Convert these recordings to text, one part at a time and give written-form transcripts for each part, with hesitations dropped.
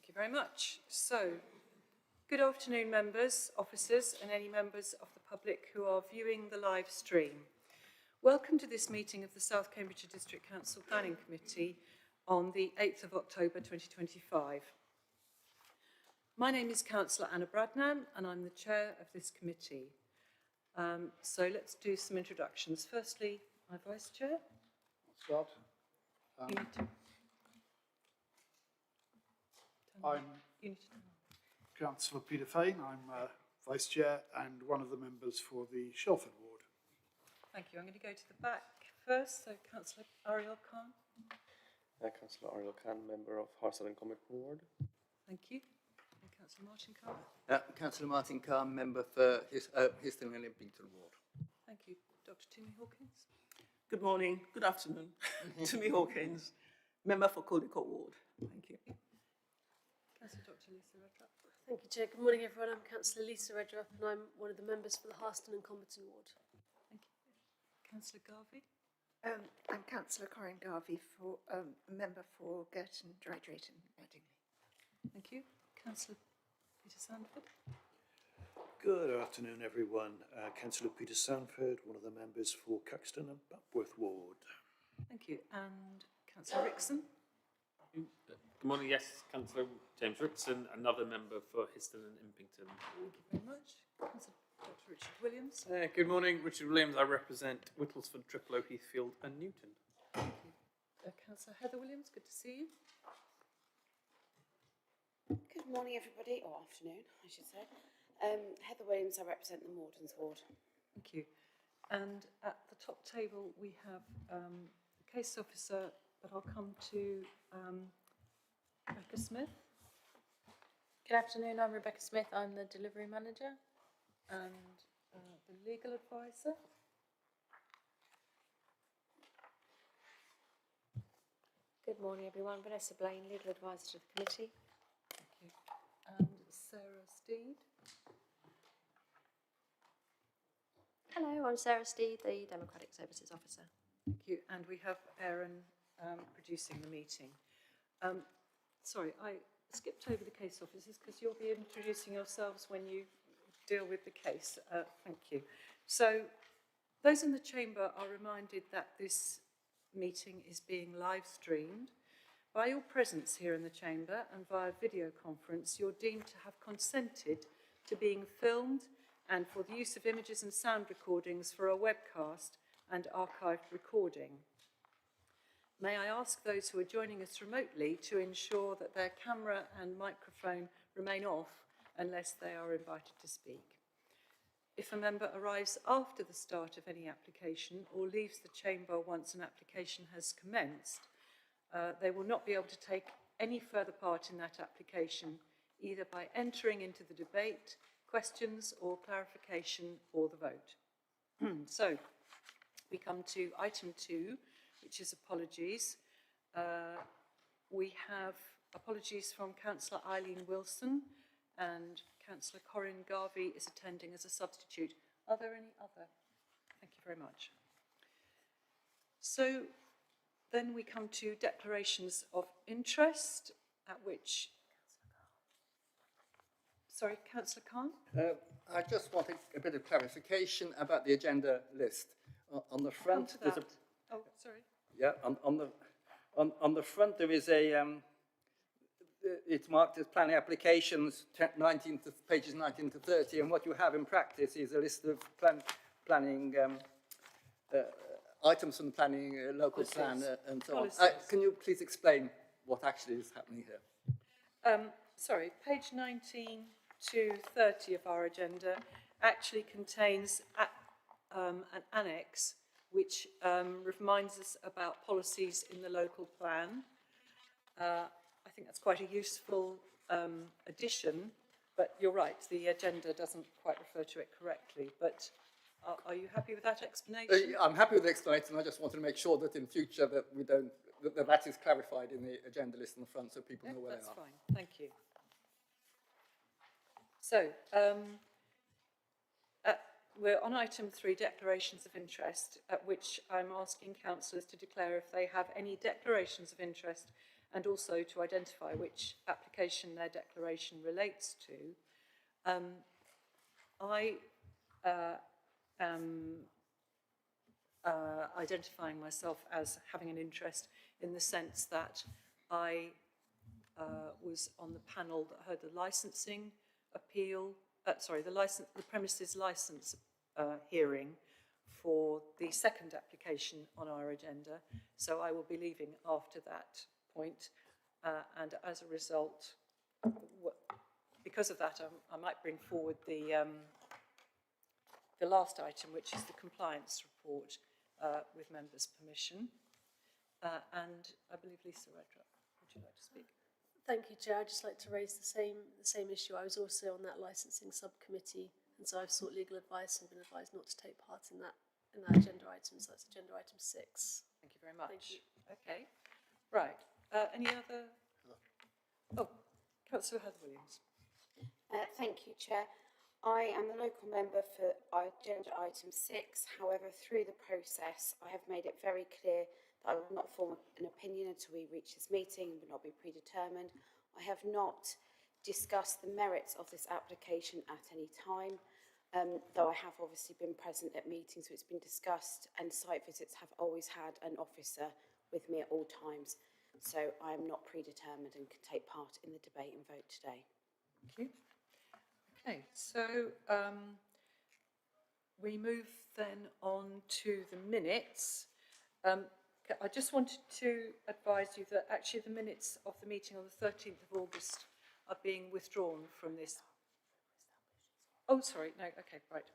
you very much. So, good afternoon members, officers and any members of the public who are viewing the live stream. Welcome to this meeting of the South Cambridgeshire District Council Planning Committee on the 8th of October 2025. My name is Councillor Anna Bradnan and I'm the chair of this committee. So let's do some introductions. Firstly, my vice chair. I'll start. I'm Councillor Peter Fane. I'm Vice Chair and one of the members for the Shelford Ward. Thank you. I'm going to go to the back first. So Councillor Ariel Khan. Councillor Ariel Khan, member of Harston and Comic Ward. Thank you. And Councillor Martin Khan. Councillor Martin Khan, member for Histon and Impington Ward. Thank you. Dr. Timmy Hawkins. Good morning, good afternoon. Timmy Hawkins, member for Caldecott Ward. Thank you. Councillor Dr. Lisa Redrup. Thank you, Chair. Good morning, everyone. I'm Councillor Lisa Redrup and I'm one of the members for the Harston and Comberton Ward. Thank you. Councillor Garvey. I'm Councillor Corinne Garvey, for a member for Girton, Drydrayton, Headingley. Thank you. Councillor Peter Sandford. Good afternoon, everyone. Councillor Peter Sanford, one of the members for Caxton and Bapworth Ward. Thank you. And Councillor Rickson. Good morning, yes, Councillor James Ritson, another member for Histon and Impington. Thank you very much. Councillor Dr. Richard Williams. Good morning, Richard Williams. I represent Whittlesford, Triplow, Heathfield and Newton. Thank you. Councillor Heather Williams, good to see you. Good morning, everybody, or afternoon, I should say. Heather Williams, I represent the Mordens Ward. Thank you. And at the top table we have the case officer, but I'll come to Rebecca Smith. Good afternoon, I'm Rebecca Smith. I'm the delivery manager. And the legal advisor. Good morning, everyone. Vanessa Blaine, legal advisor to the committee. Thank you. And Sarah Steed. Hello, I'm Sarah Steed, the Democratic Services Officer. Thank you. And we have Aaron producing the meeting. Sorry, I skipped over the case officers because you'll be introducing yourselves when you deal with the case. Thank you. So those in the chamber are reminded that this meeting is being live streamed. By your presence here in the chamber and via video conference, you're deemed to have consented to being filmed and for the use of images and sound recordings for a webcast and archived recording. May I ask those who are joining us remotely to ensure that their camera and microphone remain off unless they are invited to speak. If a member arrives after the start of any application or leaves the chamber once an application has commenced, they will not be able to take any further part in that application, either by entering into the debate, questions or clarification or the vote. So we come to item 2, which is apologies. We have apologies from Councillor Eileen Wilson and Councillor Corinne Garvey is attending as a substitute. Are there any other? Thank you very much. So then we come to declarations of interest, at which... Sorry, Councillor Khan? I just wanted a bit of clarification about the agenda list. On the front, there's a... Oh, sorry. Yeah, on the front there is a... it's marked as planning applications, pages 19 to 30, and what you have in practice is a list of planning items from the planning local plan and so on. Can you please explain what actually is happening here? Sorry, page 19 to 30 of our agenda actually contains an annex which reminds us about policies in the local plan. I think that's quite a useful addition, but you're right, the agenda doesn't quite refer to it correctly. But are you happy with that explanation? I'm happy with the explanation. I just wanted to make sure that in future that we don't that is clarified in the agenda list on the front, so people know where they are. That's fine. Thank you. So we're on item 3, declarations of interest, at which I'm asking councillors to declare if they have any declarations of interest and also to identify which application their declaration relates to, I am identifying myself as having an interest in the sense that I was on the panel that heard the licensing appeal, the premises license hearing for the second application on our agenda. So I will be leaving after that point, and as a result, because of that, I might bring forward the last item, which is the compliance report with members' permission. And I believe Lisa Redrup, would you like to speak? Thank you, Chair. I'd just like to raise the same issue. I was also on that licensing subcommittee, and so I've sought legal advice and been advised not to take part in that agenda item. So that's agenda item 6. Thank you very much. Thank you. Okay, right. Any other? Oh, Councillor Heather Williams. Thank you, Chair. I am the local member for agenda item 6. However, through the process, I have made it very clear that I will not form an opinion until we reach this meeting and will not be predetermined. I have not discussed the merits of this application at any time, though I have obviously been present at meetings, so it's been discussed, and site visits have always had an officer with me at all times. So I am not predetermined and can take part in the debate and vote today. Thank you. Okay, so we move then on to the minutes. I just wanted to advise you that actually the minutes of the meeting on the 13th of August are being withdrawn from this. Oh, sorry, no, okay, right.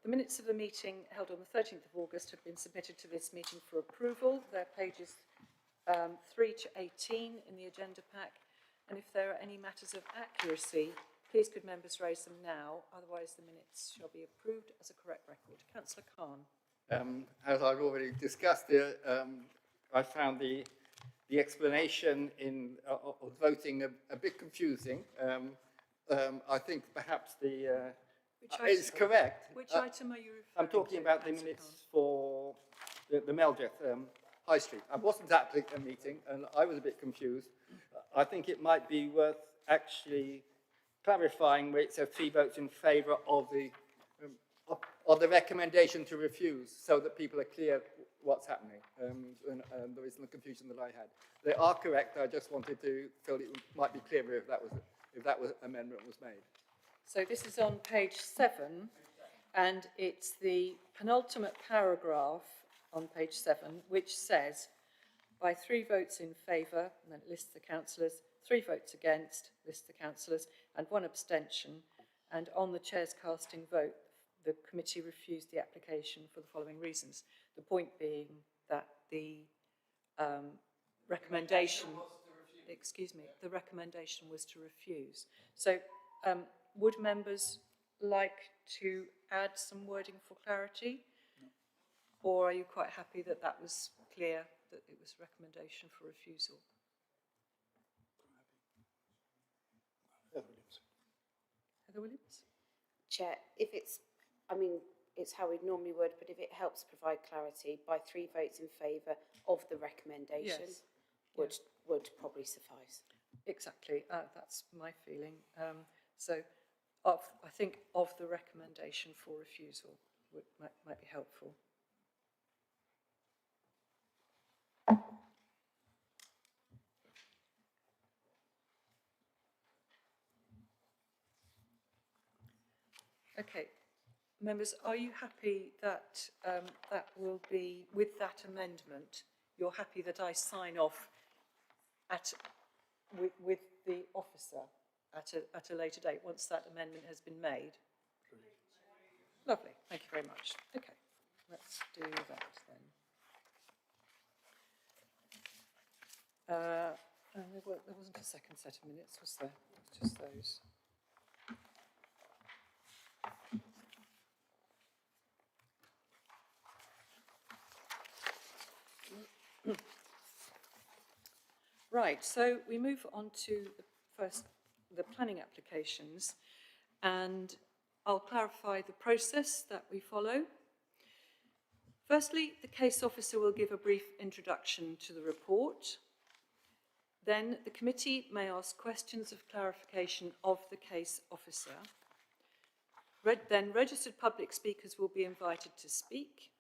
The minutes of the meeting held on the 13th of August have been submitted to this meeting for approval. They're pages 3 to 18 in the agenda pack. And if there are any matters of accuracy, please could members raise them now, otherwise the minutes shall be approved as a correct record. Councillor Khan. As I've already discussed, I found the explanation of voting a bit confusing. I think perhaps it's correct. Which item are you referring to? I'm talking about the minutes for the Meldreth High Street. I wasn't at the meeting and I was a bit confused. I think it might be worth actually clarifying where it says 3 votes in favour of the recommendation to refuse, so that people are clear what's happening, and there isn't the confusion that I had. They are correct. I just wanted to feel it might be clearer if that amendment was made. So this is on page 7, and it's the penultimate paragraph on page 7, which says, by 3 votes in favour, and then it lists the councillors, 3 votes against, lists the councillors, and 1 abstention. And on the chair's casting vote, the committee refused the application for the following reasons. The point being that the recommendation, the recommendation was to refuse. So would members like to add some wording for clarity? No. Or are you quite happy that that was clear, that it was recommendation for refusal? Heather Williams. Heather Williams? Chair, if it's how we normally would, but if it helps provide clarity, by 3 votes in favour of the recommendation, yes, would probably suffice. Exactly, that's my feeling. So I think of the recommendation for refusal might be helpful. Okay, members, are you happy that that will be, with that amendment, you're happy that I sign off with the officer at a later date, once that amendment has been made? Lovely, thank you very much. Okay, let's do that then. And there wasn't a second set of minutes, was there? It was just those. Right, so we move on to the planning applications, and I'll clarify the process that we follow. Firstly, the case officer will give a brief introduction to the report. Then the committee may ask questions of clarification of the case officer. Then registered public speakers will be invited to speak,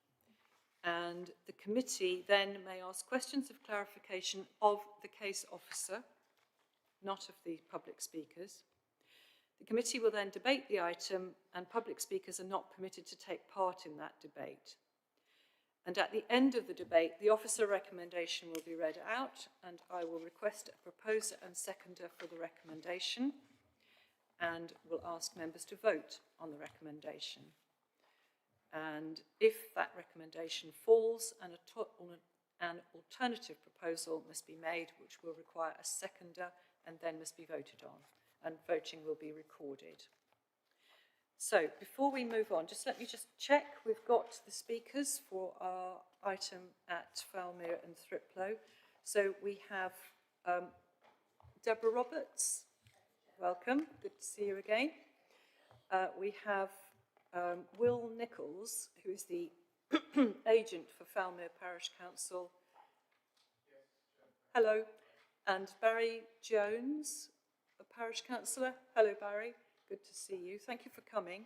and the committee then may ask questions of clarification of the case officer, not of the public speakers. The committee will then debate the item, and public speakers are not permitted to take part in that debate. And at the end of the debate, the officer recommendation will be read out, and I will request a proposer and seconder for the recommendation, and will ask members to vote on the recommendation. And if that recommendation falls, an alternative proposal must be made, which will require a seconder and then must be voted on, and voting will be recorded. So before we move on, let me check we've got the speakers for our item at Falmere and Thriplow. So we have Deborah Roberts, welcome, good to see you again. We have Will Nichols, who is the agent for Falmere Parish Council. Hello. And Barry Jones, a parish councillor. Hello, Barry. Good to see you. Thank you for coming.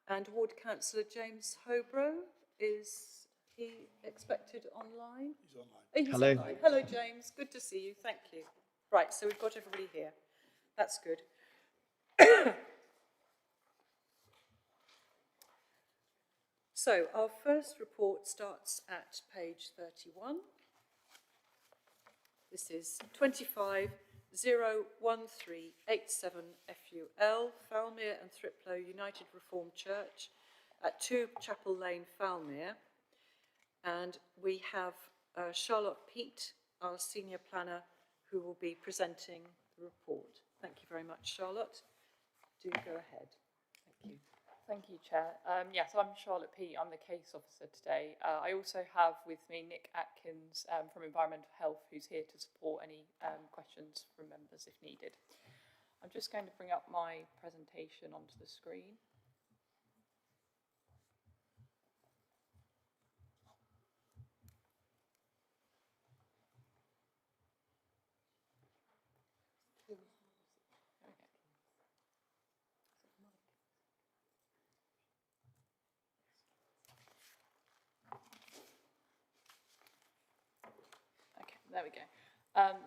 And Ward Councillor James Hobro, is he expected online? He's online. Oh, he's Hello. Online. Hello, James. Good to see you. Thank you. Right, so we've got everybody here. That's good. So our first report starts at page 31. This is 25-01387 FUL, Falmere and Thriplow United Reformed Church at 2 Chapel Lane, Falmere. And we have Charlotte Peat, our senior planner, who will be presenting the report. Thank you very much, Charlotte. Do go ahead. Thank you. Thank you, Chair. So I'm Charlotte Peat. I'm the case officer today. I also have with me Nick Atkins from Environmental Health, who's here to support any questions from members if needed. I'm just going to bring up my presentation onto the screen. There we go.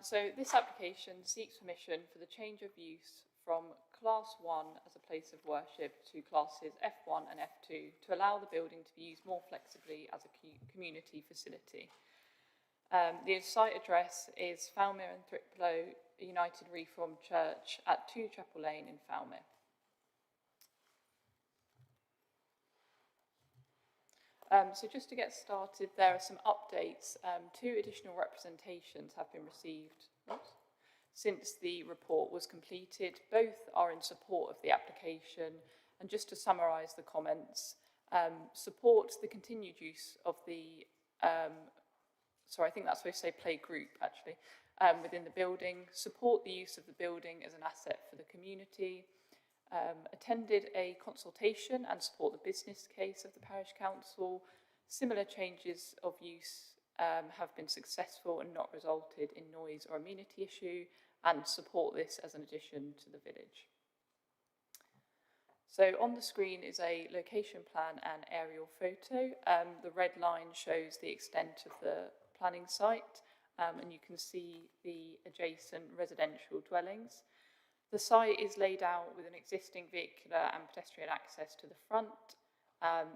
So this application seeks permission for the change of use from Class 1 as a place of worship to classes F1 and F2 to allow the building to be used more flexibly as a community facility. The site address is Falmere and Thriplow United Reformed Church at 2 Chapel Lane in Falmere. So just to get started, there are some updates. 2 additional representations have been received since the report was completed. Both are in support of the application. And just to summarise the comments, support the continued use of the, I think that's supposed to say play group actually, within the building, support the use of the building as an asset for the community, attended a consultation and support the business case of the parish council. Similar changes of use have been successful and not resulted in noise or amenity issue, and support this as an addition to the village. So on the screen is a location plan and aerial photo. The red line shows the extent of the planning site, and you can see the adjacent residential dwellings. The site is laid out with an existing vehicular and pedestrian access to the front.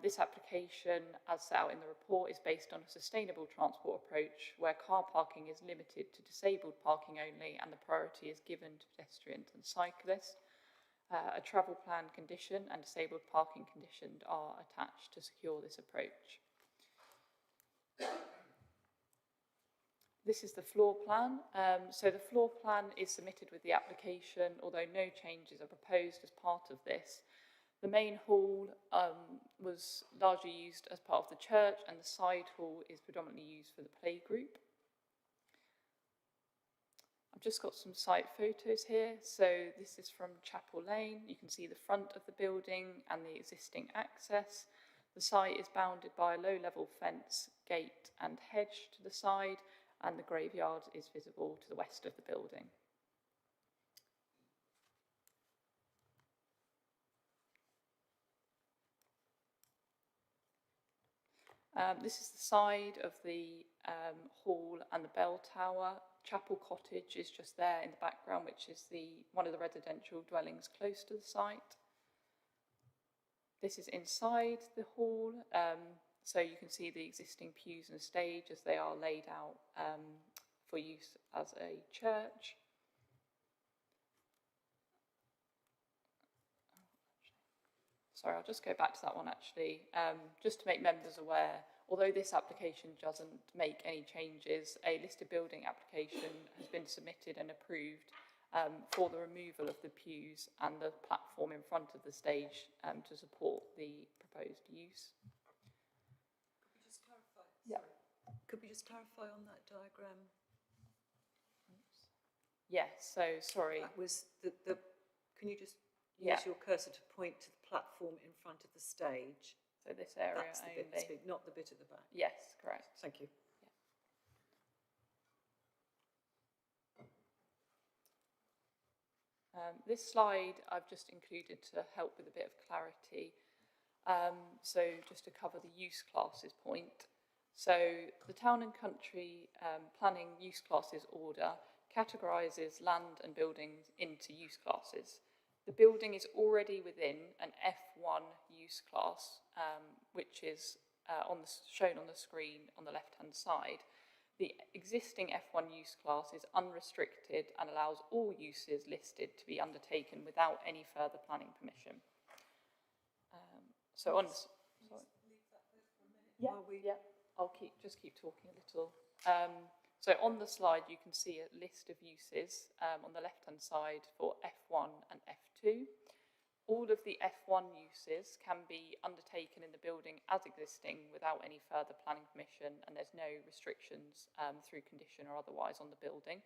This application, as set out in the report, is based on a sustainable transport approach where car parking is limited to disabled parking only and the priority is given to pedestrians and cyclists. A travel plan condition and disabled parking condition are attached to secure this approach. This is the floor plan. So the floor plan is submitted with the application, although no changes are proposed as part of this. The main hall was largely used as part of the church, and the side hall is predominantly used for the playgroup. I've just got some site photos here. So this is from Chapel Lane. You can see the front of the building and the existing access. The site is bounded by a low-level fence, gate and hedge to the side, and the graveyard is visible to the west of the building. This is the side of the hall and the bell tower. Chapel Cottage is just there in the background, which is one of the residential dwellings close to the site. This is inside the hall, so you can see the existing pews and stage as they are laid out for use as a church. Sorry, I'll just go back to that one actually, just to make members aware. Although this application doesn't make any changes, a listed building application has been submitted and approved for the removal of the pews and the platform in front of the stage to support the proposed use. Could we just clarify? Yeah. Could we just clarify on that diagram? Yes, so sorry. That was can you just use your cursor to point to the platform in front of the stage? So this area That's the only. bit that's big, not the bit at the back. Yes, correct. Thank you. This slide I've just included to help with a bit of clarity. So just to cover the use classes point. So the Town and Country Planning Use Classes Order categorises land and buildings into use classes. The building is already within an F1 use class, which is shown on the screen on the left-hand side. The existing F1 use class is unrestricted and allows all uses listed to be undertaken without any further planning permission. Sorry. Yeah. I'll just keep talking a little. So on the slide, you can see a list of uses on the left-hand side for F1 and F2. All of the F1 uses can be undertaken in the building as existing without any further planning permission, and there's no restrictions through condition or otherwise on the building.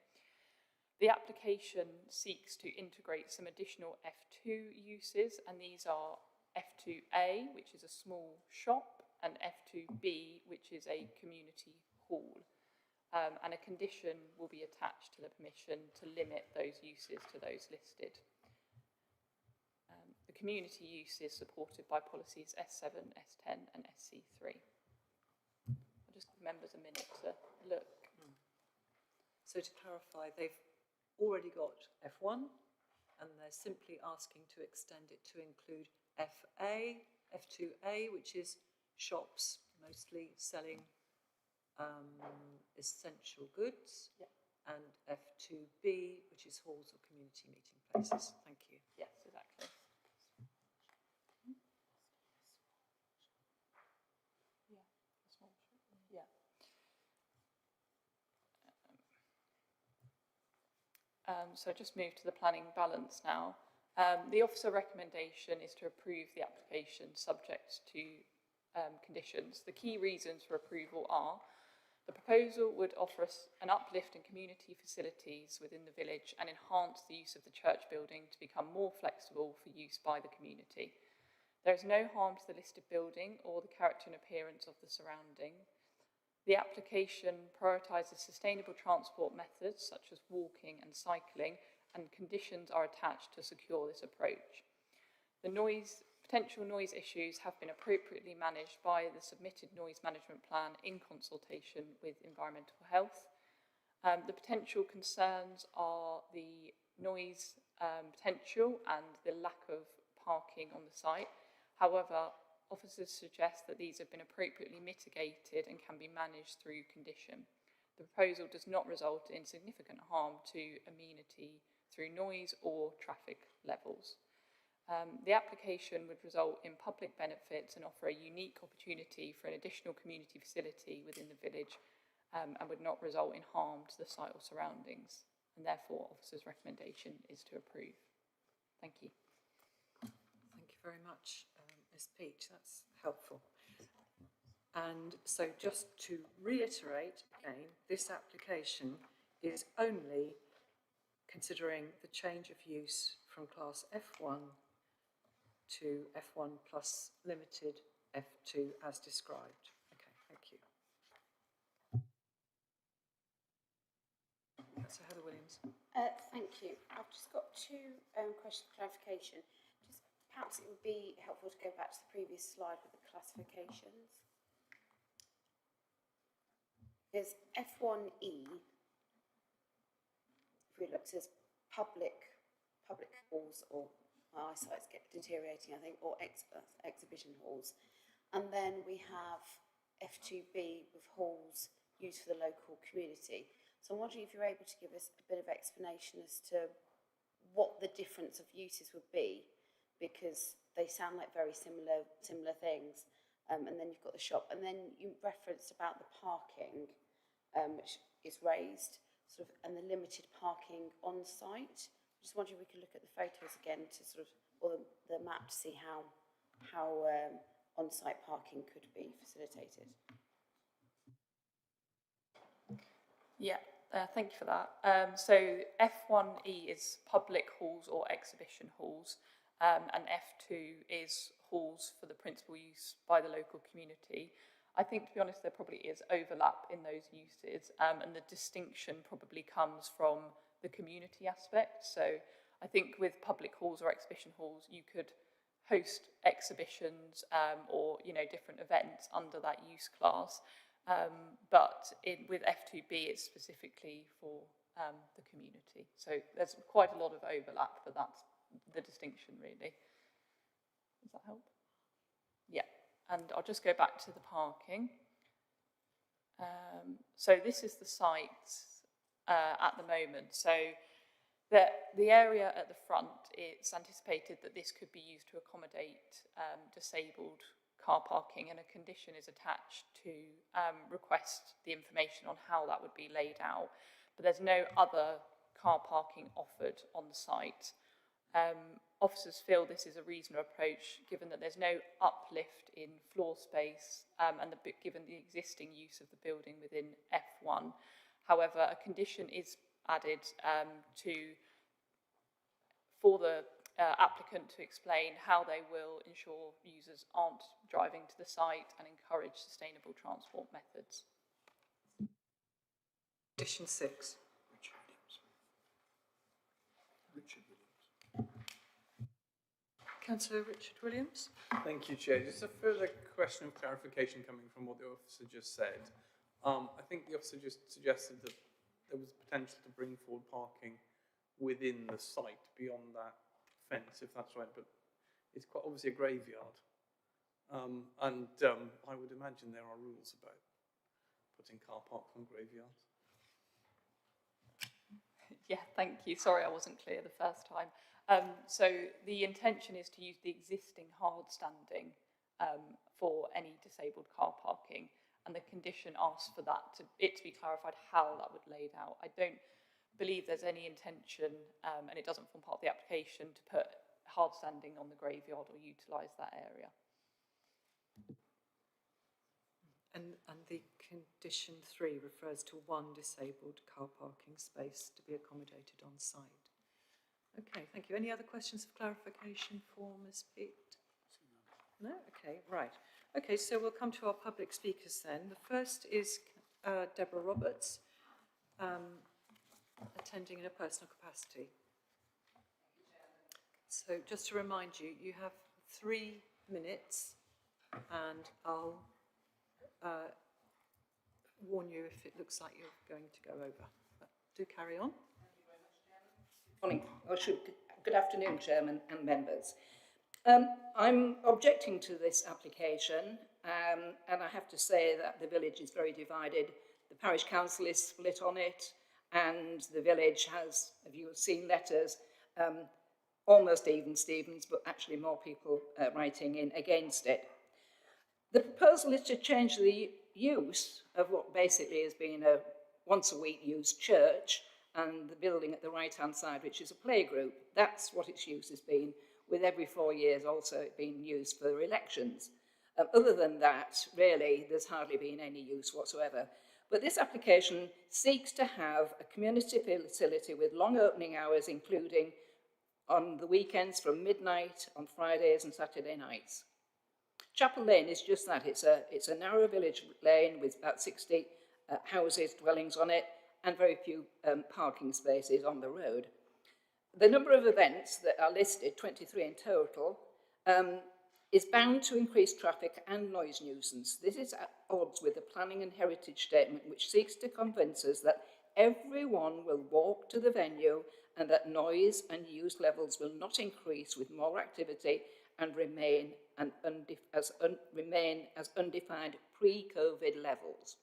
The application seeks to integrate some additional F2 uses, and these are F2A, which is a small shop, and F2B, which is a community hall. And a condition will be attached to the permission to limit those uses to those listed. The community use is supported by policies S7, S10 and SC3. I'll just give members a minute to look. So to clarify, they've already got F1 and they're simply asking to extend it to include FA, F2A, which is shops mostly selling essential goods, and F2B, which is halls or community meeting places. Thank you. Yes, exactly. So just move to the planning balance now. The officer recommendation is to approve the application subject to conditions. The key reasons for approval are: the proposal would offer us an uplift in community facilities within the village and enhance the use of the church building to become more flexible for use by the community. There is no harm to the listed building or the character and appearance of the surrounding. The application prioritises sustainable transport methods such as walking and cycling, and conditions are attached to secure this approach. The potential noise issues have been appropriately managed by the submitted noise management plan in consultation with environmental health. The potential concerns are the noise potential and the lack of parking on the site. However, officers suggest that these have been appropriately mitigated and can be managed through condition. The proposal does not result in significant harm to amenity through noise or traffic levels. The application would result in public benefits and offer a unique opportunity for an additional community facility within the village, and would not result in harm to the site or surroundings. And therefore, officers' recommendation is to approve. Thank you. Thank you very much, Ms. Peach. That's helpful. And so just to reiterate again, this application is only considering the change of use from class F1 to F1 plus limited F2 as described. Okay, thank you. So Heather Williams. Thank you. I've just got two questions of clarification. Just perhaps it would be helpful to go back to the previous slide with the classifications. There's F1E. If we look, says public halls, or my eyesight's deteriorating, I think, or exhibition halls. And then we have F2B with halls used for the local community. So I'm wondering if you're able to give us a bit of explanation as to what the difference of uses would be, because they sound like very similar things. And then you've got the shop, and then you referenced about the parking, which is raised, sort of, and the limited parking on site. Just wondering if we could look at the photos again to sort of, or the map to see how on-site parking could be facilitated. Yeah, thank you for that. So F1E is public halls or exhibition halls, and F2 is halls for the principal use by the local community. I think, to be honest, there probably is overlap in those uses, and the distinction probably comes from the community aspect. So I think with public halls or exhibition halls, you could host exhibitions or, you know, different events under that use class. But with F2B, it's specifically for the community. So there's quite a lot of overlap, but that's the distinction, really. Does that help? Yeah, and I'll just go back to the parking. So this is the site at the moment. So the area at the front, it's anticipated that this could be used to accommodate disabled car parking, and a condition is attached to request the information on how that would be laid out. But there's no other car parking offered on the site. Officers feel this is a reasonable approach, given that there's no uplift in floor space and given the existing use of the building within F1. However, a condition is added for the applicant to explain how they will ensure users aren't driving to the site and encourage sustainable transport methods. Condition 6. Richard Williams. Councillor Richard Williams. Thank you, Chair. Just a further question of clarification coming from what the officer just said. I think the officer just suggested that there was potential to bring forward parking within the site beyond that fence, if that's right, but it's quite obviously a graveyard. I would imagine there are rules about putting car parks on graveyards. Yeah, thank you. Sorry, I wasn't clear the first time. So the intention is to use the existing hard standing for any disabled car parking, and the condition asks for that to be clarified how that would be laid out. I don't believe there's any intention, and it doesn't form part of the application, to put hard standing on the graveyard or utilise that area. And the condition 3 refers to one disabled car parking space to be accommodated on site. Okay, thank you. Any other questions of clarification for Ms. Peat? No? Okay, right. Okay, so we'll come to our public speakers then. The first is Deborah Roberts, attending in a personal capacity. So just to remind you, you have 3 minutes, and I'll warn you if it looks like you're going to go over. But do carry on. Morning, good afternoon, Chairman and members. I'm objecting to this application, and I have to say that the village is very divided. The parish council is split on it, and the village has, if you have seen letters, almost even Stevens, but actually more people writing in against it. The proposal is to change the use of what basically has been a once-a-week used church and the building at the right-hand side, which is a playgroup. That's what its use has been, with every 4 years also it being used for elections. Other than that, really, there's hardly been any use whatsoever. But this application seeks to have a community facility with long opening hours, including on the weekends from midnight on Fridays and Saturday nights. Chapel Lane is just that. It's a narrow village lane with about 60 houses, dwellings on it, and very few parking spaces on the road. The number of events that are listed, 23 in total, is bound to increase traffic and noise nuisance. This is at odds with the Planning and Heritage Statement, which seeks to convince us that everyone will walk to the venue and that noise and use levels will not increase with more activity and remain as undefined pre-COVID levels.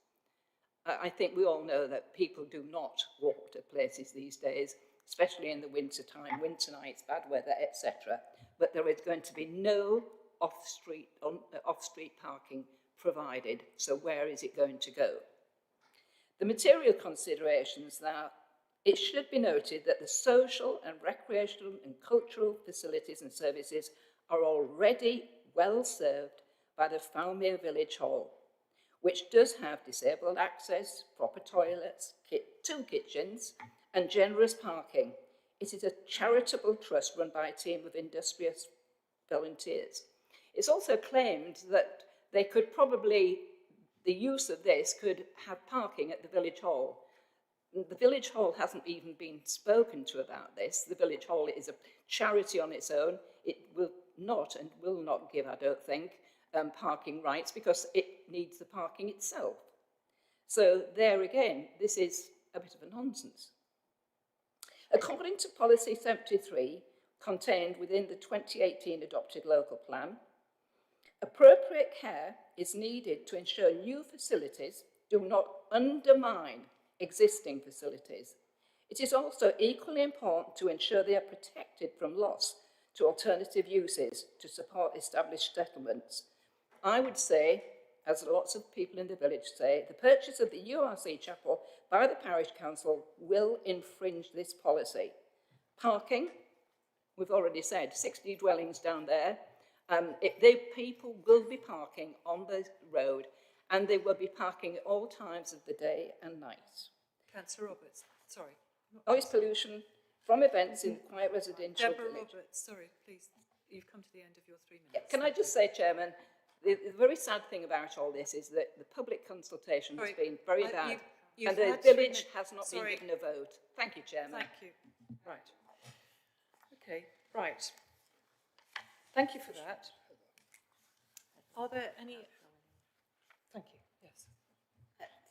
I think we all know that people do not walk to places these days, especially in the winter time, winter nights, bad weather, etc. But there is going to be no off-street parking provided. So where is it going to go? The material considerations now, it should be noted that the social and recreational and cultural facilities and services are already well served by the Falmere Village Hall, which does have disabled access, proper toilets, 2 kitchens, and generous parking. It is a charitable trust run by a team of industrious volunteers. It's also claimed that they could probably, the use of this could have parking at the village hall. The village hall hasn't even been spoken to about this. The village hall is a charity on its own. It will not and will not give, I don't think, parking rights because it needs the parking itself. So there again, this is a bit of a nonsense. According to Policy 73, contained within the 2018 adopted local plan, appropriate care is needed to ensure new facilities do not undermine existing facilities. It is also equally important to ensure they are protected from loss to alternative uses to support established settlements. I would say, as lots of people in the village say, the purchase of the URC chapel by the parish council will infringe this policy. Parking, we've already said, 60 dwellings down there. People will be parking on the road and they will be parking at all times of the day and night. Councillor Roberts, sorry. Noise pollution from events in quiet residential Deborah village. Roberts, sorry, please. You've come to the end of your 3 minutes. Yeah, can I just say, Chairman, the very sad thing about all this is that the public consultation has been very bad and the village has not been given a vote. Thank you, Chairman. Thank you. Right. Okay, right. Thank you for that. Are there any... Thank you, yes.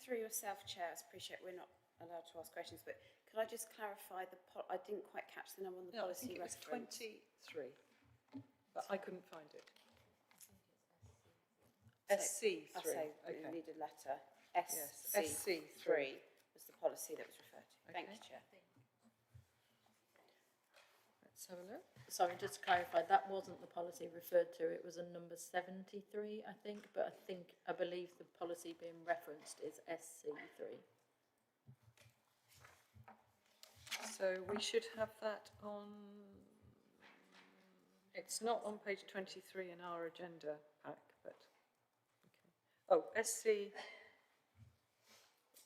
Through yourself, Chair, I appreciate we're not allowed to ask questions, but could I just clarify I didn't quite catch the number on the policy reference. I think it was 23, but I couldn't find it. SC3. Okay. We need a letter. SC3 was the policy that was referred to. Okay. Thank you, Chair. Let's have a look. Sorry, just to clarify, that wasn't the policy referred to, it was a number 73, I think, but I believe the policy being referenced is SC3. So we should have that on, it's not on page 23 in our agenda pack, but, okay. Oh, SC,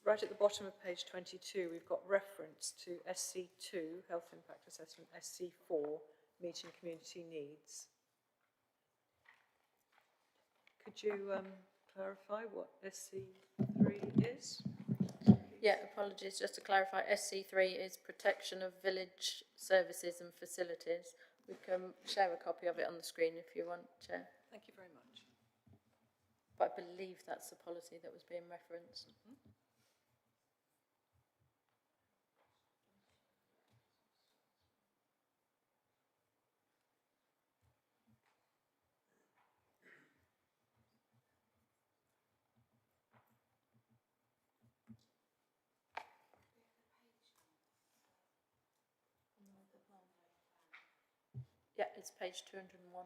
right at the bottom of page 22, we've got reference to SC2, Health Impact Assessment, SC4, Meeting Community Needs. Could you clarify what SC3 is? Yeah, apologies, just to clarify, SC3 is protection of village services and facilities. We can share a copy of it on the screen if you want, Chair. Thank you very much. But I believe that's the policy that was being referenced. Mm-hmm. Yeah, it's page 201.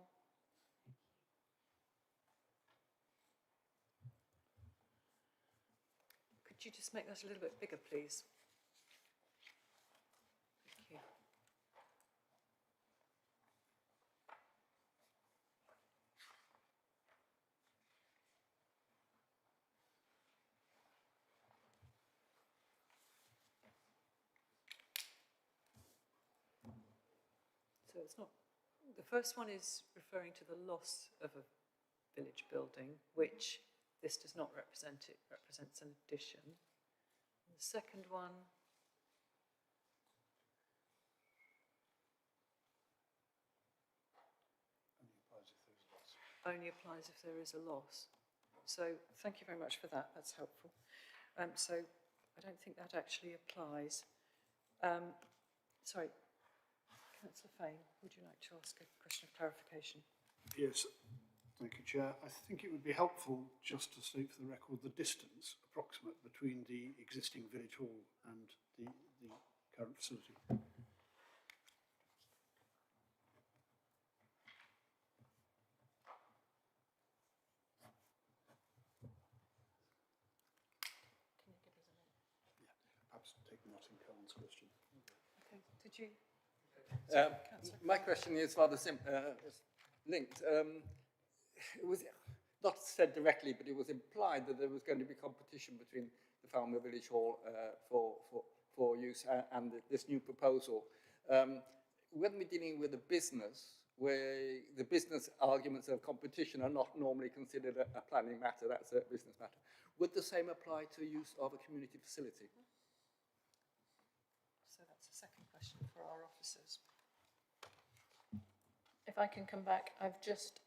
Could you just make that a little bit bigger, please? Thank you. So it's not, the first one is referring to the loss of a village building, which this does not represent. It represents an addition. And the second one only applies if there is a loss. So thank you very much for that. That's helpful. So I don't think that actually applies. Sorry, Councillor Fane, would you like to ask a question of clarification? Yes, thank you, Chair. I think it would be helpful just to state for the record the distance approximate between the existing village hall and the current facility. Perhaps take Martin Cohen's question. Okay, did you? My question is rather linked. It was not said directly, but it was implied that there was going to be competition between the Falmouth Village Hall for use and this new proposal. When we're dealing with a business, where the business arguments of competition are not normally considered a planning matter, that's a business matter, would the same apply to use of a community facility? So that's a second question for our officers. If I can come back, I've just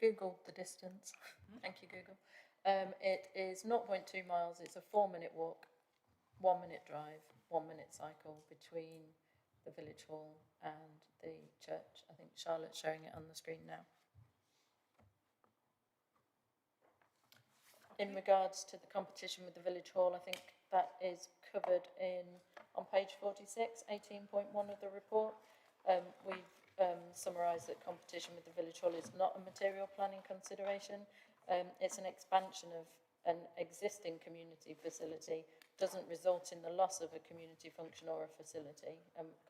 Googled the distance. Thank you, Google. It is 0.2 miles. It's a 4-minute walk, 1-minute drive, 1-minute cycle between the village hall and the church. I think Charlotte's showing it on the screen now. In regards to the competition with the village hall, I think that is covered on page 46, 18.1 of the report. We've summarised that competition with the village hall is not a material planning consideration. It's an expansion of an existing community facility, doesn't result in the loss of a community function or a facility,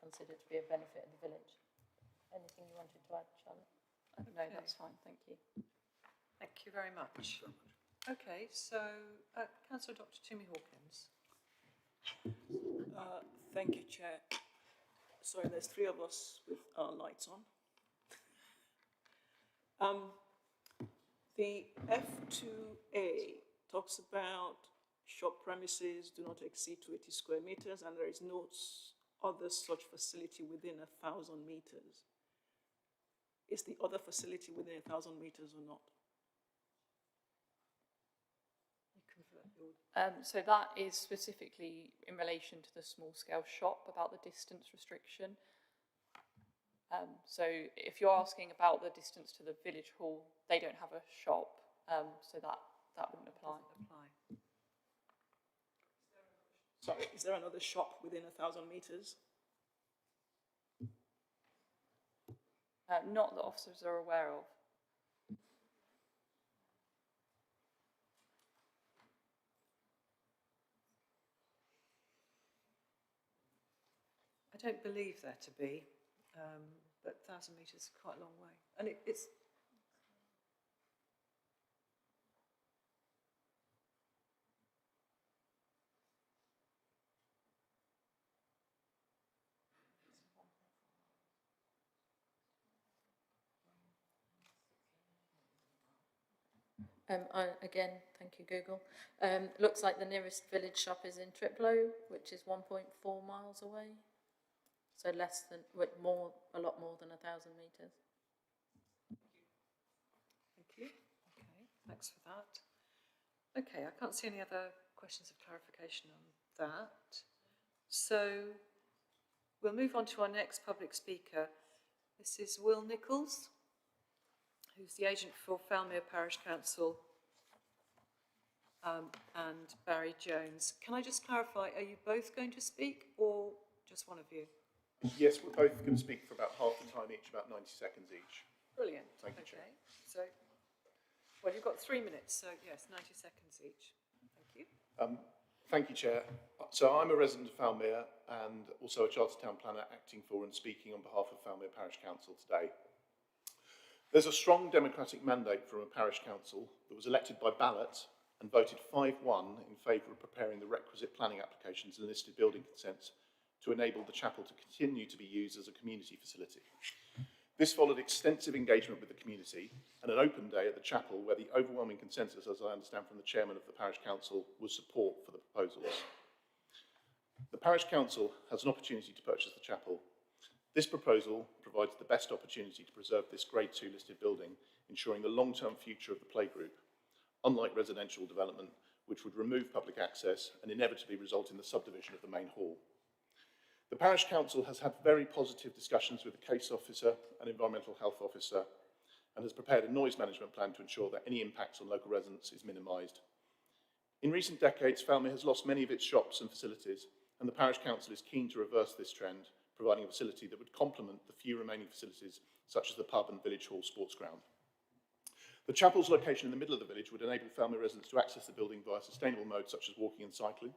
considered to be a benefit of the village. Anything you wanted to add, Charlotte? No, that's fine, thank you. Thank you very much. Okay, so Councillor Dr. Timmy Hawkins. Thank you, Chair. Sorry, there's 3 of us with our lights on. The F2A talks about shop premises do not exceed 280 square meters, and there is no other such facility within 1,000 meters. Is the other facility within 1,000 meters or not? So that is specifically in relation to the small-scale shop about the distance restriction. So if you're asking about the distance to the village hall, they don't have a shop, so that wouldn't apply. Sorry, is there another shop within 1,000 meters? Not that officers are aware of. I don't believe there to be, but 1,000 metres is quite a long way. And it's... Again, thank you, Google. Looks like the nearest village shop is in Triplow, which is 1.4 miles away. So less than, a lot more than 1,000 metres. Thank you. Okay, thanks for that. Okay, I can't see any other questions of clarification on that. So we'll move on to our next public speaker. This is Will Nichols, who's the agent for Falmere Parish Council, and Barry Jones. Can I just clarify, are you both going to speak or just one of you? Yes, we're both going to speak for about half the time each, about 90 seconds each. Brilliant. Thank you, Chair. So, well, you've got 3 minutes, so yes, 90 seconds each. Thank you. Thank you, Chair. So I'm a resident of Falmere and also a Chartered Town Planner acting for and speaking on behalf of Falmere Parish Council today. There's a strong democratic mandate from a parish council that was elected by ballot and voted 5-1 in favour of preparing the requisite planning applications and listed building consents to enable the chapel to continue to be used as a community facility. This followed extensive engagement with the community and an open day at the chapel where the overwhelming consensus, as I understand from the chairman of the parish council, was support for the proposals. The parish council has an opportunity to purchase the chapel. This proposal provides the best opportunity to preserve this Grade 2 listed building, ensuring the long-term future of the playgroup, unlike residential development, which would remove public access and inevitably result in the subdivision of the main hall. The parish council has had very positive discussions with the case officer and environmental health officer and has prepared a noise management plan to ensure that any impacts on local residents is minimised. In recent decades, Falmere has lost many of its shops and facilities, and the parish council is keen to reverse this trend, providing a facility that would complement the few remaining facilities, such as the pub and village hall sports ground. The chapel's location in the middle of the village would enable Falmere residents to access the building via sustainable modes such as walking and cycling,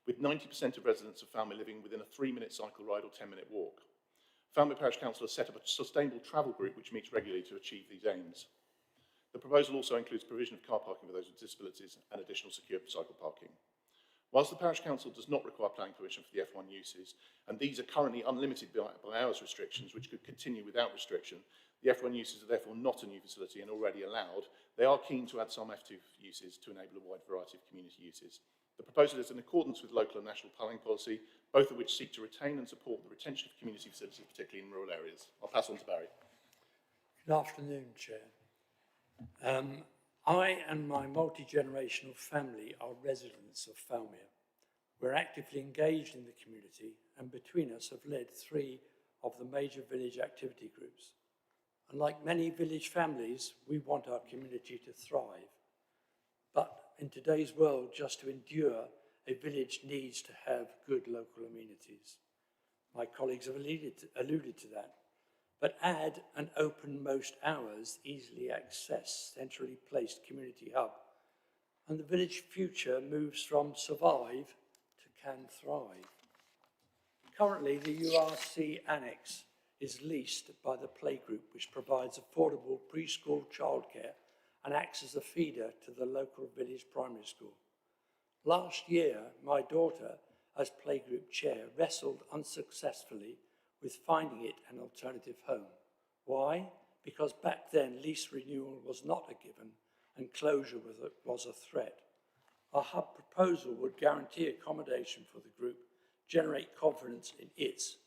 with 90% of residents of Falmere living within a 3-minute cycle ride or 10-minute walk. Falmere Parish Council has set up a sustainable travel group which meets regularly to achieve these aims. The proposal also includes provision of car parking for those with disabilities and additional secure cycle parking. Whilst the Parish Council does not require planning permission for the F1 uses, and these are currently unlimited by hours restrictions which could continue without restriction, the F1 uses are therefore not a new facility and already allowed. They are keen to add some F2 uses to enable a wide variety of community uses. The proposal is in accordance with local and national planning policy, both of which seek to retain and support the retention of community facilities, particularly in rural areas. I'll pass on to Barry. Good afternoon, Chair. I and my multi-generational family are residents of Falmere. We're actively engaged in the community and between us have led 3 of the major village activity groups. And like many village families, we want our community to thrive. But in today's world, just to endure, a village needs to have good local amenities. My colleagues have alluded to that. But add an open most hours, easily accessed, centrally placed community hub, and the village future moves from survive to can thrive. Currently, the URC annex is leased by the playgroup, which provides affordable preschool childcare and acts as a feeder to the local village primary school. Last year, my daughter, as playgroup chair, wrestled unsuccessfully with finding it an alternative home. Why? Because back then lease renewal was not a given and closure was a threat. Our hub proposal would guarantee accommodation for the group, generate confidence in its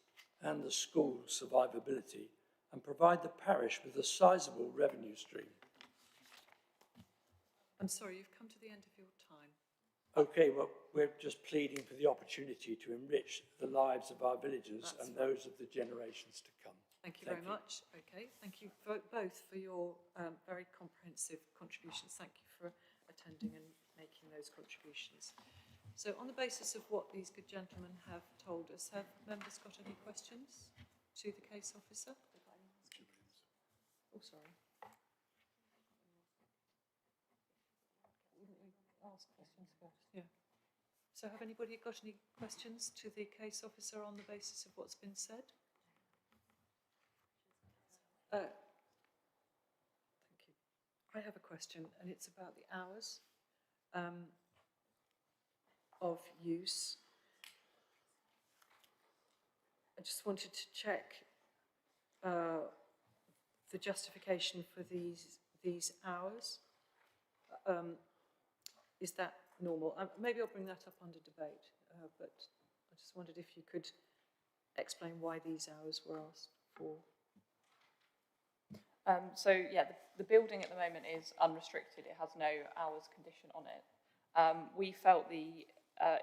and the school's survivability, and provide the parish with a sizable revenue stream. I'm sorry, you've come to the end of your time. Okay, well, we're just pleading for the opportunity to enrich the lives of our villagers and those of the generations to come. Thank you very much. Okay, thank you both for your very comprehensive contributions. Thank you for attending and making those contributions. So on the basis of what these good gentlemen have told us, have members got any questions to the case officer? Oh, sorry. Ask questions first. Yeah. So have anybody got any questions to the case officer on the basis of what's been said? Thank you. I have a question, and it's about the hours of use. I just wanted to check the justification for these hours. Is that normal? Maybe I'll bring that up under debate, but I just wondered if you could explain why these hours were asked for. So yeah, the building at the moment is unrestricted. It has no hours condition on it. We felt the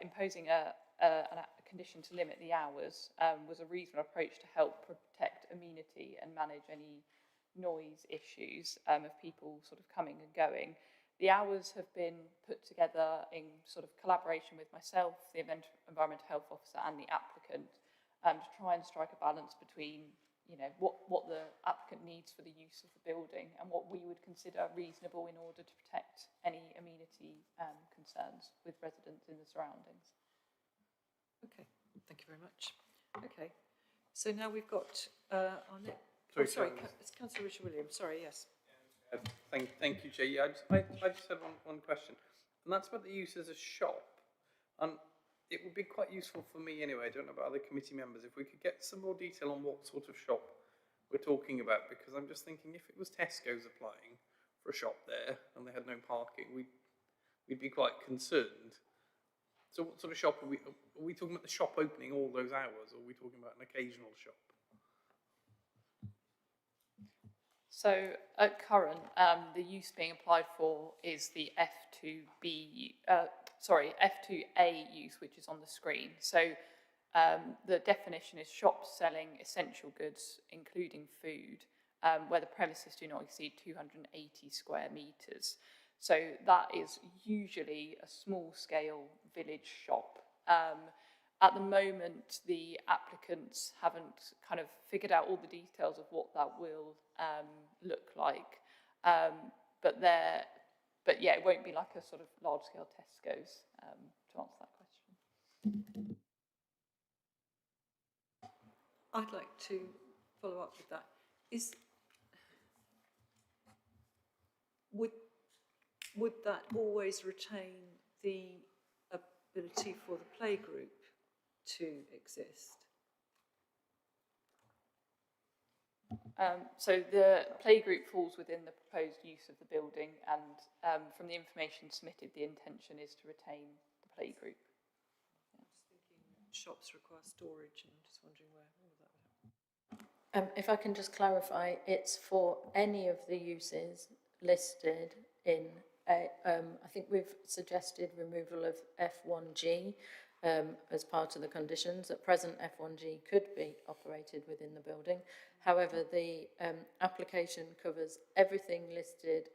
imposing a condition to limit the hours was a reasonable approach to help protect amenity and manage any noise issues of people sort of coming and going. The hours have been put together in sort of collaboration with myself, the environmental health officer and the applicant to try and strike a balance between what the applicant needs for the use of the building and what we would consider reasonable in order to protect any amenity concerns with residents in the surroundings. Okay, thank you very much. Okay, so now we've got our next... Sorry, it's Councillor Richard Williams. Sorry, yes. Thank you, Chair. Yeah, I just had one question, and that's about the use as a shop. And it would be quite useful for me anyway, I don't know about other committee members, if we could get some more detail on what sort of shop we're talking about, because I'm just thinking if it was Tesco's applying for a shop there and they had no parking, we'd be quite concerned. So what sort of shop are we talking about the shop opening all those hours, or are we talking about an occasional shop? So at current, the use being applied for is the F2A use, which is on the screen. So the definition is shops selling essential goods, including food, where the premises do not exceed 280 square metres. So that is usually a small-scale village shop. At the moment, the applicants haven't kind of figured out all the details of what that will look like. But yeah, it won't be like a sort of large-scale Tesco's, to answer that question. I'd like to follow up with that. Would that always retain the ability for the playgroup to exist? So the playgroup falls within the proposed use of the building, and from the information submitted, the intention is to retain the playgroup. I'm just thinking shops require storage, and I'm just wondering where all that would happen. If I can just clarify, it's for any of the uses listed in, I think we've suggested removal of F1G as part of the conditions. At present, F1G could be operated within the building. However, the application covers everything listed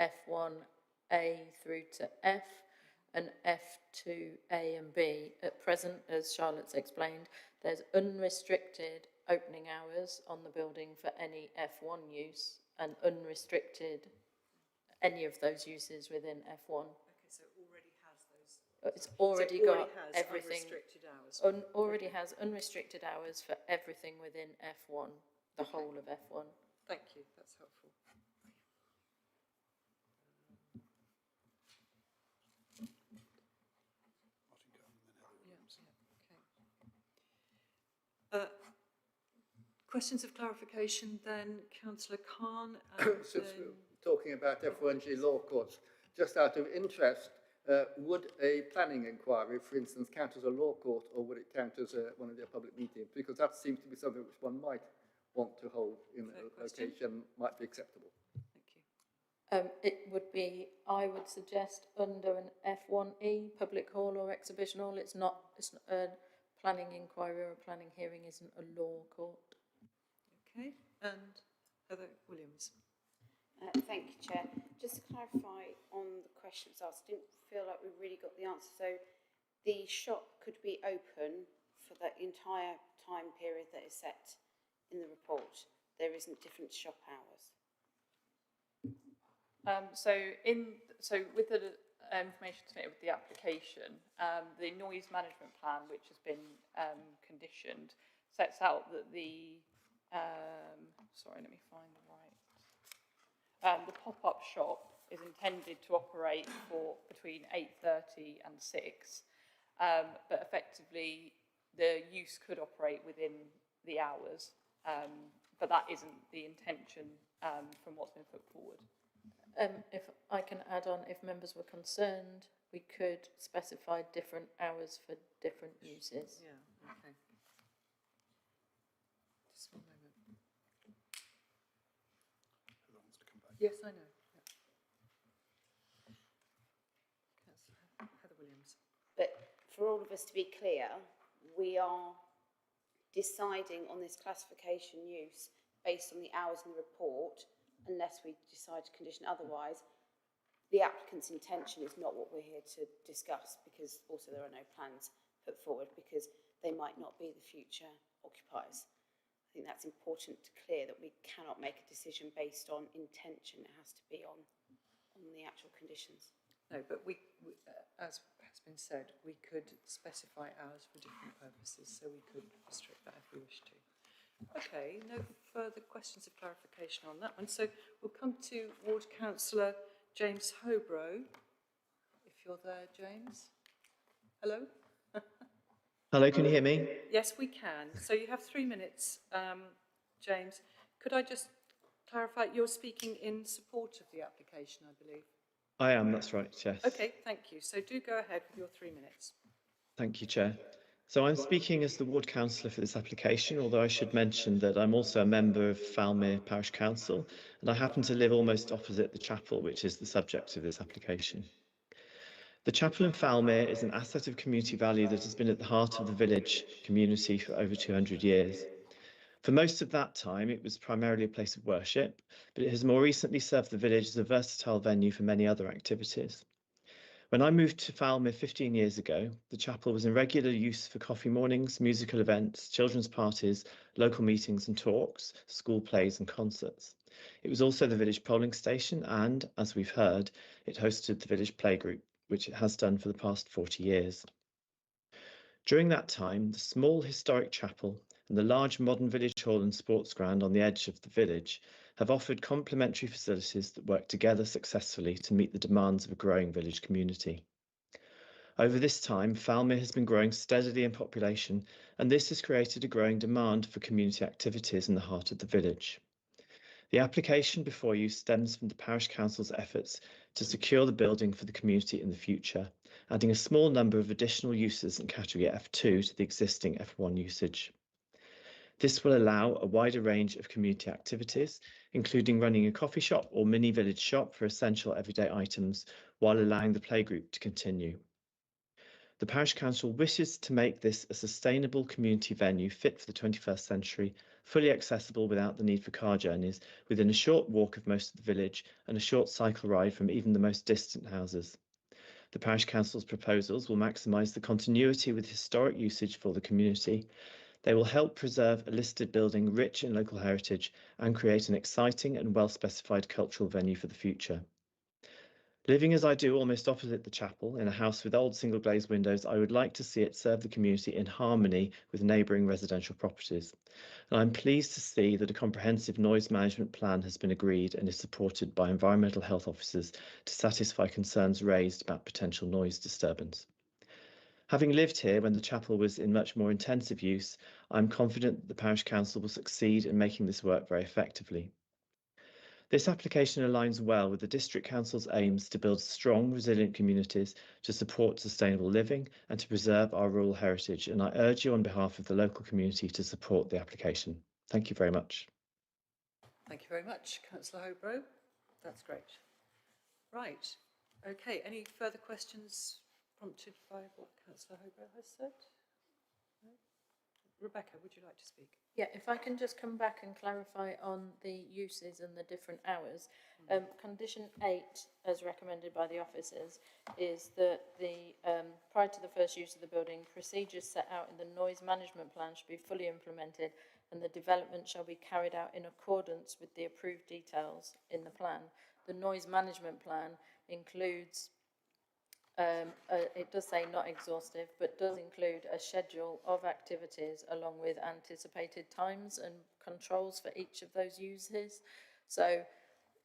F1A through to F and F2A and B. At present, as Charlotte's explained, there's unrestricted opening hours on the building for any F1 use and unrestricted any of those uses within F1. Okay, so it already has those. It's already got everything. Unrestricted hours. Already has unrestricted hours for everything within F1, the whole of F1. Thank you, that's helpful. Questions of clarification then, Councillor Khan. Since we're talking about F1G law courts, just out of interest, would a planning inquiry, for instance, count as a law court, or would it count as one of their public meetings? Because that seems to be something which one might want to hold in a location, might be acceptable. Thank you. It would be, I would suggest, under an F1E, public hall or exhibition hall. It's not a planning inquiry or a planning hearing isn't a law court. Okay, and Heather Williams. Thank you, Chair. Just to clarify on the questions asked, I didn't feel like we really got the answer. So the shop could be open for the entire time period that is set in the report. There isn't different shop hours. So with the information submitted with the application, the noise management plan, which has been conditioned, sets out that the sorry, let me find the right. The pop-up shop is intended to operate for between 8:30 and 6, but effectively the use could operate within the hours, but that isn't the intention from what's been put forward. If I can add on, if members were concerned, we could specify different hours for different uses. Yeah, okay. Just one moment. Heather wants to come back. Yes, I know. Yeah. Councillor Heather Williams. But for all of us to be clear, we are deciding on this classification use based on the hours in the report, unless we decide to condition otherwise. The applicant's intention is not what we're here to discuss, because also there are no plans put forward, because they might not be the future occupiers. I think that's important to clear, that we cannot make a decision based on intention. It has to be on the actual conditions. No, but we as has been said, we could specify hours for different purposes, so we could restrict that if we wish to. Okay, no further questions of clarification on that one. So we'll come to Ward Councillor James Hobro. If you're there, James. Hello? Hello, can you hear me? Yes, we can. So you have 3 minutes, James. Could I just clarify, you're speaking in support of the application, I believe? I am, that's right, yes. Okay, thank you. So do go ahead with your 3 minutes. Thank you, Chair. So I'm speaking as the ward councillor for this application, although I should mention that I'm also a member of Falmere Parish Council, and I happen to live almost opposite the chapel, which is the subject of this application. The chapel in Falmere is an asset of community value that has been at the heart of the village community for over 200 years. For most of that time, it was primarily a place of worship, but it has more recently served the village as a versatile venue for many other activities. When I moved to Falmere 15 years ago, the chapel was in regular use for coffee mornings, musical events, children's parties, local meetings and talks, school plays and concerts. It was also the village polling station and, as we've heard, it hosted the village playgroup, which it has done for the past 40 years. During that time, the small historic chapel and the large modern village hall and sports ground on the edge of the village have offered complementary facilities that work together successfully to meet the demands of a growing village community. Over this time, Falmere has been growing steadily in population, and this has created a growing demand for community activities in the heart of the village. The application before you stems from the Parish Council's efforts to secure the building for the community in the future, adding a small number of additional uses in category F2 to the existing F1 usage. This will allow a wider range of community activities, including running a coffee shop or mini village shop for essential everyday items, while allowing the playgroup to continue. The Parish Council wishes to make this a sustainable community venue fit for the 21st century, fully accessible without the need for car journeys, within a short walk of most of the village and a short cycle ride from even the most distant houses. The Parish Council's proposals will maximise the continuity with historic usage for the community. They will help preserve a listed building rich in local heritage and create an exciting and well-specified cultural venue for the future. Living as I do almost opposite the chapel, in a house with old single glazed windows, I would like to see it serve the community in harmony with neighbouring residential properties. And I'm pleased to see that a comprehensive noise management plan has been agreed and is supported by environmental health officers to satisfy concerns raised about potential noise disturbance. Having lived here when the chapel was in much more intensive use, I'm confident that the Parish Council will succeed in making this work very effectively. This application aligns well with the District Council's aims to build strong, resilient communities, to support sustainable living and to preserve our rural heritage, and I urge you on behalf of the local community to support the application. Thank you very much. Thank you very much, Councillor Hobro. That's great. Right. Okay, any further questions prompted by what Councillor Hobro has said? No? Rebecca, would you like to speak? Yeah, if I can just come back and clarify on the uses and the different hours. Condition 8, as recommended by the officers, is that the prior to the first use of the building, procedures set out in the noise management plan should be fully implemented and the development shall be carried out in accordance with the approved details in the plan. The noise management plan includes it does say not exhaustive, but does include a schedule of activities along with anticipated times and controls for each of those uses. So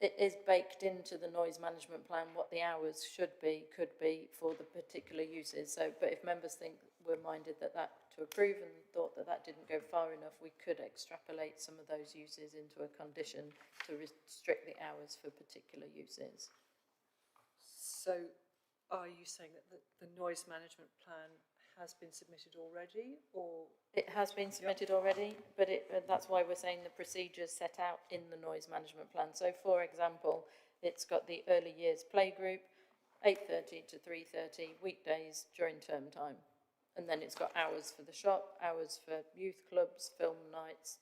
it is baked into the noise management plan what the hours should be, could be for the particular uses. So, but if members were minded that to approve and thought that didn't go far enough, we could extrapolate some of those uses into a condition to restrict the hours for particular uses. So, are you saying that the noise management plan has been submitted already, or? It has been submitted already, but that's why we're saying the procedures set out in the noise management plan. So, for example, it's got the early years playgroup, 8:30 to 3:30, weekdays during term time. And then it's got hours for the shop, hours for youth clubs, film nights,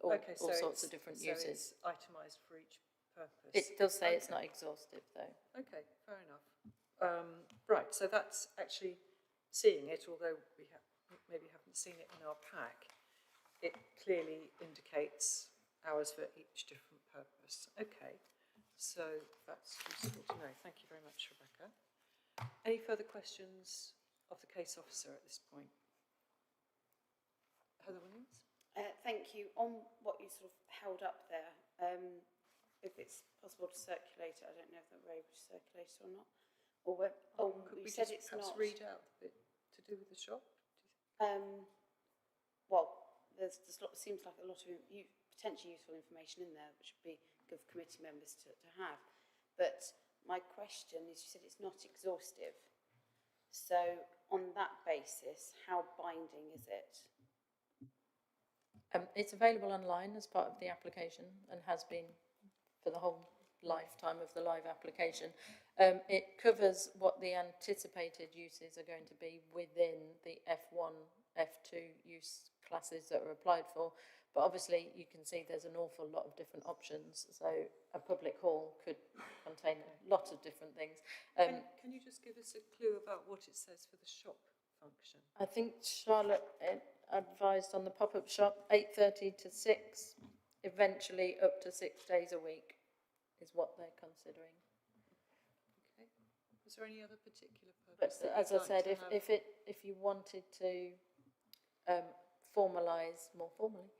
all sorts of different uses. So it's itemised for each purpose? It does say it's not exhaustive, though. Okay, fair enough. Right, so that's actually seeing it, although we maybe haven't seen it in our pack. It clearly indicates hours for each different purpose. Okay, so that's useful to know. Thank you very much, Rebecca. Any further questions of the case officer at this point? Heather Williams? Thank you. On what you sort of held up there, if it's possible to circulate it, I don't know if we're able to circulate it or not. Or could we said just it's not. read out the bit to do with the shop? Well, there's seems like a lot of potentially useful information in there, which would be good for committee members to have. But my question is, you said it's not exhaustive. So on that basis, how binding is it? It's available online as part of the application and has been for the whole lifetime of the live application. It covers what the anticipated uses are going to be within the F1, F2 use classes that are applied for. But obviously you can see there's an awful lot of different options. So a public hall could contain a lot of different things. Can you just give us a clue about what it says for the shop function? I think Charlotte advised on the pop-up shop 8:30 to 6, eventually up to 6 days a week is what they're considering. Okay. Was there any other particular But purpose? as I said, if you wanted to formalise more formally,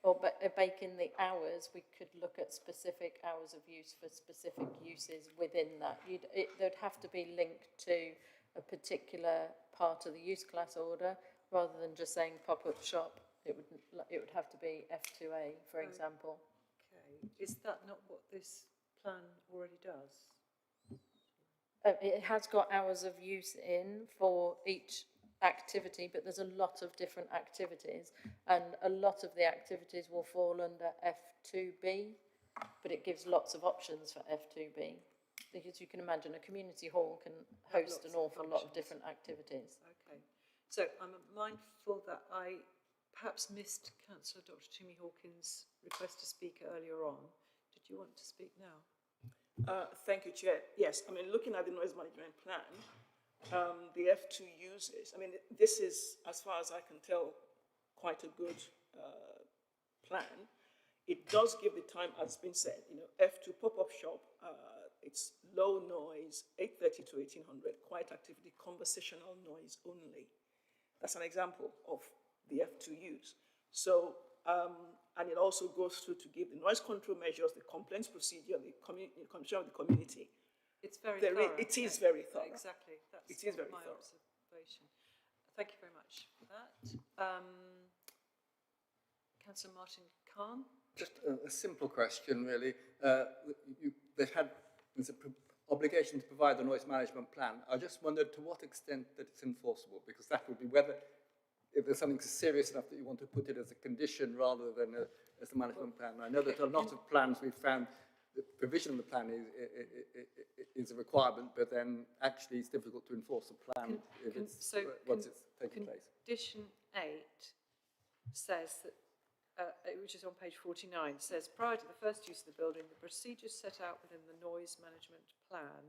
or bake in the hours, we could look at specific hours of use for specific uses within that. They'd have to be linked to a particular part of the use class order, rather than just saying pop-up shop. It would have to be F2A, for example. Okay. Is that not what this plan already does? It has got hours of use in for each activity, but there's a lot of different activities, and a lot of the activities will fall under F2B, but it gives lots of options for F2B, because you can imagine a community hall can host an awful lot of different activities. Okay, so I'm mindful that I perhaps missed Councillor Dr. Timmy Hawkins' request to speak earlier on. Did you want to speak now? Thank you, Chair. Yes, I mean, looking at the noise management plan, the F2 uses, I mean, this is, as far as I can tell, quite a good plan. It does give the time, as been said, you know, F2 pop-up shop, it's low noise, 8:30 to 1800, quiet activity, conversational noise only. That's an example of the F2 use. So, and it also goes through to give the noise control measures, the complaints procedure, the commission of the community. It's very thorough. It is very thorough. Exactly. That's it is very my thorough. observation. Thank you very much for that. Councillor Martin Khan. Just a simple question, really. There's an obligation to provide the noise management plan. I just wondered to what extent that it's enforceable, because that would be whether, if there's something serious enough that you want to put it as a condition rather than as a management plan. I know that a lot of plans we've found, the provision of the plan is a requirement, but then actually it's difficult to enforce a plan once it's taken place. Condition 8 says that, which is on page 49, says prior to the first use of the building, the procedures set out within the noise management plan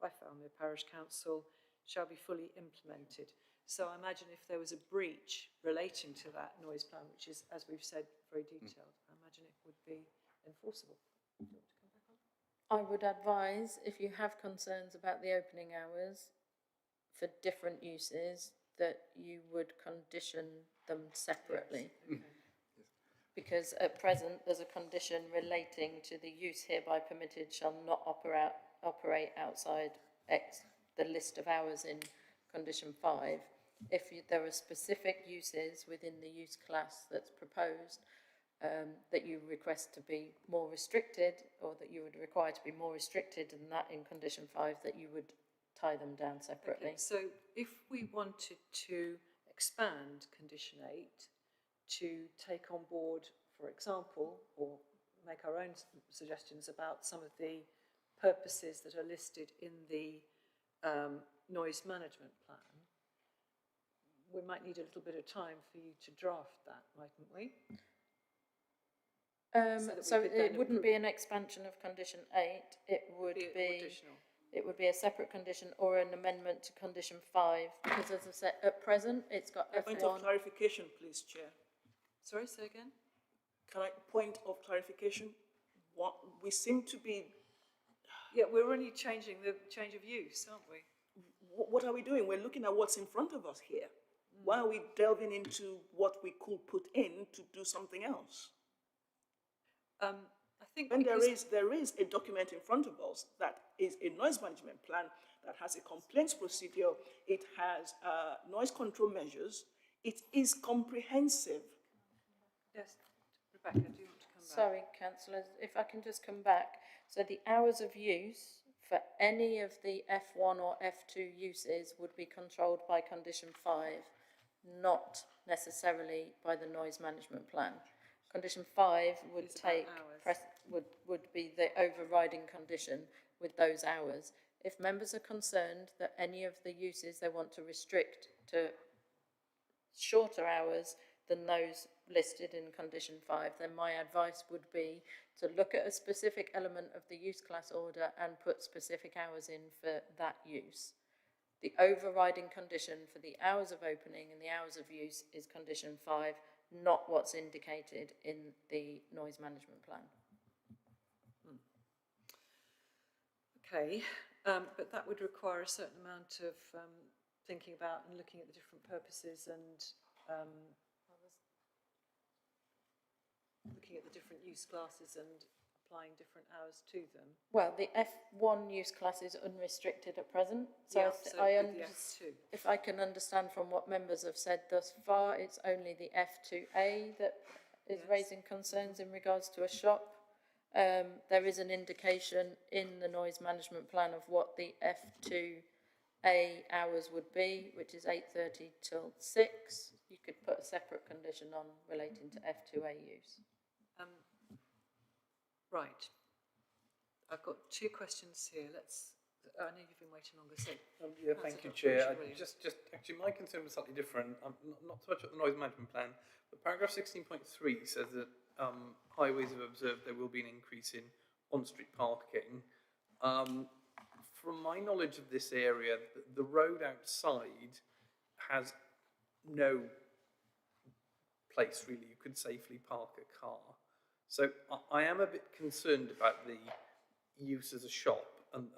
by Falmere Parish Council shall be fully implemented. So I imagine if there was a breach relating to that noise plan, which is, as we've said, very detailed, I imagine it would be enforceable. Do you want to come back on? I would advise, if you have concerns about the opening hours for different uses, that you would condition them separately. Yes. Okay. Because at present there's a condition relating to the use hereby permitted shall not operate outside the list of hours in condition 5. If there are specific uses within the use class that's proposed that you request to be more restricted, or that you would require to be more restricted than that in condition 5, that you would tie them down separately. Okay, so if we wanted to expand condition 8 to take on board, for example, or make our own suggestions about some of the purposes that are listed in the noise management plan, we might need a little bit of time for you to draft that, mightn't we? So it wouldn't be an expansion of condition 8, it would be additional. It would be a separate condition or an amendment to condition 5, because as I said, at present it's got A F1. point of clarification, please, Chair. Sorry, say again? Point of clarification? What we seem to be... Yeah, we're only changing the change of use, aren't we? What are we doing? We're looking at what's in front of us here. Why are we delving into what we could put in to do something else? I think when there is a document in front of us that is a noise management plan that has a complaints procedure, it has noise control measures, it is comprehensive. Yes, Rebecca, do you want to Sorry, councillors, if I can just come back. So the hours of use for any of the F1 or F2 uses would be controlled by condition 5, not necessarily by the noise management plan. Condition 5 would It's about take would be the overriding condition with those hours. If members are concerned that any of the uses they want to restrict to shorter hours than those listed in condition 5, then my advice would be to look at a specific element of the use class order and put specific hours in for that use. The overriding condition for the hours of opening and the hours of use is condition 5, not what's indicated in the noise management plan. Okay, but that would require a certain amount of thinking about and looking at the different purposes and looking at the different use classes and applying different hours to them. Well, the F1 use class is unrestricted at present, so, Yeah, if I can understand from what members have said thus far, it's only the F2A that is raising concerns in regards to a shop. There is an indication in the noise management plan of what the F2A hours would be, which is 8:30 till 6. You could put a separate condition on relating to F2A use. Right. I've got two questions here. I know you've been waiting longer, so... Yeah, thank you, Chair. Actually, my concern was slightly different. Not so much at the noise management plan, but paragraph 16.3 says that highways have observed there will be an increase in on-street parking. From my knowledge of this area, the road outside has no place, really, you could safely park a car. So I am a bit concerned about the use as a shop and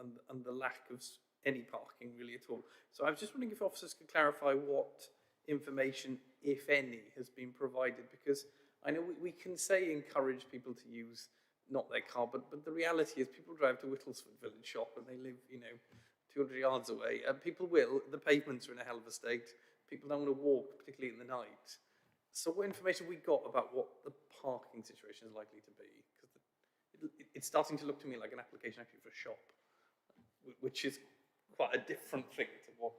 the lack of any parking really at all. So I was just wondering if officers could clarify what information, if any, has been provided, because I know we can say encourage people to use not their car, but the reality is people drive to Whittlesford Village Shop and they live, 200 yards away. And people will, the pavements are in a hell of a state. People don't want to walk, particularly in the night. So what information have we got about what the parking situation is likely to be? Because it's starting to look to me like an application actually for a shop, which is quite a different thing to what,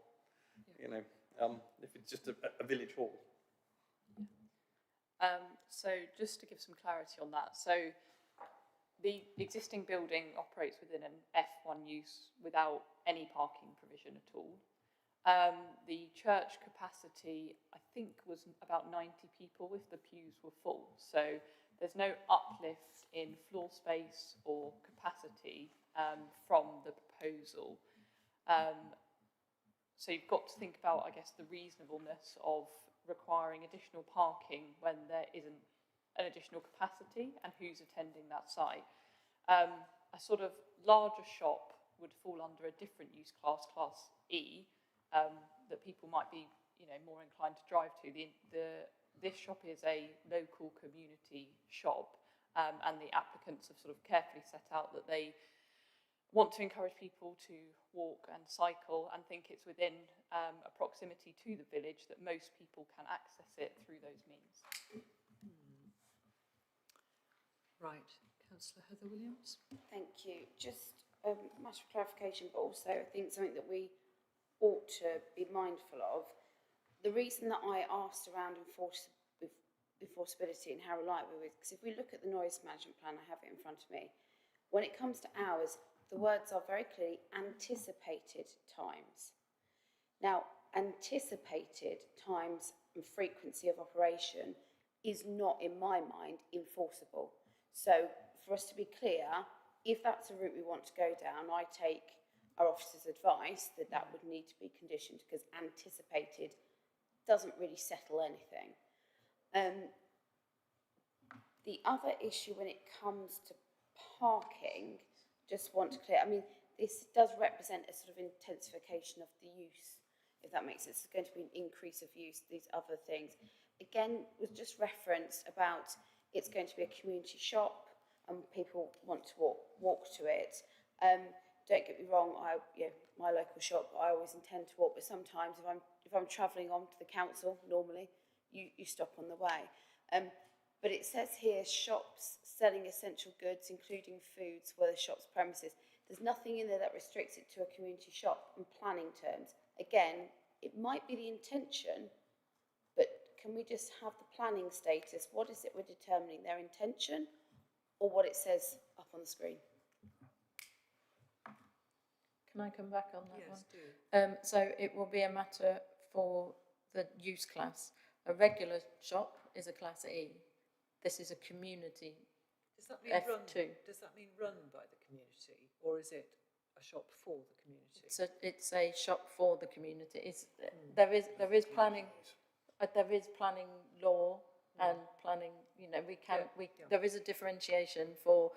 if it's just a village hall. So just to give some clarity on that, so the existing building operates within an F1 use without any parking provision at all. The church capacity, I think, was about 90 people if the pews were full. So there's no uplift in floor space or capacity from the proposal. So you've got to think about, I guess, the reasonableness of requiring additional parking when there isn't an additional capacity and who's attending that site. A sort of larger shop would fall under a different use class, class E, that people might be, more inclined to drive to. This shop is a local community shop, and the applicants have sort of carefully set out that they want to encourage people to walk and cycle and think it's within a proximity to the village that most people can access it through those means. Right. Councillor Heather Williams. Thank you. Just a matter of clarification, but also I think something that we ought to be mindful of. The reason that I asked around enforceability and how reliable it is, because if we look at the noise management plan, I have it in front of me, when it comes to hours, the words are very clearly anticipated times. Now, anticipated times and frequency of operation is not, in my mind, enforceable. So, for us to be clear, if that's a route we want to go down, I take our officers' advice that would need to be conditioned, because anticipated doesn't really settle anything. The other issue when it comes to parking, just want to clear, this does represent a sort of intensification of the use, if that makes sense. It's going to be an increase of use, these other things. Again, was just referenced about it's going to be a community shop and people want to walk to it. Don't get me wrong, my local shop, I always intend to walk, but sometimes if I'm travelling on to the council, normally, you stop on the way. But it says here, shops selling essential goods, including foods, were the shop's premises. There's nothing in there that restricts it to a community shop in planning terms. Again, it might be the intention, but can we just have the planning status? What is it we're determining, their intention or what it says up on the screen? Can I come back on that one? Yes, do. So it will be a matter for the use class. A regular shop is a class E. This is a community Does that mean F2. Does that mean run by the community, or is it a shop for the community? So it's a shop for the community. There is planning law and planning. There is a differentiation for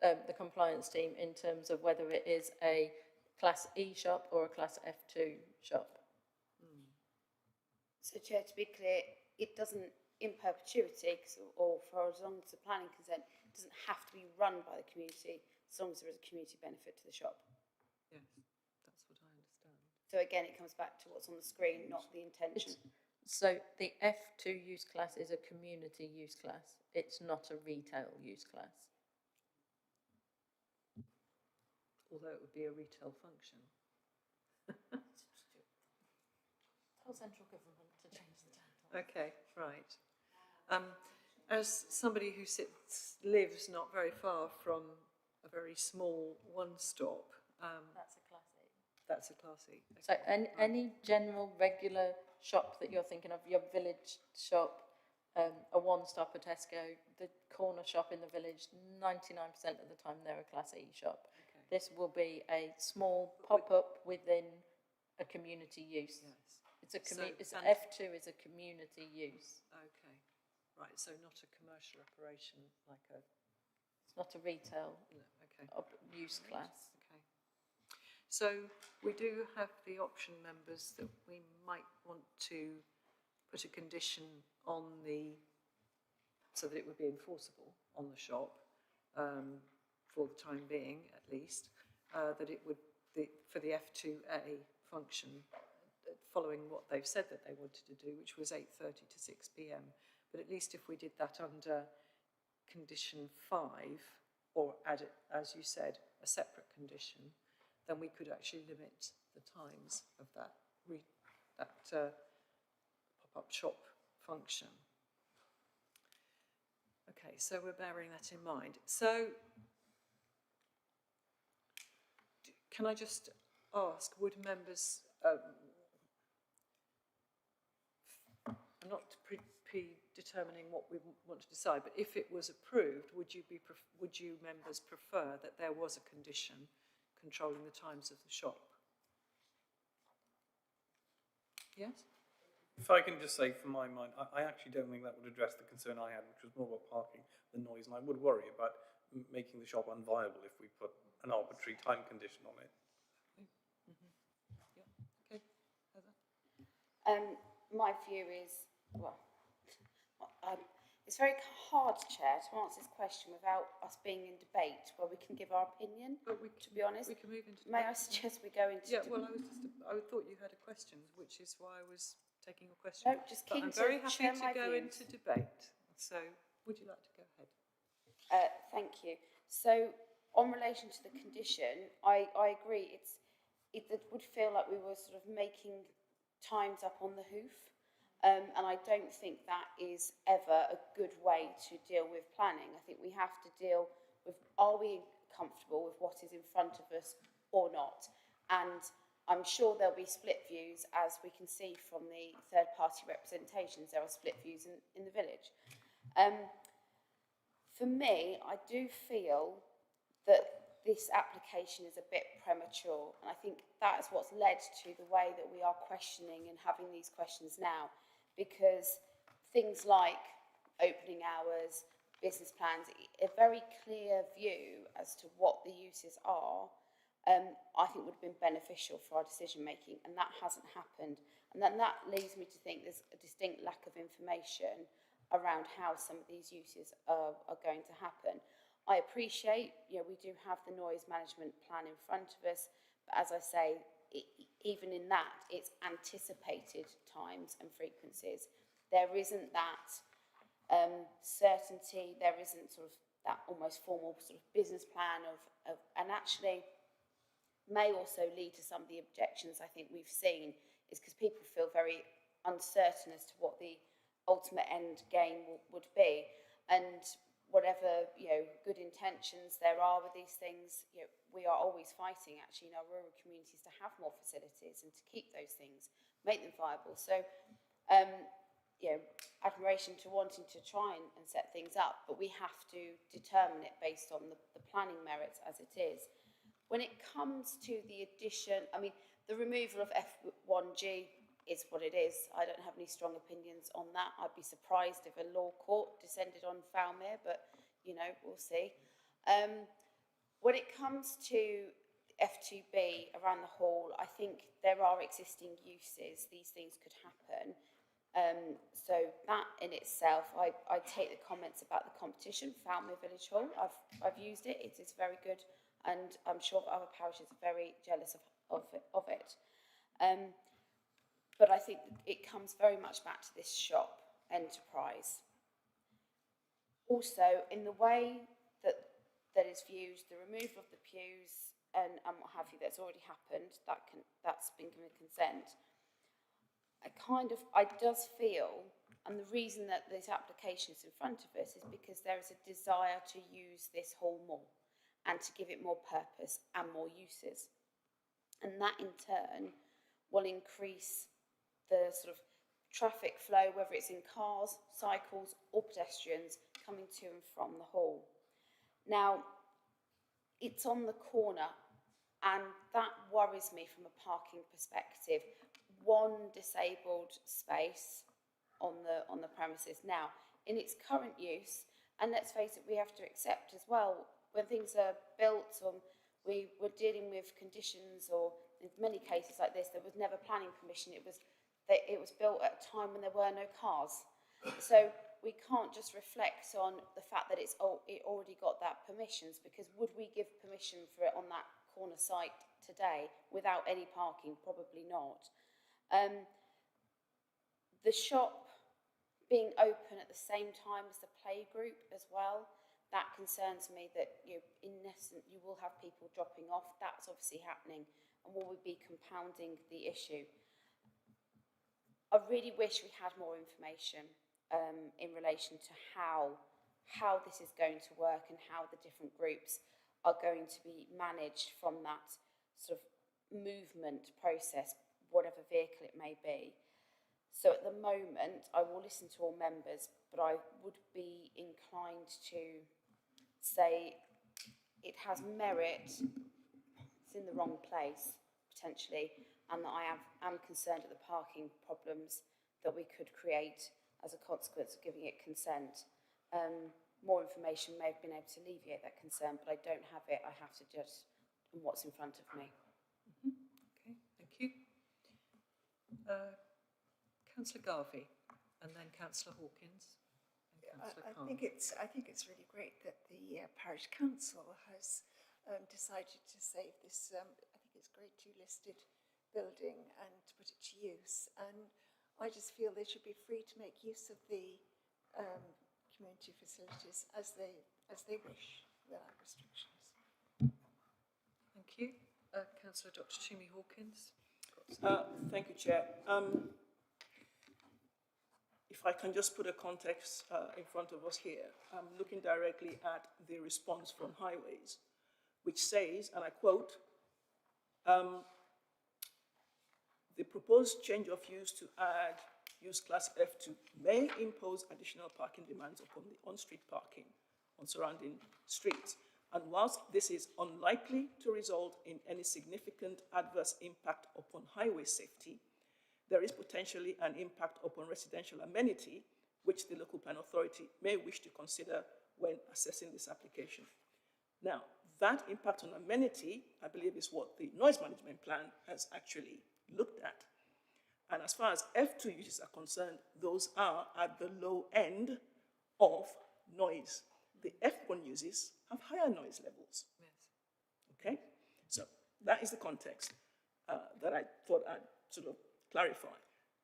the compliance team in terms of whether it is a Class E shop or a Class F2 shop. So, Chair, to be clear, it doesn't, in perpetuity, or for as long as the planning consent, it doesn't have to be run by the community, as long as there is a community benefit to the shop. Yes, that's what I understand. So again, it comes back to what's on the screen, not the intention. So the F2 use class is a community use class. It's not a retail use class. Although it would be a retail function. Tell central government to change the title. Okay, right. As somebody who lives not very far from a very small one-stop, That's a class E. that's a Class E. Okay. So any general regular shop that you're thinking of, your village shop, a one-stop at Tesco, the corner shop in the village, 99% of the time they're a Class E shop. Okay. This will be a small pop-up within a community use. Yes. It's F2 is a community use. Okay, right. So not a commercial operation like a. It's not a retail use class. Okay. So we do have the option, members, that we might want to put a condition on so that it would be enforceable on the shop for the time being, at least, that it would for the F2A function, following what they've said that they wanted to do, which was 8:30 to 6 p.m. But at least if we did that under condition 5, or add it, as you said, a separate condition, then we could actually limit the times of that pop-up shop function. Okay, so we're bearing that in mind. So can I just ask, would members, I'm not predetermining what we want to decide, but if it was approved, would you members prefer that there was a condition controlling the times of the shop? Yes? If I can just say from my mind, I actually don't think that would address the concern I had, which was more about parking than noise, and I would worry about making the shop unviable if we put an arbitrary time condition on it. Yeah. Okay. Heather? My view is, well, it's very hard, Chair, to answer this question without us being in debate where we can give our opinion, to be honest. We can move into May I debate. suggest we go into Yeah, well, I thought you had a question, which is why I was taking your question. No, just But keen I'm to very happy share to my go views. into debate. So would you like to go ahead? Thank you. So, on relation to the condition, I agree. It would feel like we were sort of making times up on the hoof. And I don't think that is ever a good way to deal with planning. I think we have to deal with, are we comfortable with what is in front of us or not? And I'm sure there'll be split views, as we can see from the third-party representations. There are split views in the village. For me, I do feel that this application is a bit premature, and I think that is what's led to the way that we are questioning and having these questions now, because things like opening hours, business plans, a very clear view as to what the uses are, I think would have been beneficial for our decision making, and that hasn't happened. And then that leads me to think there's a distinct lack of information around how some of these uses are going to happen. I appreciate, we do have the noise management plan in front of us, but as I say, even in that, it's anticipated times and frequencies. There isn't that certainty. There isn't sort of that almost formal sort of business plan and actually may also lead to some of the objections I think we've seen is because people feel very uncertain as to what the ultimate end game would be. And whatever, good intentions there are with these things, we are always fighting actually in our rural communities to have more facilities and to keep those things, make them viable. So, admiration to wanting to try and set things up, but we have to determine it based on the planning merits as it is. When it comes to the addition, the removal of F1G is what it is. I don't have any strong opinions on that. I'd be surprised if a law court descended on Falmere, but, we'll see. When it comes to F2B around the hall, I think there are existing uses. These things could happen. So that in itself, I take the comments about the competition, Falmere Village Hall. I've used it. It is very good, and I'm sure other parishes are very jealous of it. But I think it comes very much back to this shop enterprise. Also, in the way that is viewed, the removal of the pews and what have you, that's already happened. That's been given consent. I does feel, and the reason that this application is in front of us is because there is a desire to use this hall more and to give it more purpose and more uses. And that in turn will increase the sort of traffic flow, whether it's in cars, cycles or pedestrians coming to and from the hall. Now, it's on the corner and that worries me from a parking perspective. One disabled space on the premises. Now, in its current use, and let's face it, we have to accept as well, when things are built or we were dealing with conditions, or in many cases like this, there was never planning permission. It was built at a time when there were no cars. So we can't just reflect on the fact that it already got that permissions, because would we give permission for it on that corner site today without any parking? Probably not. The shop being open at the same time as the playgroup as well, that concerns me that in essence you will have people dropping off. That's obviously happening, and will we be compounding the issue? I really wish we had more information in relation to how this is going to work and how the different groups are going to be managed from that sort of movement process, whatever vehicle it may be. So at the moment, I will listen to all members, but I would be inclined to say it has merit, it's in the wrong place, potentially, and that I am concerned at the parking problems that we could create as a consequence of giving it consent. More information may have been able to alleviate that concern, but I don't have it. I have to judge on what's in front of me. Okay, thank you. Councillor Garvey, and then Councillor Hawkins. I think it's really great that the parish council has decided to save this. I think it's grade 2 listed building and to put it to use. And I just feel they should be free to make use of the community facilities as they wish, without restrictions. Thank you. Councillor Dr. Toomey Hawkins. Thank you, Chair. If I can just put a context in front of us here, I'm looking directly at the response from Highways, which says, and I quote, the proposed change of use to add use class F2 may impose additional parking demands upon the on-street parking on surrounding streets. And whilst this is unlikely to result in any significant adverse impact upon highway safety, there is potentially an impact upon residential amenity, which the local plan authority may wish to consider when assessing this application. Now, that impact on amenity, I believe, is what the noise management plan has actually looked at. And as far as F2 uses are concerned, those are at the low end of noise. The F1 uses have higher noise levels. Yes. Okay? So that is the context that I thought I'd sort of clarify.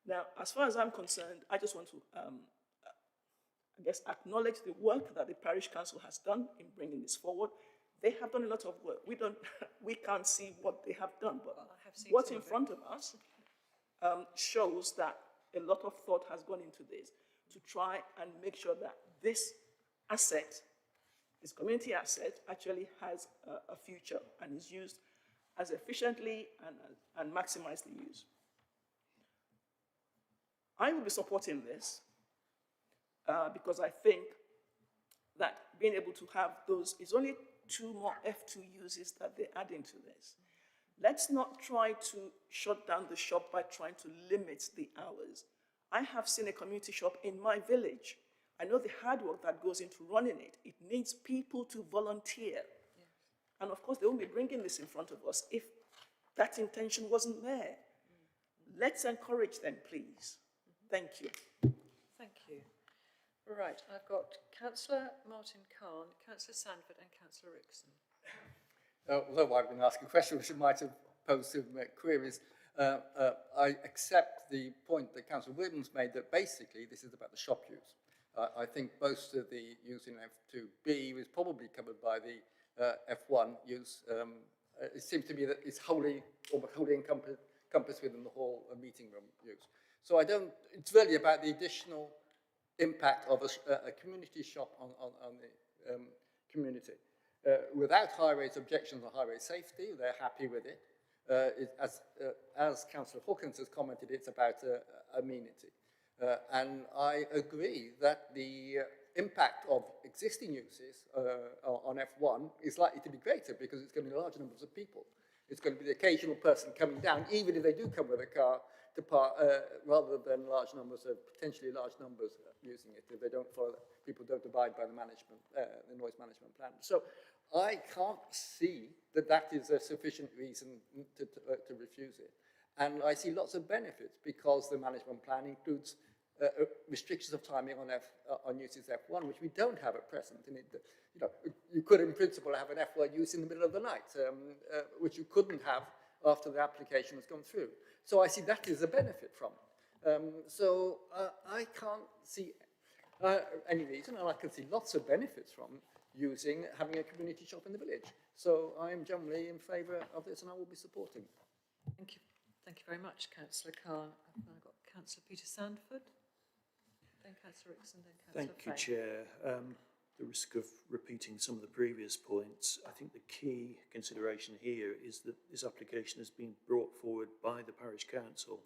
Now, as far as I'm concerned, I just want to I guess, acknowledge the work that the parish council has done in bringing this forward. They have done a lot of work. We can't see what they have done, but what's in front of us shows that a lot of thought has gone into this to try and make sure that this asset, this community asset, actually has a future and is used as efficiently and maximize the use. I will be supporting this because I think that being able to have those is only 2 more F2 uses that they add into this. Let's not try to shut down the shop by trying to limit the hours. I have seen a community shop in my village. I know the hard work that goes into running it. It needs people to volunteer. Yes. And of course, they won't be bringing this in front of us if that intention wasn't there. Let's encourage them, please. Thank you. Thank you. Right, I've got Councillor Martin Khan, Councillor Sandford and Councillor Rickson. Although I've been asking questions which might have posed some queries, I accept the point that Councillor Williams made that basically this is about the shop use. I think most of the use in F2B is probably covered by the F1 use. It seems to me that it's almost wholly encompassed within the whole meeting room use. So it's really about the additional impact of a community shop on the community. Without highways objections on highway safety, they're happy with it. As Councillor Hawkins has commented, it's about amenity. And I agree that the impact of existing uses on F1 is likely to be greater because it's going to be large numbers of people. It's going to be the occasional person coming down, even if they do come with a car, to park, rather than potentially large numbers using it if they don't follow, people don't abide by the noise management plan. So I can't see that is a sufficient reason to refuse it. And I see lots of benefits because the management plan includes restrictions of timing on uses F1, which we don't have at present. And you could, in principle, have an F1 use in the middle of the night, which you couldn't have after the application has gone through. So I see that is a benefit from it. So I can't see any reason, and I can see lots of benefits from having a community shop in the village. So I am generally in favour of this, and I will be supporting. Thank you. Thank you very much, Councillor Khan. I've now got Councillor Peter Sandford, then Councillor Rickson, then Councillor Thank you, Chair. The risk of repeating some of the previous points, I think the key consideration here is that this application has been brought forward by the Parish Council.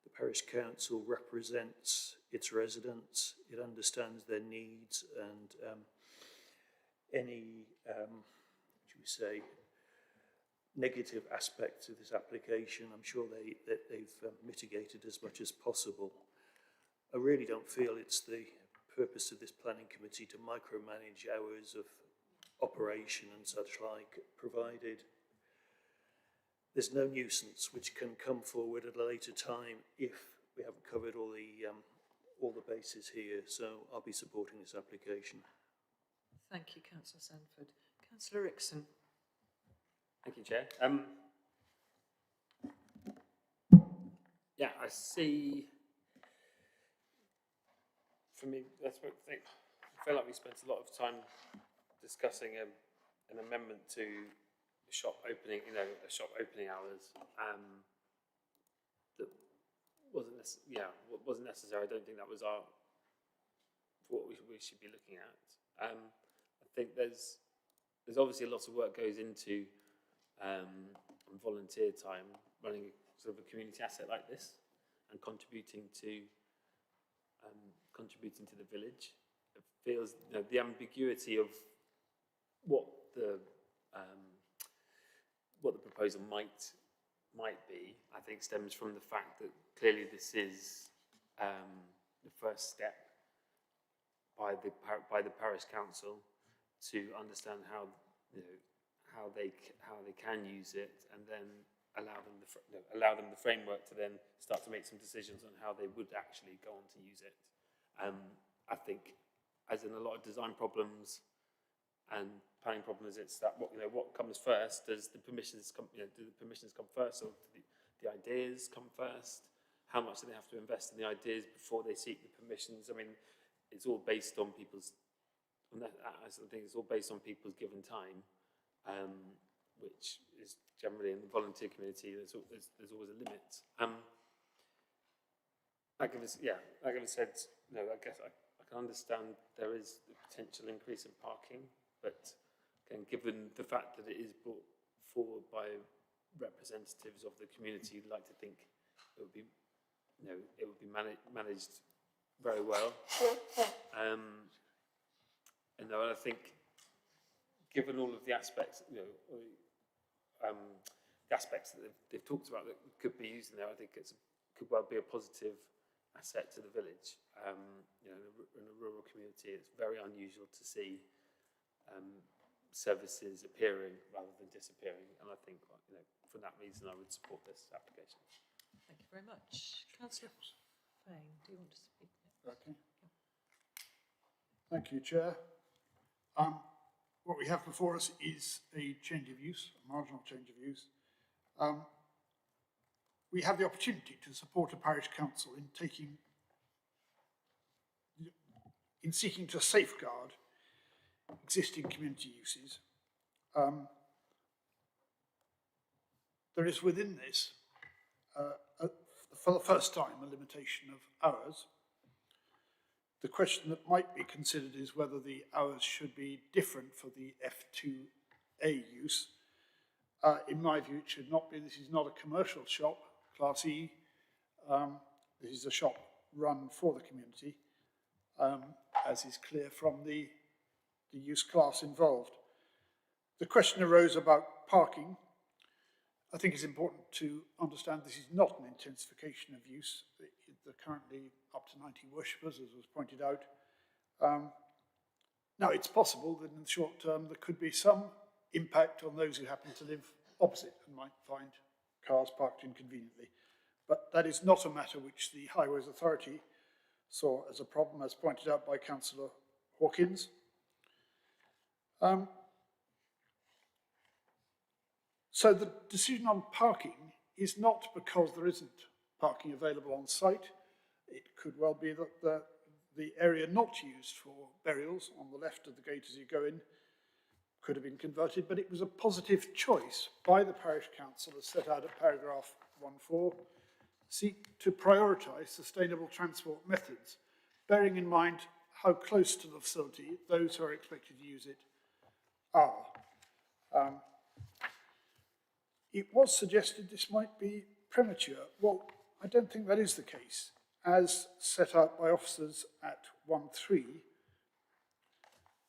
The Parish Council represents its residents, it understands their needs, and any, should we say, negative aspects of this application, I'm sure they've mitigated as much as possible. I really don't feel it's the purpose of this planning committee to micromanage hours of operation and such like, provided there's no nuisance which can come forward at a later time if we haven't covered all the bases here. So I'll be supporting this application. Thank you, Councillor Sandford. Councillor Rickson. Thank you, Chair. Yeah, I see. For me, that's what I think. I feel like we spent a lot of time discussing an amendment to shop opening, shop opening hours that wasn't necessary. I don't think that was what we should be looking at. I think there's obviously a lot of work goes into volunteer time running sort of a community asset like this and contributing to the village. It feels the ambiguity of what the proposal might be, I think, stems from the fact that clearly this is the first step by the parish council to understand how they can use it, and then allow them the framework to then start to make some decisions on how they would actually go on to use it. I think, as in a lot of design problems and planning problems, it's that what comes first. Does the permissions come? Do the permissions come first, or do the ideas come first? How much do they have to invest in the ideas before they seek the permissions? I mean, it's all based on people's, I think it's all based on people's given time, which is generally in the volunteer community, there's always a limit. Like I said, no, I guess I can understand there is the potential increase in parking, but again, given the fact that it is brought forward by representatives of the community, you'd like to think it would be, it would be managed very well. And I think, given all of the aspects, the aspects that they've talked about that could be used in there, I think could well be a positive asset to the village. In a rural community, it's very unusual to see services appearing rather than disappearing, and I think, for that reason, I would support this application. Thank you very much. Councillor Fane, do you want to speak? Okay. Thank you, Chair. What we have before us is a change of use, a marginal change of use. We have the opportunity to support a parish council in seeking to safeguard existing community uses. There is within this, for the first time, a limitation of hours. The question that might be considered is whether the hours should be different for the F2A use. In my view, it should not be. This is not a commercial shop, Class E. This is a shop run for the community, as is clear from the use class involved. The question arose about parking. I think it's important to understand this is not an intensification of use. There are currently up to 90 worshippers, as was pointed out. Now, it's possible that in the short term there could be some impact on those who happen to live opposite and might find cars parked inconveniently. But that is not a matter which the Highways Authority saw as a problem, as pointed out by Councillor Hawkins. So the decision on parking is not because there isn't parking available on site. It could well be that the area not used for burials on the left of the gate as you go in could have been converted, but it was a positive choice by the parish council, as set out at paragraph 1.4, seek to prioritise sustainable transport methods, bearing in mind how close to the facility those who are expected to use it are. It was suggested this might be premature. Well, I don't think that is the case. As set out by officers at 1.3,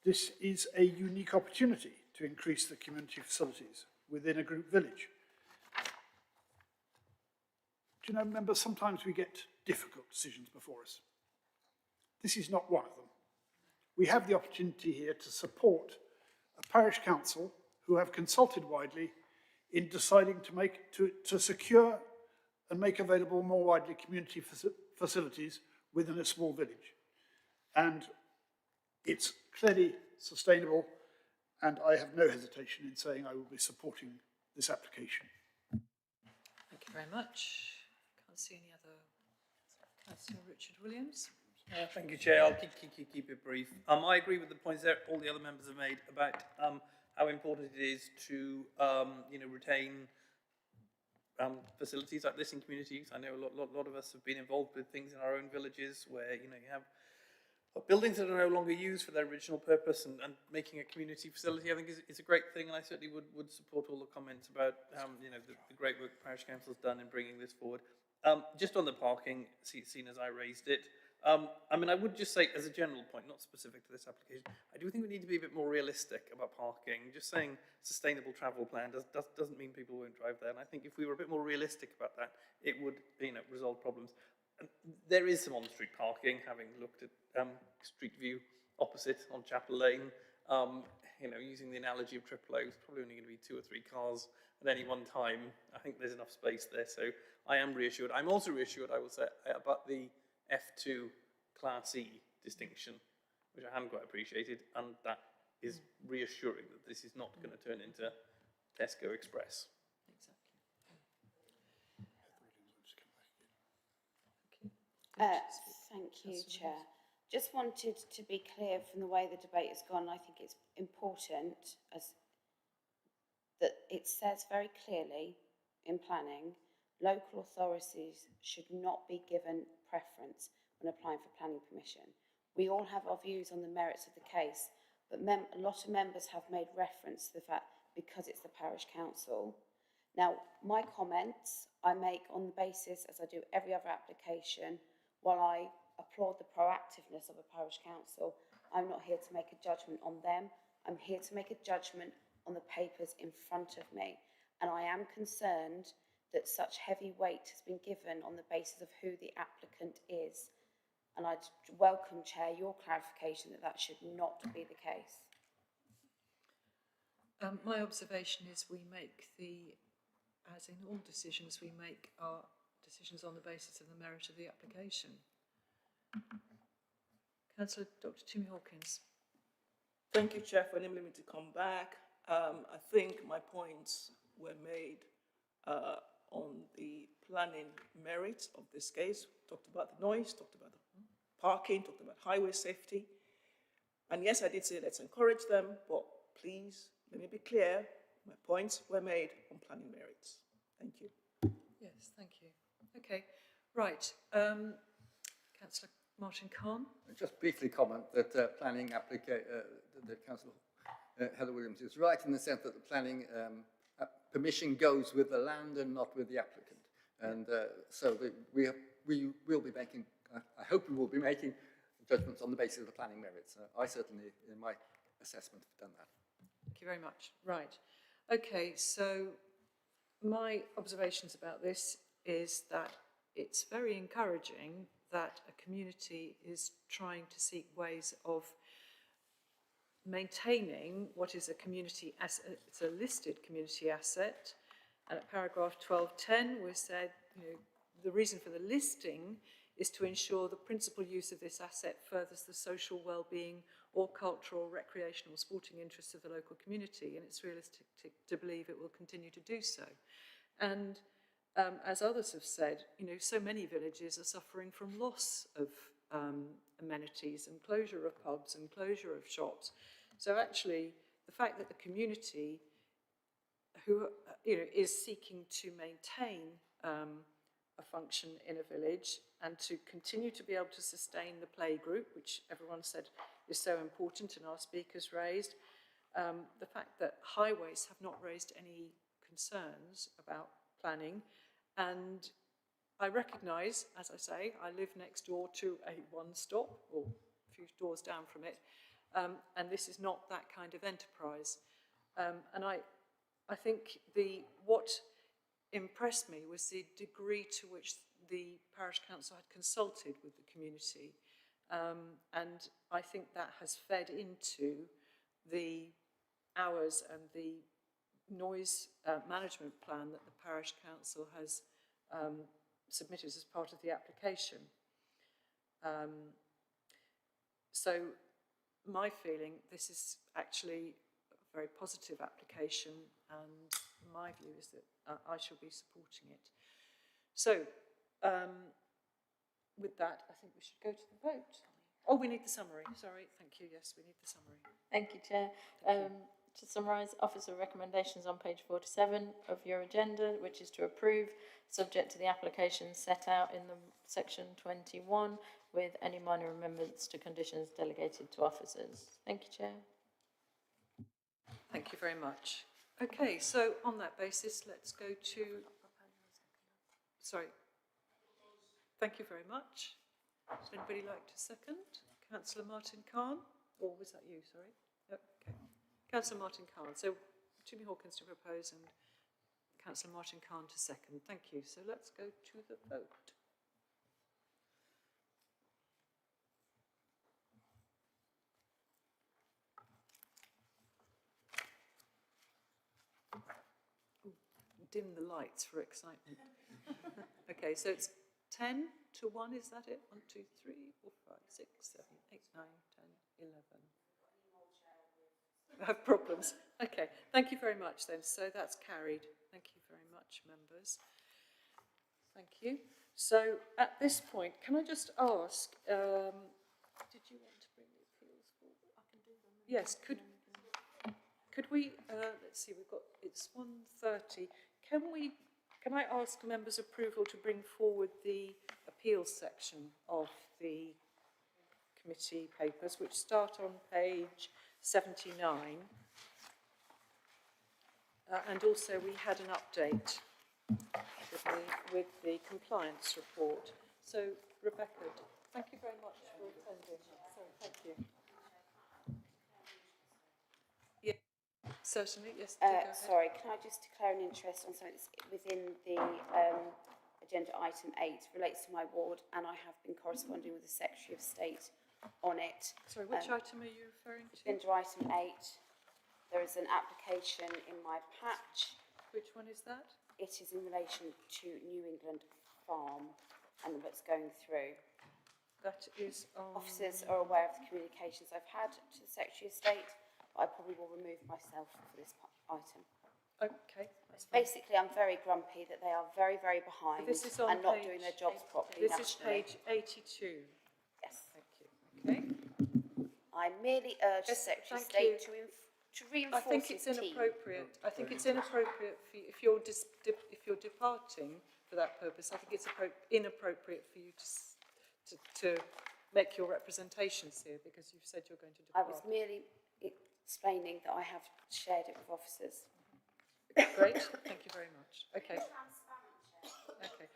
this is a unique opportunity to increase the community facilities within a group village. Do you know, members, sometimes we get difficult decisions before us. This is not one of them. We have the opportunity here to support a parish council who have consulted widely in deciding to secure and make available more widely community facilities within a small village. And it's clearly sustainable, and I have no hesitation in saying I will be supporting this application. Thank you very much. Can't see any other. Councillor Richard Williams. Thank you, Chair. I'll keep it brief. I agree with the points that all the other members have made about how important it is to retain facilities like this in communities. I know a lot of us have been involved with things in our own villages where you have buildings that are no longer used for their original purpose, and making a community facility, I think, is a great thing, and I certainly would support all the comments about the great work the parish council's done in bringing this forward. Just on the parking, seen as I raised it, I mean, I would just say, as a general point, not specific to this application, I do think we need to be a bit more realistic about parking. Just saying sustainable travel plan doesn't mean people won't drive there. And I think if we were a bit more realistic about that, it would, resolve problems. And there is some on-street parking, having looked at Street View opposite on Chapel Lane. Using the analogy of Triple O, it's probably only going to be 2 or 3 cars at any one time. I think there's enough space there, so I am reassured. I'm also reassured, I will say, about the F2 Class E distinction, which I haven't quite appreciated, and that is reassuring that this is not going to turn into Tesco Express. Thank you, Chair. Just wanted to be clear from the way the debate has gone. I think it's important that it says very clearly in planning, local authorities should not be given preference when applying for planning permission. We all have our views on the merits of the case, but a lot of members have made reference to the fact because it's the parish council. Now, my comments I make on the basis, as I do every other application, while I applaud the proactiveness of a parish council, I'm not here to make a judgment on them. I'm here to make a judgment on the papers in front of me. And I am concerned that such heavy weight has been given on the basis of who the applicant is. And I'd welcome, Chair, your clarification that that should not be the case. My observation is we make as in all decisions, we make our decisions on the basis of the merit of the application. Councillor Dr. Timmy Hawkins. Thank you, Chair, for enabling me to come back. I think my points were made on the planning merits of this case. Talked about the noise, talked about the parking, talked about highway safety. And yes, I did say let's encourage them, but please, let me be clear, my points were made on planning merits. Thank you. Yes, thank you. Okay, right. Councillor Martin Khan. Just briefly comment that the Councillor Heather Williams is right in the sense that the planning permission goes with the land and not with the applicant. And so we will be making, I hope we will be making judgments on the basis of the planning merits. I certainly, in my assessment, have done that. Thank you very much. Right. Okay, so my observations about this is that it's very encouraging that a community is trying to seek ways of maintaining what is a community asset. It's a listed community asset. And at paragraph 1210, we said, the reason for the listing is to ensure the principal use of this asset furthers the social well-being or cultural, recreational, sporting interests of the local community, and it's realistic to believe it will continue to do so. And as others have said, so many villages are suffering from loss of amenities and closure of pubs and closure of shops. So actually, the fact that the community who is seeking to maintain a function in a village and to continue to be able to sustain the play group, which everyone said is so important and our speakers raised, the fact that highways have not raised any concerns about planning. And I recognise, as I say, I live next door to a one-stop, or a few doors down from it, and this is not that kind of enterprise. And I think what impressed me was the degree to which the parish council had consulted with the community. And I think that has fed into the hours and the noise management plan that the parish council has submitted as part of the application. So my feeling, this is actually a very positive application, and my view is that I shall be supporting it. So with that, I think we should go to the vote. Oh, we need the summary. Sorry, thank you. Yes, we need the summary. Thank you, Chair. To summarise, officer recommendations on page 47 of your agenda, which is to approve, subject to the application set out in the section 21, with any minor amendments to conditions delegated to officers. Thank you, Chair. Thank you very much. Okay, so on that basis, let's go to... Sorry. Thank you very much. Does anybody like to second? Councillor Martin Khan? Or was that you, sorry? Oh, okay. Councillor Martin Khan. So Timmy Hawkins to propose and Councillor Martin Khan to second. Thank you. So let's go to the vote. Dim the lights for excitement. Okay, so it's 10 to 1, is that it? 1, 2, 3, 4, 5, 6, 7, 8, 9, 10, 11. I have problems. Okay, thank you very much then. So that's carried. Thank you very much, members. Thank you. So at this point, can I just ask, did you want to bring the appeals forward? I can do them. Yes, could we, let's see, it's 1:30. Can I ask members' approval to bring forward the appeals section of the committee papers, which start on page 79. And also we had an update with the compliance report. So, Rebecca, thank you very much for attending. So, thank you. Yeah, certainly, yes. Do go ahead. Sorry, can I just declare an interest on something that's within the agenda item 8, relates to my ward, and I have been corresponding with the Secretary of State on it. Sorry, which item are you referring to? Agenda item 8. There is an application in my patch. Which one is that? It is in relation to New England Farm and what's going through. That is on... Officers are aware of the communications I've had to the Secretary of State, but I probably will remove myself for this item. Okay. Basically, I'm very grumpy that they are very, very behind and not doing their jobs properly. This is page 82. Yes. Thank you. Okay. I merely urge the Secretary of State to reinforce I think it's inappropriate. I think it's inappropriate for you, if you're departing for that purpose. I think it's inappropriate for you to make your representations here because you've said you're going to I depart. was merely explaining that I have shared it with officers. Great, thank you very much. Okay. Okay.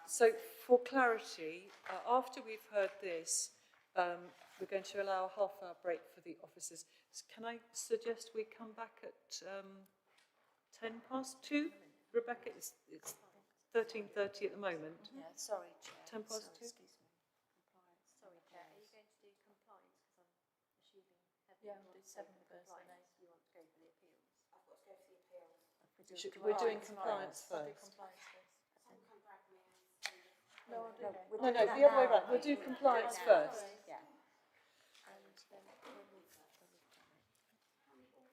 So, for clarity, after we've heard this, we're going to allow a half-hour break for the officers. Can I suggest we come back at 2:10? Rebecca, it's 13:30 at the moment. Yeah, sorry, Chair. 2:10? Excuse me. Compliance. Sorry, Chair. Are you going to do compliance? Because I'm assuming... Yeah, we'll do 7 first and 8. You want to go for the appeals? I've got to go for the appeals. We're doing compliance I'll do first. compliance first. No, the other way around. We'll do compliance first. Yeah. And then when we've done it,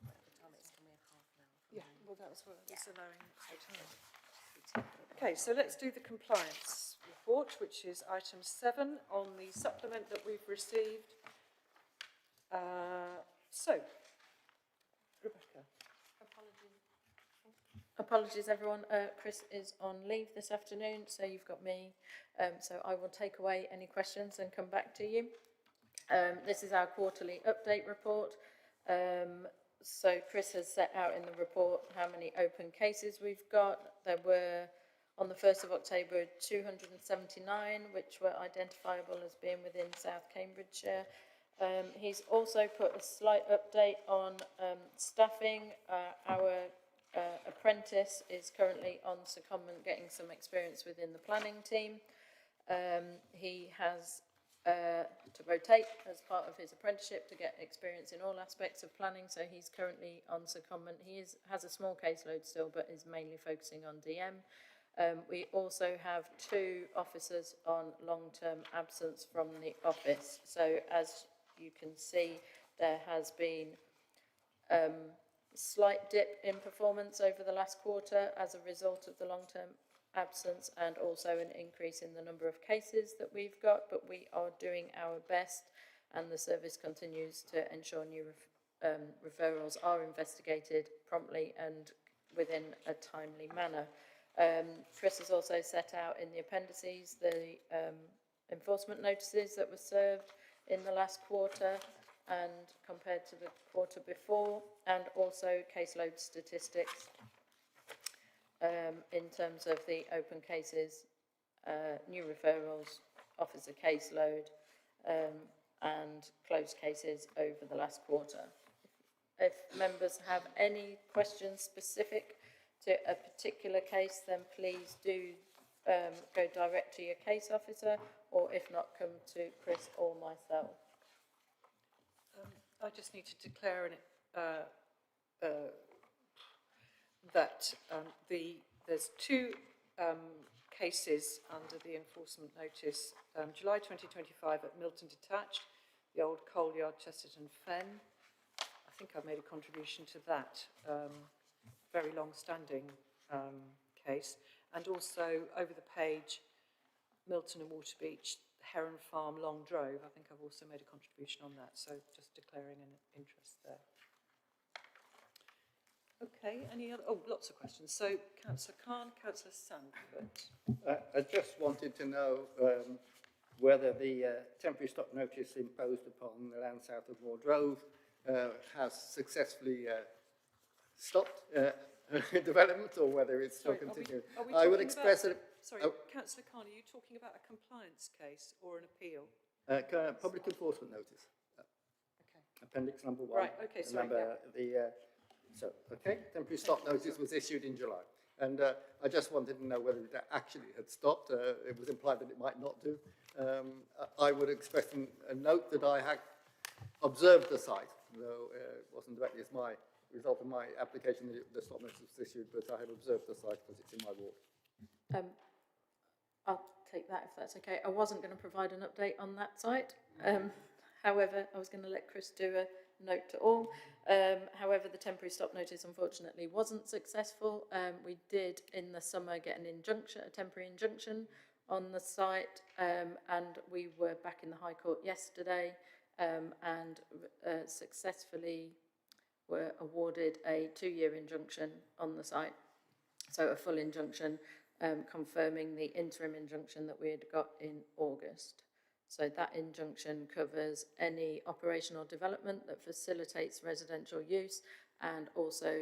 whatever time it is, can we have half an hour? Yeah, well, that was what I was allowing extra time. Okay, so let's do the compliance report, which is item 7 on the supplement that we've received. So, Rebecca. Apologies, everyone. Chris is on leave this afternoon, so you've got me. So I will take away any questions and come back to you. This is our quarterly update report. So Chris has set out in the report how many open cases we've got. There were, on the 1st of October, 279, which were identifiable as being within South Cambridgeshire. He's also put a slight update on staffing. Our apprentice is currently on secondment, getting some experience within the planning team. He has to rotate as part of his apprenticeship to get experience in all aspects of planning, so he's currently on secondment. He has a small caseload still, but is mainly focusing on DM. We also have 2 officers on long-term absence from the office. So as you can see, there has been slight dip in performance over the last quarter as a result of the long-term absence, and also an increase in the number of cases that we've got, but we are doing our best, and the service continues to ensure new referrals are investigated promptly and within a timely manner. Chris has also set out in the appendices the enforcement notices that were served in the last quarter and compared to the quarter before, and also caseload statistics in terms of the open cases, new referrals, officer caseload, and closed cases over the last quarter. If members have any questions specific to a particular case, then please do go direct to your case officer, or if not, come to Chris or myself. I just need to declare that there's 2 cases under the enforcement notice. July 2025 at Milton Detached, the old coal yard, Chesterton Fen. I think I made a contribution to that very long-standing case. And also over the page, Milton and Waterbeach, Heron Farm, Long Drove, I think I've also made a contribution on that, so just declaring an interest there. Okay, any other, lots of questions. So Councillor Khan, Councillor Sandford. I just wanted to know whether the temporary stop notice imposed upon the land south of Wardrove has successfully stopped development, or whether it's still continuing. I would express it. Sorry, Councillor Khan, are you talking about a compliance case or an appeal? Public enforcement notice. Okay. Appendix number 1. Right, okay, sorry. Temporary stop notice was issued in July. And I just wanted to know whether it actually had stopped. It was implied that it might not do. I would express a note that I had observed the site, though it wasn't directly as my result of my application that the stop notice was issued, but I have observed the site because it's in my ward. I'll take that if that's okay. I wasn't going to provide an update on that site. However, I was going to let Chris do a note to all. However, the temporary stop notice unfortunately wasn't successful. We did in the summer get an injunction, a temporary injunction on the site, and we were back in the High Court yesterday and successfully were awarded a 2-year injunction on the site. So a full injunction confirming the interim injunction that we had got in August. So that injunction covers any operational development that facilitates residential use and also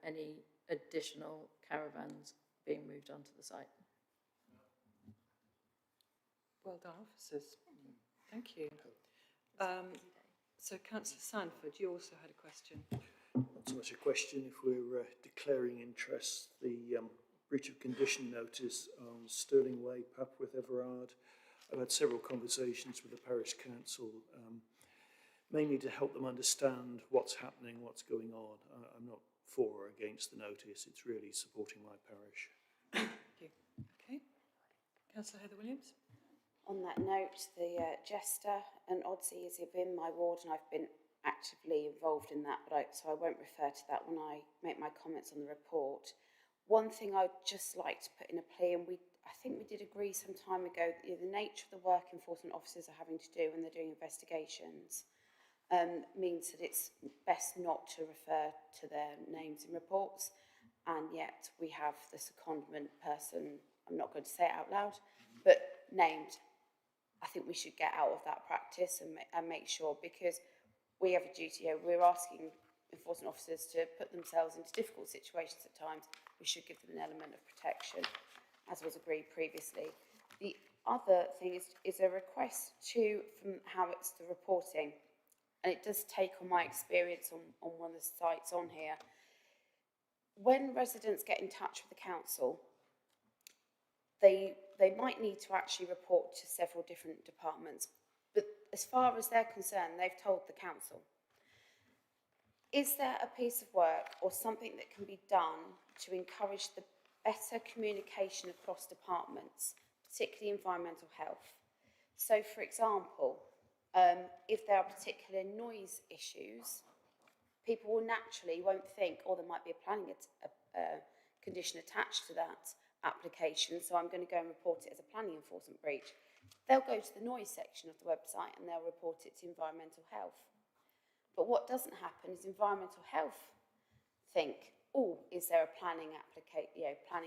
any additional caravans being moved onto the site. Well done, officers. Thank you. So Councillor Sandford, you also had a question. Not so much a question. If we're declaring interest, the breach of condition notice on Stirling Way, Papworth, Everard. I've had several conversations with the parish council, mainly to help them understand what's happening, what's going on. I'm not for or against the notice. It's really supporting my parish. Thank you. Okay. Councillor Heather Williams. On that note, the Jester and Oddsey is within my ward, and I've been actively involved in that, so I won't refer to that when I make my comments on the report. One thing I'd just like to put in a plea, and I think we did agree some time ago, that the nature of the work enforcement officers are having to do when they're doing investigations means that it's best not to refer to their names in reports, and yet we have the secondment person, I'm not going to say it out loud, but named. I think we should get out of that practice and make sure, because we have a duty, we're asking enforcement officers to put themselves into difficult situations at times. We should give them an element of protection, as was agreed previously. The other thing is a request from how it's the reporting, and it does take on my experience on one of the sites on here. When residents get in touch with the council, they might need to actually report to several different departments, but as far as they're concerned, they've told the council. Is there a piece of work or something that can be done to encourage the better communication across departments, particularly environmental health? So, for example, if there are particular noise issues, people will naturally won't think, oh, there might be a planning condition attached to that application, so I'm going to go and report it as a planning enforcement breach. They'll go to the noise section of the website and they'll report it to environmental health. But what doesn't happen is environmental health think, oh, is there a planning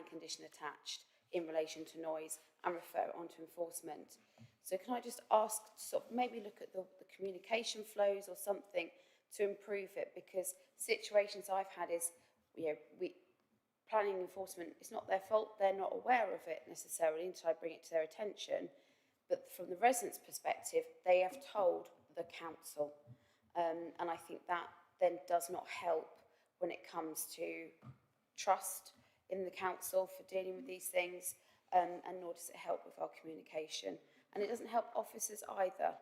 condition attached in relation to noise, and refer it on to enforcement. So can I just ask to sort of maybe look at the communication flows or something to improve it, because situations I've had is, planning enforcement, it's not their fault, they're not aware of it necessarily until I bring it to their attention. But from the residents' perspective, they have told the council. And I think that then does not help when it comes to trust in the council for dealing with these things, and nor does it help with our communication. And it doesn't help officers either,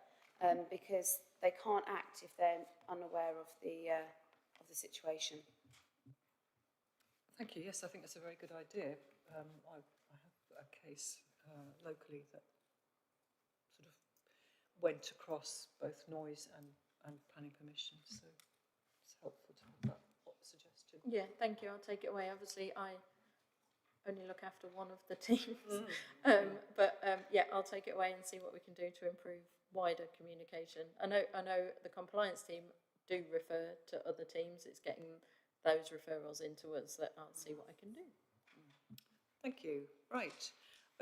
because they can't act if they're unaware of the situation. Thank you. Yes, I think that's a very good idea. I have a case locally that sort of went across both noise and planning permission, so it's helpful to have that suggestion. Yeah, thank you. I'll take it away. Obviously, I only look after one of the teams, but yeah, I'll take it away and see what we can do to improve wider communication. I know the compliance team do refer to other teams. It's getting those referrals into us that I'll see what I can do. Thank you. Right.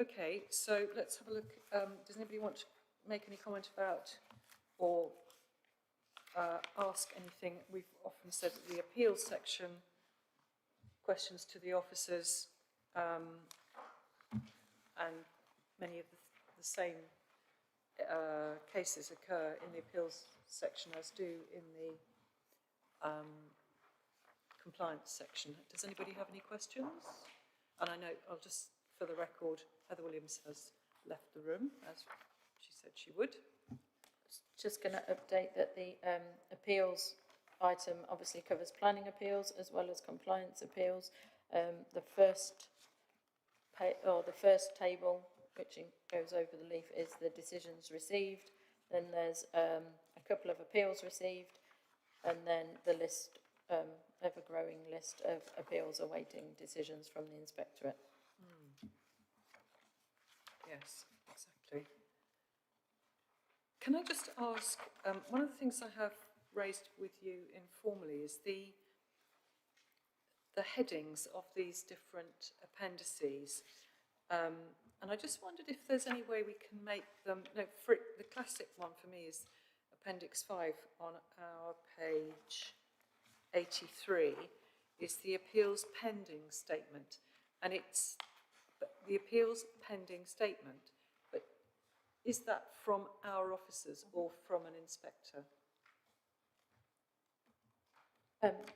Okay, so let's have a look. Does anybody want to make any comment about or ask anything? We've often said that the appeals section, questions to the officers, and many of the same cases occur in the appeals section as do in the compliance section. Does anybody have any questions? And I know, I'll just, for the record, Heather Williams has left the room, as she said she would. Just going to update that the appeals item obviously covers planning appeals as well as compliance appeals. The first table, which goes over the leaf, is the decisions received. Then there's a couple of appeals received, and then the list, ever-growing list of appeals awaiting decisions from the inspectorate. Yes, exactly. Can I just ask, one of the things I have raised with you informally is the headings of these different appendices. And I just wondered if there's any way we can make them, no, the classic one for me is Appendix 5 on our page 83, is the appeals pending statement. And it's the appeals pending statement, but is that from our officers or from an inspector?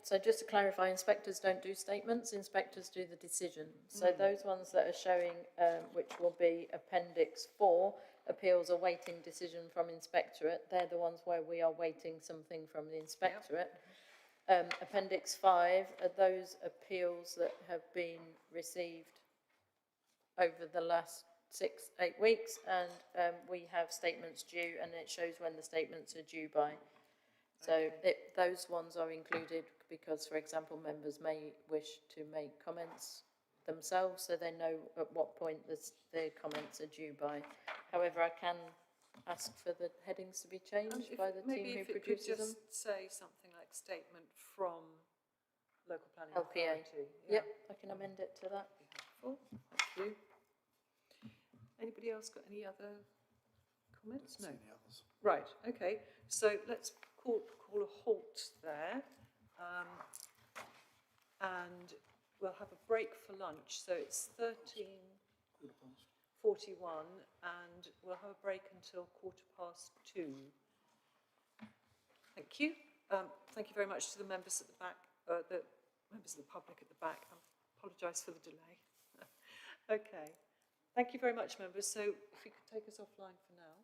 So just to clarify, inspectors don't do statements, inspectors do the decision. So those ones that are showing, which will be Appendix 4, appeals awaiting decision from inspectorate, they're the ones where we are waiting something from the inspectorate. Yep. Appendix 5 are those appeals that have been received over the last 6-8 weeks, and we have statements due, and it shows when the statements are due by. So those ones are included because, for example, members may wish to make comments themselves, so they know at what point their comments are due by. However, I can ask for the headings to be changed by the team who produces them. Maybe if it could just say something like statement from local planning LPA. authority. Yep, I can amend it to that. Helpful. Thank you. Anybody else got any other comments? No. Any others? Right. Okay. So let's call a halt there, and we'll have a break for lunch. So it's 13:41, and we'll have a break until 2:15. Thank you. Thank you very much to the members at the back, the members of the public at the back. I apologise for the delay. Okay. Thank you very much, members. So if you could take us offline for now.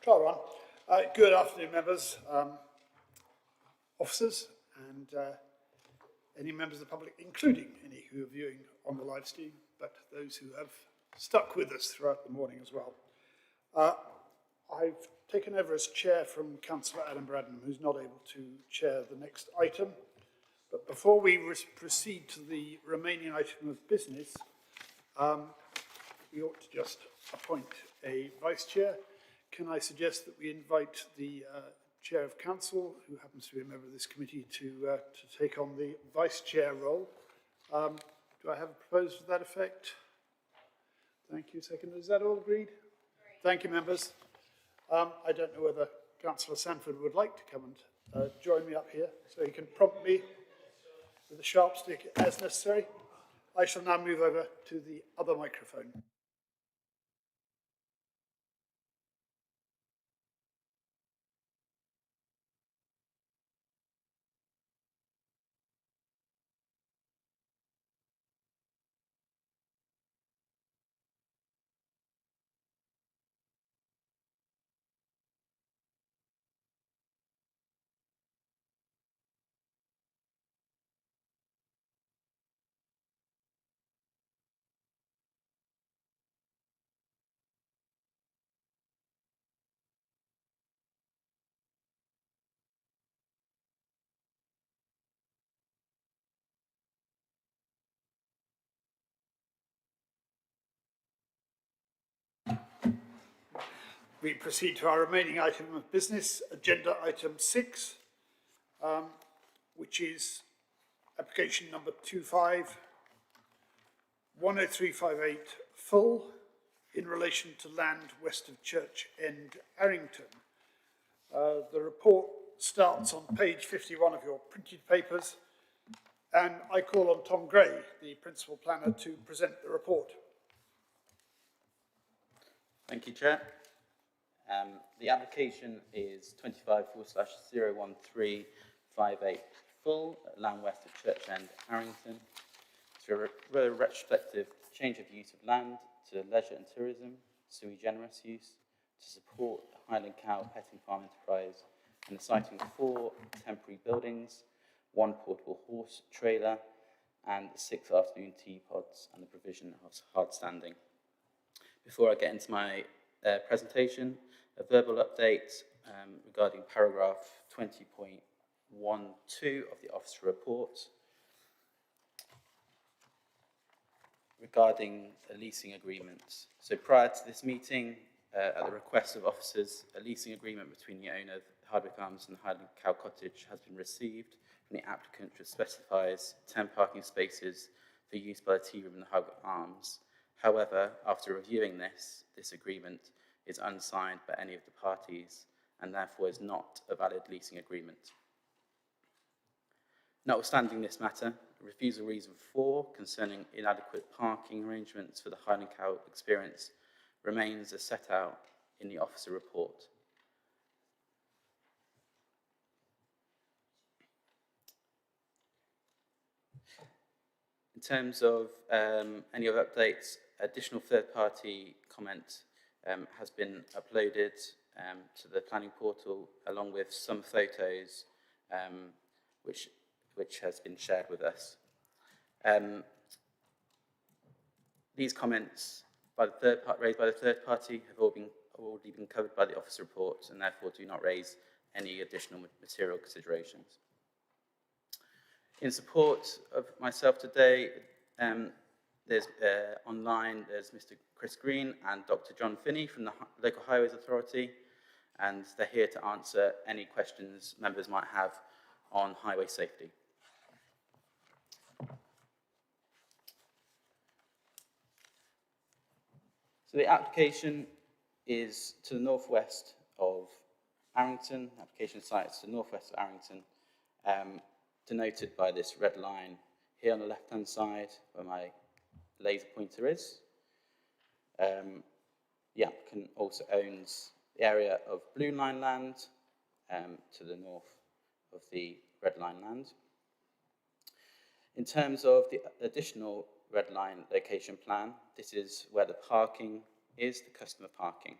Try one. Good afternoon, members, officers, and any members of the public, including any who are viewing on the live stream, but those who have stuck with us throughout the morning as well. I've taken over as chair from Councillor Adam Bradnam, who's not able to chair the next item. But before we proceed to the remaining item of business, we ought to just appoint a vice chair. Can I suggest that we invite the chair of council, who happens to be a member of this committee, to take on the vice chair role? Do I have a proposal to that effect? Thank you. Second. Is that all agreed? Thank you, members. I don't know whether Councillor Sanford would like to come and join me up here, so he can prompt me with a sharp stick as necessary. I shall now move over to the other microphone. We proceed to our remaining item of business, agenda item 6, which is application number 25-10358 full in relation to land west of Church End, Arrington. The report starts on page 51 of your printed papers, and I call on Tom Gray, the principal planner, to present the report. Thank you, Chair. The application is 25/01358 full at land west of Church End, Arrington. It's a retrospective change of use of land to leisure and tourism, sui generis use, to support a Highland cow petting farm enterprise, and the siting of 4 temporary buildings, 1 portable horse trailer, and 6 afternoon tea pods, and the provision of hard standing. Before I get into my presentation, a verbal update regarding paragraph 20.12 of the officer report regarding a leasing agreement. So prior to this meeting, at the request of officers, a leasing agreement between the owner of Hardwick Arms and Highland Cow Cottage has been received from the applicant, which specifies 10 parking spaces for use by the tea room and the Hardwick Arms. However, after reviewing this agreement is unsigned by any of the parties and therefore is not a valid leasing agreement. Notwithstanding this matter, refusal reason 4 concerning inadequate parking arrangements for the Highland Cow experience remains as set out in the officer report. In terms of any other updates, additional third-party comment has been uploaded to the planning portal, along with some photos which has been shared with us. These comments raised by the third party have already been covered by the officer report and therefore do not raise any additional material considerations. In support of myself today, there's online, there's Mr. Chris Green and Dr. John Finney from the Local Highways Authority, and they're here to answer any questions members might have on highway safety. So the application is to the northwest of Arrington. The application site is to the northwest of Arrington, denoted by this red line here on the left-hand side where my laser pointer is. The applicant also owns the area of blue line land to the north of the red line land. In terms of the additional red line location plan, this is where the parking is, the customer parking.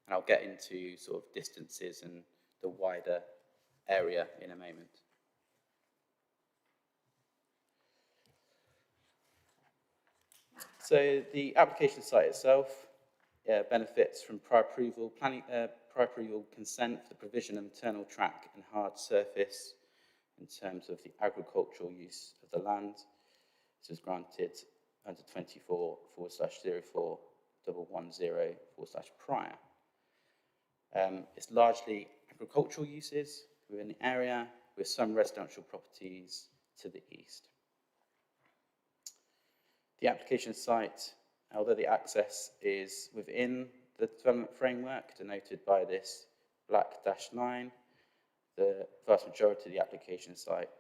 And I'll get into sort of distances and the wider area in a moment. So the application site itself benefits from prior approval consent for the provision of internal track and hard surface in terms of the agricultural use of the land. This was granted under 24/04/110/prior. It's largely agricultural uses within the area, with some residential properties to the east. The application site, although the access is within the development framework denoted by this black dashed line, the vast majority of the application site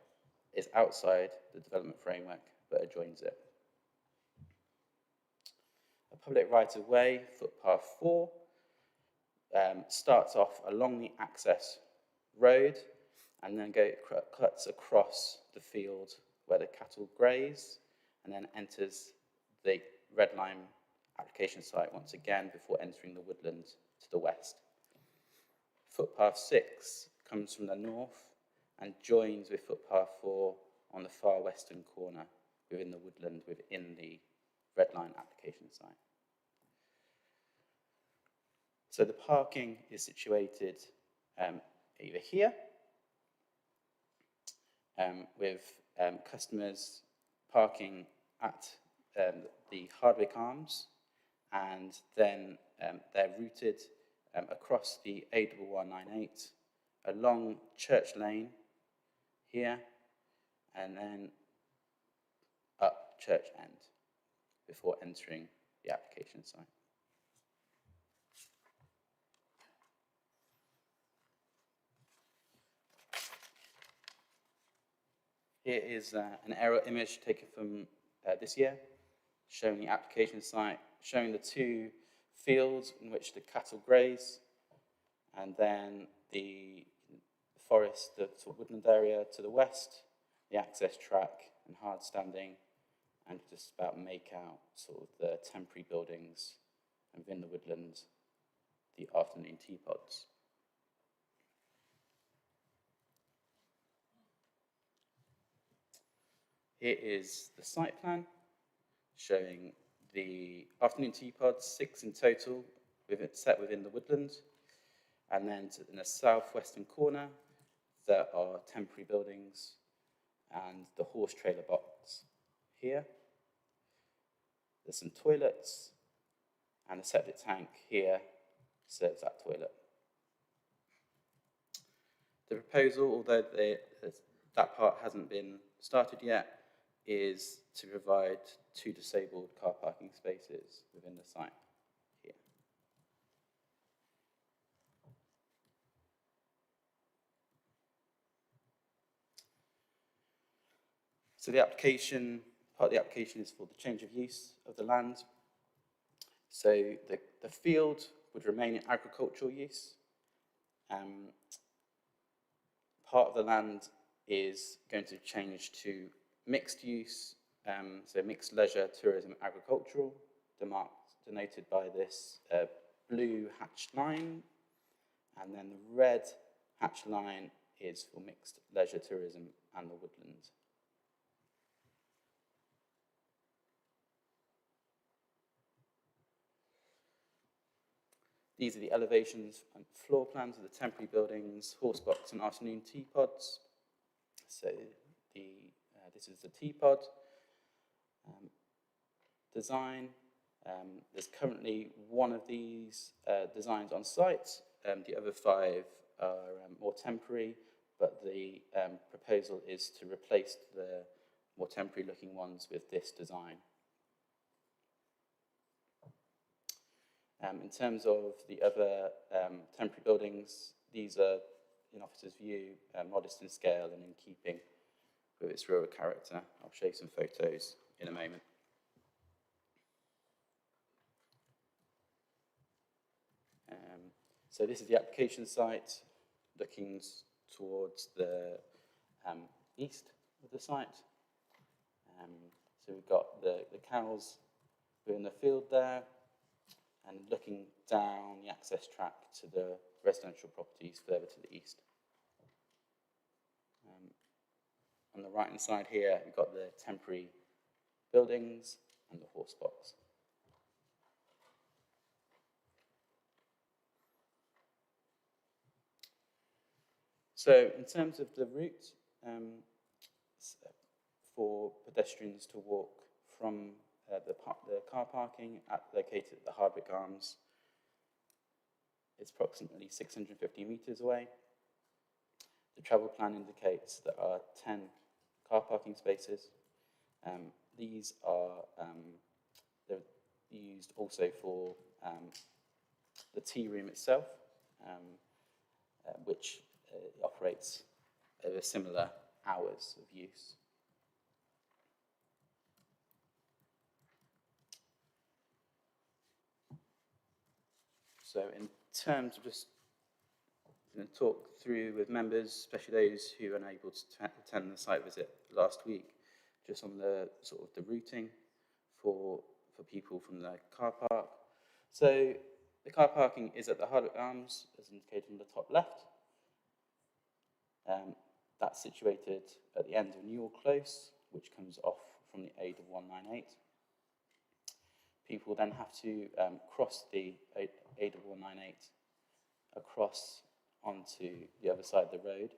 is outside the development framework but adjoins it. A public right-of-way, footpath 4, starts off along the access road and then cuts across the field where the cattle graze and then enters the red line application site once again before entering the woodland to the west. Footpath 6 comes from the north and joins with footpath 4 on the far western corner within the woodland within the red line application site. So the parking is situated either here with customers parking at the Hardwick Arms, and then they're routed across the A1198 along Church Lane here, and then up Church End before entering the application site. Here is an aerial image taken from this year, showing the application site, showing the two fields in which the cattle graze, and then the forest, the sort of woodland area to the west, the access track and hard standing, and just about make out sort of the temporary buildings, and within the woodland, the afternoon teapods. Here is the site plan showing the afternoon teapods, 6 in total, set within the woodland. And then in the southwestern corner, there are temporary buildings and the horse trailer box here. There's some toilets, and a septic tank here serves that toilet. The proposal, although that part hasn't been started yet, is to provide 2 disabled car parking spaces within the site here. So the application, part of the application is for the change of use of the land. So the field would remain in agricultural use. Part of the land is going to change to mixed use, so mixed leisure, tourism, agricultural, denoted by this blue hatched line, and then the red hatched line is for mixed leisure, tourism, and the woodland. These are the elevations and floor plans of the temporary buildings, horse box, and afternoon teapods. So this is the teapod design. There's currently one of these designs on site. The other 5 are more temporary, but the proposal is to replace the more temporary looking ones with this design. In terms of the other temporary buildings, these are, in officer's view, modest in scale and in keeping with its rural character. I'll show you some photos in a moment. So this is the application site, looking towards the east of the site. So we've got the cows who are in the field there, and looking down the access track to the residential properties further to the east. On the right-hand side here, we've got the temporary buildings and the horse box. So in terms of the route for pedestrians to walk from the car parking located at the Hardwick Arms, it's approximately 650 metres away. The travel plan indicates there are 10 car parking spaces. These are they're used also for the tea room itself, which operates over similar hours of use. So in terms of just going to talk through with members, especially those who were unable to attend the site visit last week, just on the sort of the routing for people from the car park. So the car parking is at the Hardwick Arms, as indicated on the top left. That's situated at the end of Newell Close, which comes off from the A198. People then have to cross the A198 across onto the other side of the road.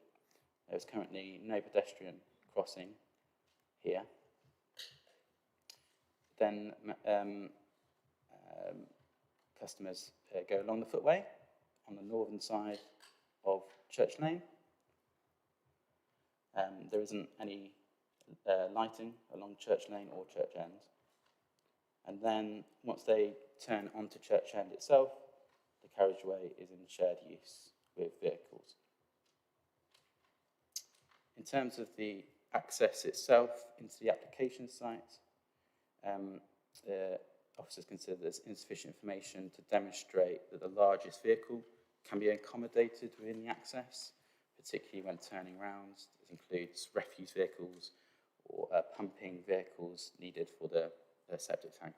There's currently no pedestrian crossing here. Then customers go along the footway on the northern side of Church Lane. There isn't any lighting along Church Lane or Church End. And then once they turn onto Church End itself, the carriageway is in shared use with vehicles. In terms of the access itself into the application site, the officers consider there's insufficient information to demonstrate that the largest vehicle can be accommodated within the access, particularly when turning around. This includes refuse vehicles or pumping vehicles needed for the septic tank.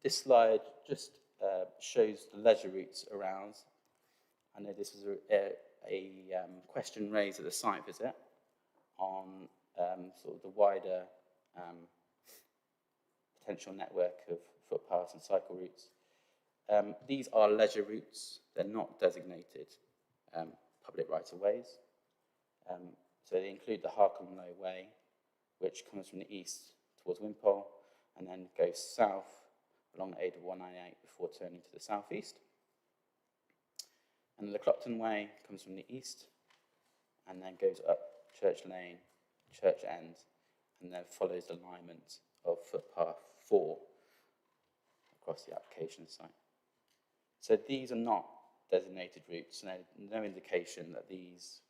This slide just shows the leisure routes around. I know this was a question raised at the site visit on sort of the wider potential network of footpaths and cycle routes. These are leisure routes. They're not designated public rights-of-ways. So they include the Harcombe Low Way, which comes from the east towards Wimpole and then goes south along the A198 before turning to the southeast. And the Clopton Way comes from the east and then goes up Church Lane, Church End, and then follows the alignment of footpath 4 across the application site. So these are not designated routes, and there's no indication that these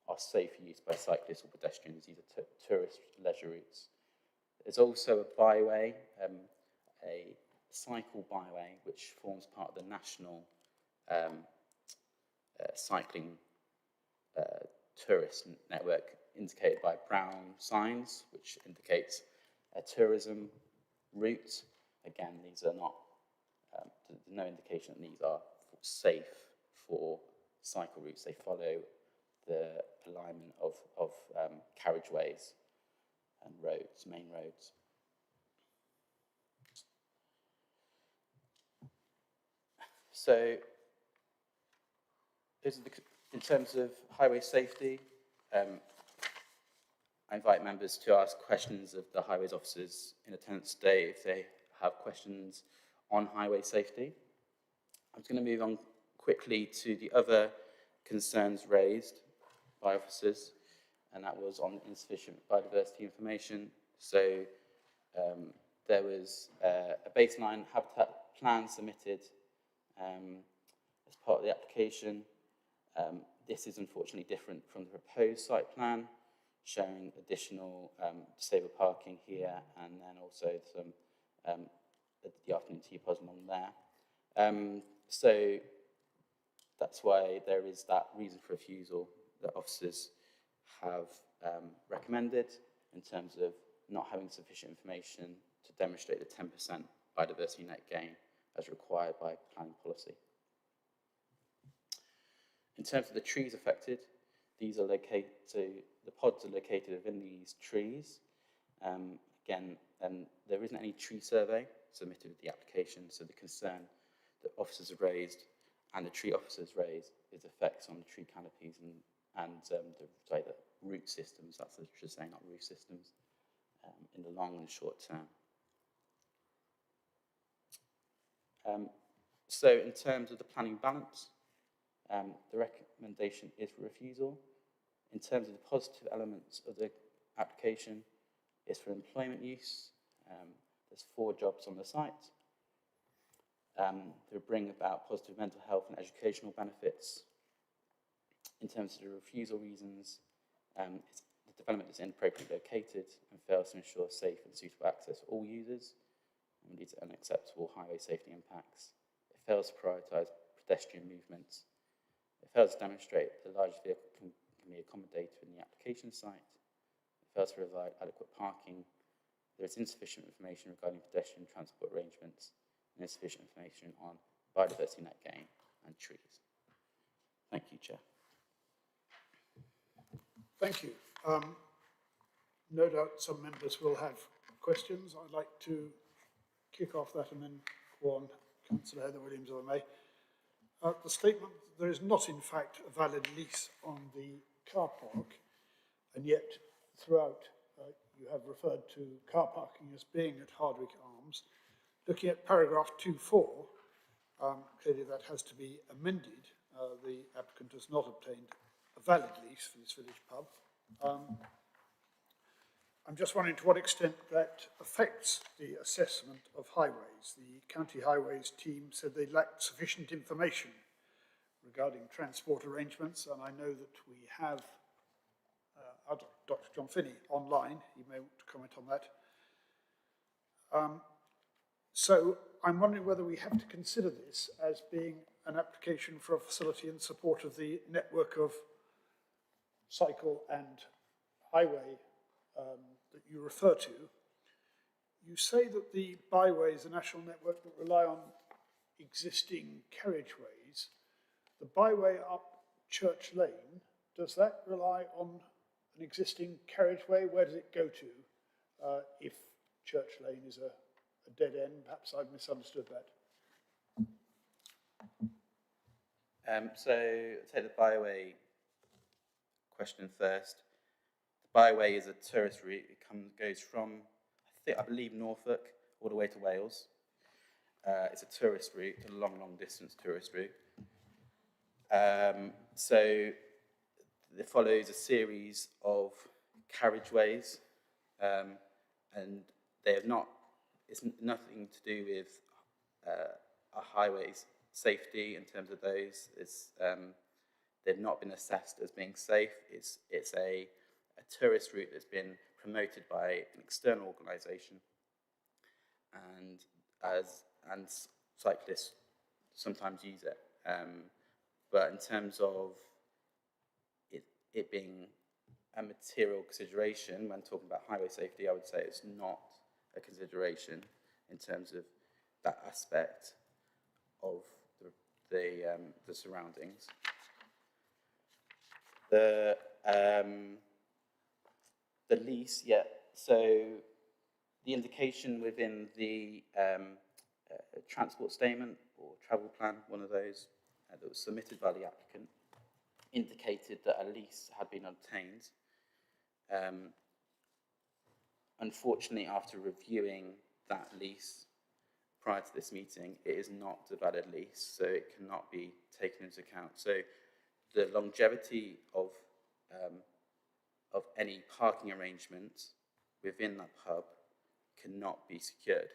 are safe for use by cyclists or pedestrians. These are tourist leisure routes. There's also a byway, a cycle byway, which forms part of the national cycling tourist network, indicated by brown signs, which indicates a tourism route. Again, these are not, there's no indication that these are safe for cycle routes. They follow the alignment of carriageways and roads, main roads. So, in terms of highway safety, I invite members to ask questions of the highways officers in attendance today if they have questions on highway safety. I'm just going to move on quickly to the other concerns raised by officers, and that was on insufficient biodiversity information. So there was a baseline habitat plan submitted as part of the application. This is unfortunately different from the proposed site plan, showing additional disabled parking here and then also some the afternoon tea pods along there. So that's why there is that reason for refusal that officers have recommended. in terms of not having sufficient information to demonstrate the 10% biodiversity net gain as required by planning policy. In terms of the trees affected, these are located, so the pods are located within these trees. Again, there isn't any tree survey submitted with the application, so the concern that officers have raised and the tree officers raised is effects on the tree canopies and the root systems, that's what I should say, not roof systems, in the long and short term. So in terms of the planning balance, the recommendation is for refusal. In terms of the positive elements of the application, it's for employment use. There's 4 jobs on the site. They bring about positive mental health and educational benefits. In terms of the refusal reasons, the development is inappropriately located and fails to ensure safe and suitable access for all users, and leads to unacceptable highway safety impacts. It fails to prioritise pedestrian movements. It fails to demonstrate that the largest vehicle can be accommodated in the application site. It fails to provide adequate parking. There is insufficient information regarding pedestrian transport arrangements and insufficient information on biodiversity net gain and trees. Thank you, Chair. Thank you. No doubt some members will have questions. I'd like to kick off that and then go on, Councillor Heather Williams, if I may. The statement, there is not in fact a valid lease on the car park, and yet throughout you have referred to car parking as being at Hardwick Arms. Looking at paragraph 2.4, clearly that has to be amended. The applicant has not obtained a valid lease for this village pub. I'm just wondering to what extent that affects the assessment of highways. The county highways team said they lacked sufficient information regarding transport arrangements, and I know that we have Dr. John Finney online. He may want to comment on that. So I'm wondering whether we have to consider this as being an application for a facility in support of the network of cycle and highway that you refer to. You say that the byway is a national network that rely on existing carriageways. The byway up Church Lane, does that rely on an existing carriageway? Where does it go to if Church Lane is a dead end? Perhaps I've misunderstood that. So I'll take the byway question first. The byway is a tourist route. It goes from, I believe, Norfolk all the way to Wales. It's a tourist route, a long distance tourist route. So it follows a series of carriageways, and they have not, it's nothing to do with a highway's safety in terms of those. It's, they've not been assessed as being safe. It's a tourist route that's been promoted by an external organisation, and cyclists sometimes use it. But in terms of it being a material consideration when talking about highway safety, I would say it's not a consideration in terms of that aspect of the surroundings. The lease, yeah. So the indication within the transport statement or travel plan, one of those that was submitted by the applicant, indicated that a lease had been obtained. Unfortunately, after reviewing that lease prior to this meeting, it is not a valid lease, so it cannot be taken into account. So the longevity of any parking arrangements within that pub cannot be secured.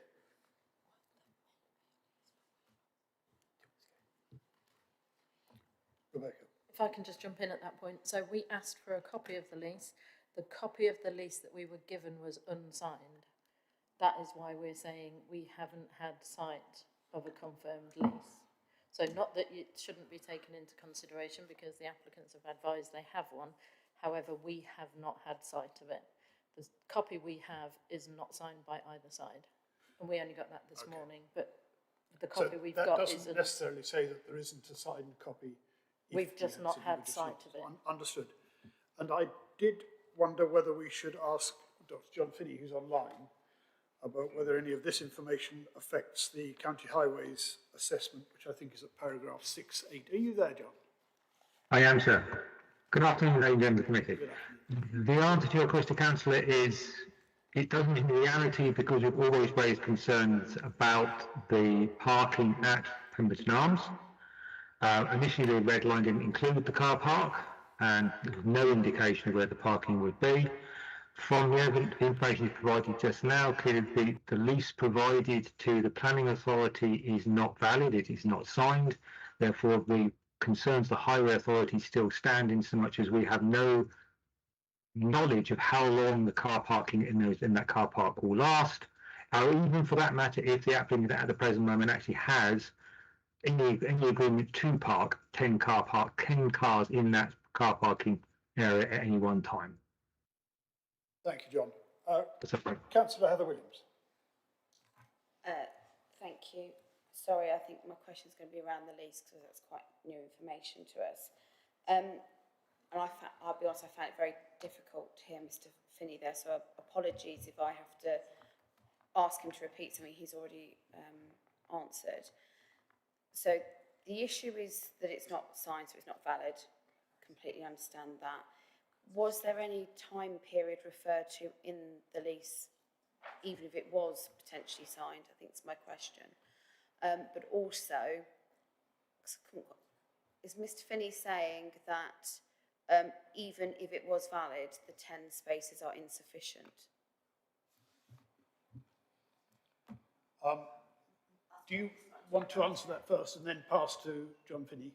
Rebecca. If I can just jump in at that point. So we asked for a copy of the lease. The copy of the lease that we were given was unsigned. That is why we're saying we haven't had sight of a confirmed lease. So not that it shouldn't be taken into consideration because the applicants have advised they have one. However, we have not had sight of it. The copy we have is not signed by either side, and we only got that this morning, but the copy we've got That isn't. doesn't necessarily say that there isn't a signed copy. We've just not had sight of it. Understood. And I did wonder whether we should ask Dr. John Finney, who's online, about whether any of this information affects the County Highways assessment, which I think is at paragraph 6.8. Are you there, John? I am, sir. Good afternoon, ladies and gentlemen of the committee. The answer to your question, Councillor, is it doesn't in reality, because we've always raised concerns about the parking at Pemberton Arms. Initially, the red line didn't include the car park, and there was no indication of where the parking would be. From the information provided just now, clearly the lease provided to the planning authority is not valid, it is not signed. Therefore, the concerns the highway authority still stand in so much as we have no knowledge of how long the car parking in that car park will last, or even for that matter, if the applicant at the present moment actually has any agreement to park 10 cars in that car parking area at any one time. Thank you, John. Councillor Heather Williams. Thank you. Sorry, I think my question is going to be around the lease because that's quite new information to us. And I'll be honest, I found it very difficult to hear Mr. Finney there, so apologies if I have to ask him to repeat something he's already answered. So the issue is that it's not signed, so it's not valid. Completely understand that. Was there any time period referred to in the lease, even if it was potentially signed? I think it's my question. But also, is Mr. Finney saying that even if it was valid, the 10 spaces are insufficient? Do you want to answer that first and then pass to John Finney?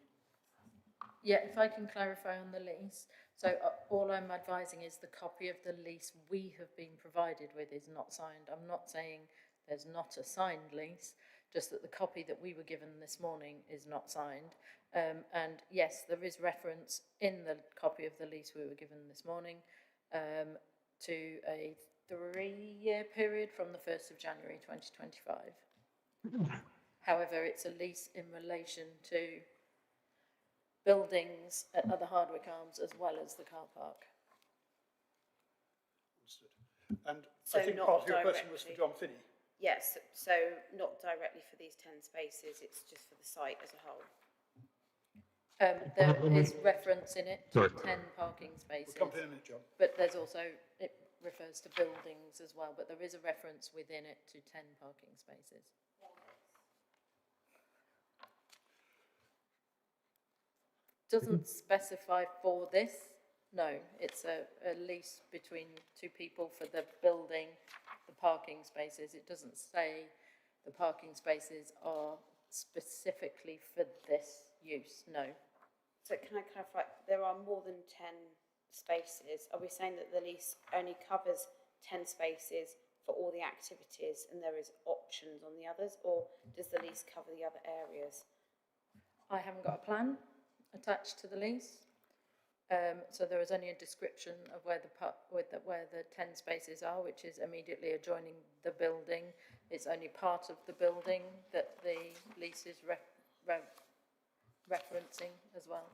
Yeah, if I can clarify on the lease. So all I'm advising is the copy of the lease we have been provided with is not signed. I'm not saying there's not a signed lease, just that the copy that we were given this morning is not signed. And yes, there is reference in the copy of the lease we were given this morning to a 3-year period from the 1st of January 2025. However, it's a lease in relation to buildings at other Hardwick Arms as well as the car park. Understood. And So I think not part of your question was for directly. John Finney. Yes, so not directly for these 10 spaces, it's just for the site as a whole. There is reference in it to 10 parking spaces. We'll come to in a minute, John. But there's also, it refers to buildings as well, but there is a reference within it to 10 parking spaces. Doesn't specify for this. No, it's a lease between two people for the building, the parking spaces. It doesn't say the parking spaces are specifically for this use, no. So can I clarify, there are more than 10 spaces. Are we saying that the lease only covers 10 spaces for all the activities and there is options on the others, or does the lease cover the other areas? I haven't got a plan attached to the lease. So there is only a description of where the 10 spaces are, which is immediately adjoining the building. It's only part of the building that the lease is referencing as well.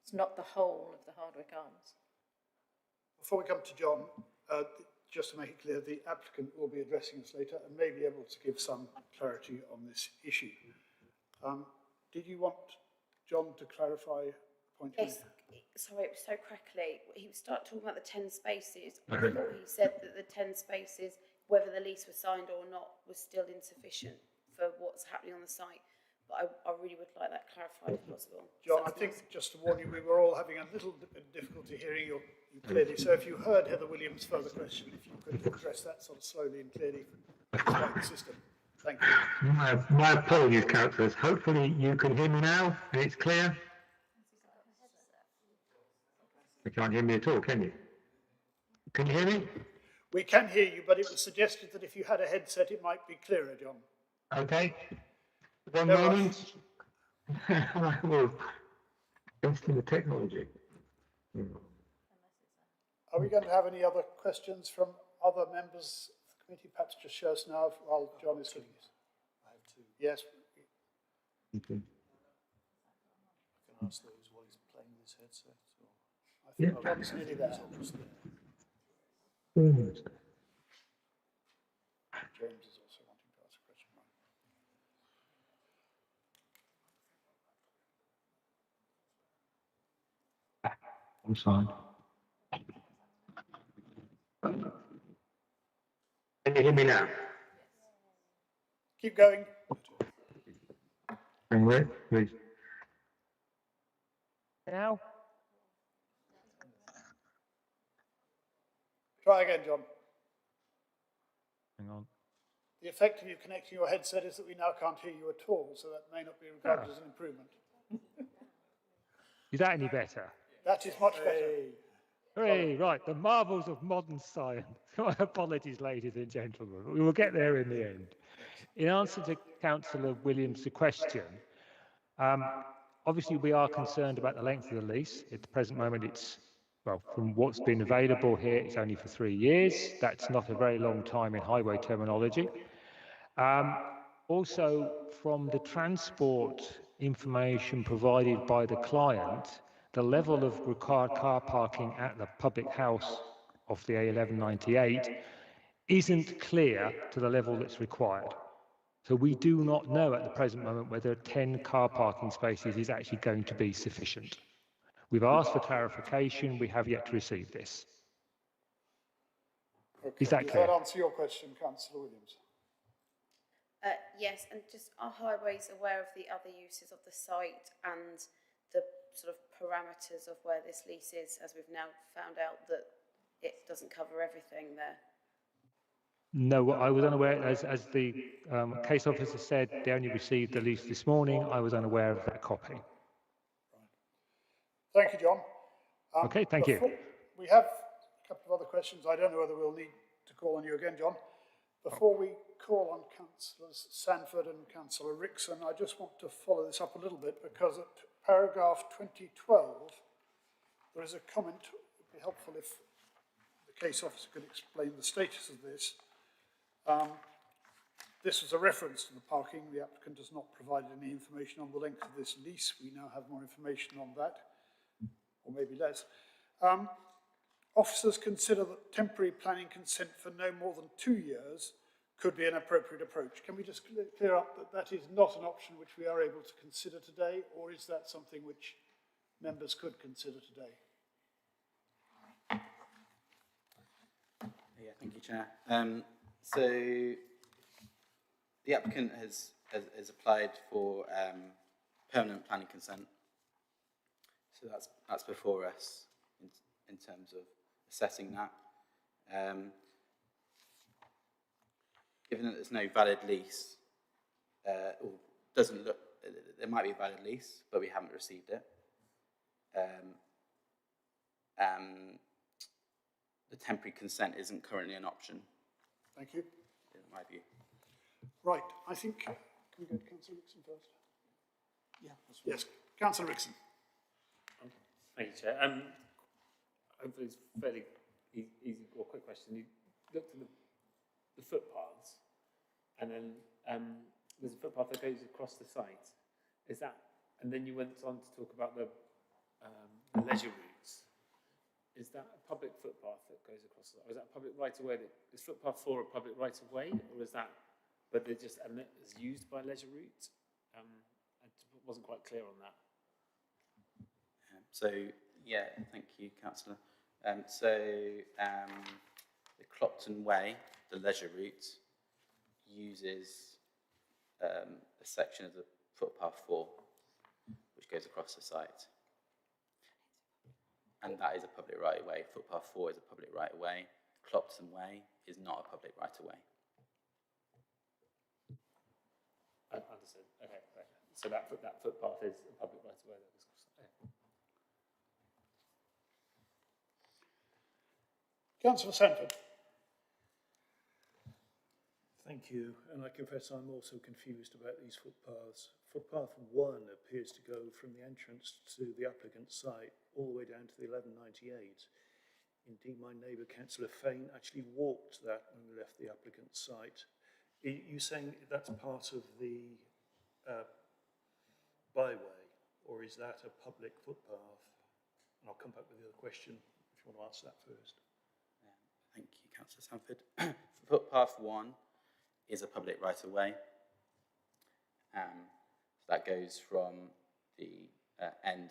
It's not the whole of the Hardwick Arms. Before we come to John, just to make it clear, the applicant will be addressing us later and may be able to give some clarity on this issue. Did you want John to clarify the point? Yes, sorry, it was so crackly. He started talking about the 10 spaces. I thought he said that the 10 spaces, whether the lease was signed or not, was still insufficient for what's happening on the site. But I really would like that clarified if possible. John, I think, just to warn you, we were all having a little bit of difficulty hearing you clearly. So if you heard Heather Williams' further question, if you could address that sort of slowly and clearly throughout the system. Thank you. My apologies, councillors. Hopefully you can hear me now and it's clear. You can't hear me at all, can you? Can you hear me? We can hear you, but it was suggested that if you had a headset, it might be clearer, John. Okay. One moment. I will invest in the technology. Are we going to have any other questions from other members of the committee? Perhaps just show us now while John is doing it. I have two. Yes. Okay. I can ask those while he's playing with his headset. Or... I think John's nearly there. Almost. James is also wanting to ask a question. I'm sorry. Can you hear me now? Keep going. Anyway, please. Now? Try again, John. Hang on. The effect of you connecting your headset is that we now can't hear you at all, so that may not be regarded as an improvement. Is that any better? That is much better. Hooray, right, the marvels of modern science. My apologies, ladies and gentlemen. We will get there in the end. In answer to Councillor Williams' question, obviously we are concerned about the length of the lease. At the present moment, it's, well, from what's been available here, it's only for 3 years. That's not a very long time in highway terminology. Also, from the transport information provided by the client, the level of required car parking at the public house of the A1198 isn't clear to the level that's required. So we do not know at the present moment whether 10 car parking spaces is actually going to be sufficient. We've asked for clarification. We have yet to receive this. Okay. Is that clear? Does that answer your question, Councillor Williams? Yes, and just are highways aware of the other uses of the site and the sort of parameters of where this lease is, as we've now found out that it doesn't cover everything there? No, I was unaware, as the case officer said, they only received the lease this morning. I was unaware of that copy. Thank you, John. Okay, thank you. We have a couple of other questions. I don't know whether we'll need to call on you again, John. Before we call on Councillors Sanford and Councillor Rickson, I just want to follow this up a little bit, because at paragraph 2012, there is a comment. It would be helpful if the case officer could explain the status of this. This was a reference to the parking. The applicant has not provided any information on the length of this lease. We now have more information on that, or maybe less. Officers consider that temporary planning consent for no more than 2 years could be an appropriate approach. Can we just clear up that that is not an option which we are able to consider today, or is that something which members could consider today? Yeah, thank you, Chair. So the applicant has applied for permanent planning consent. So that's before us in terms of assessing that. Given that there's no valid lease, or doesn't look, there might be a valid lease, but we haven't received it. The temporary consent isn't currently an option. Thank you. In my view. Right, I think, can we go to Councillor Rickson first? Yeah. Yes, Councillor Rickson. Thank you, Chair. Hopefully it's a fairly easy or quick question. You looked at the footpaths, and then there's a footpath that goes across the site. Is that, and then you went on to talk about the leisure routes. Is that a public footpath that goes across the site? Or is that a public right-of-way? Is footpath 4 a public right-of-way, or is that, but they're just is used by leisure routes? I wasn't quite clear on that. So, yeah, thank you, Councillor. The Clopton Way, the leisure route, uses a section of the footpath 4, which goes across the site. And that is a public right-of-way. Footpath 4 is a public right-of-way. Clopton Way is not a public right-of-way. Understood. Okay, right. So that footpath is a public right-of-way. Councillor Sanford. Thank you, and I confess I'm also confused about these footpaths. Footpath 1 appears to go from the entrance to the applicant's site all the way down to the 1198. Indeed, my neighbour, Councillor Fain, actually walked that when we left the applicant's site. Are you saying that's part of the byway, or is that a public footpath? And I'll come back with the other question if you want to answer that first. Thank you, Councillor Sanford. Footpath 1 is a public right-of-way. So that goes from the end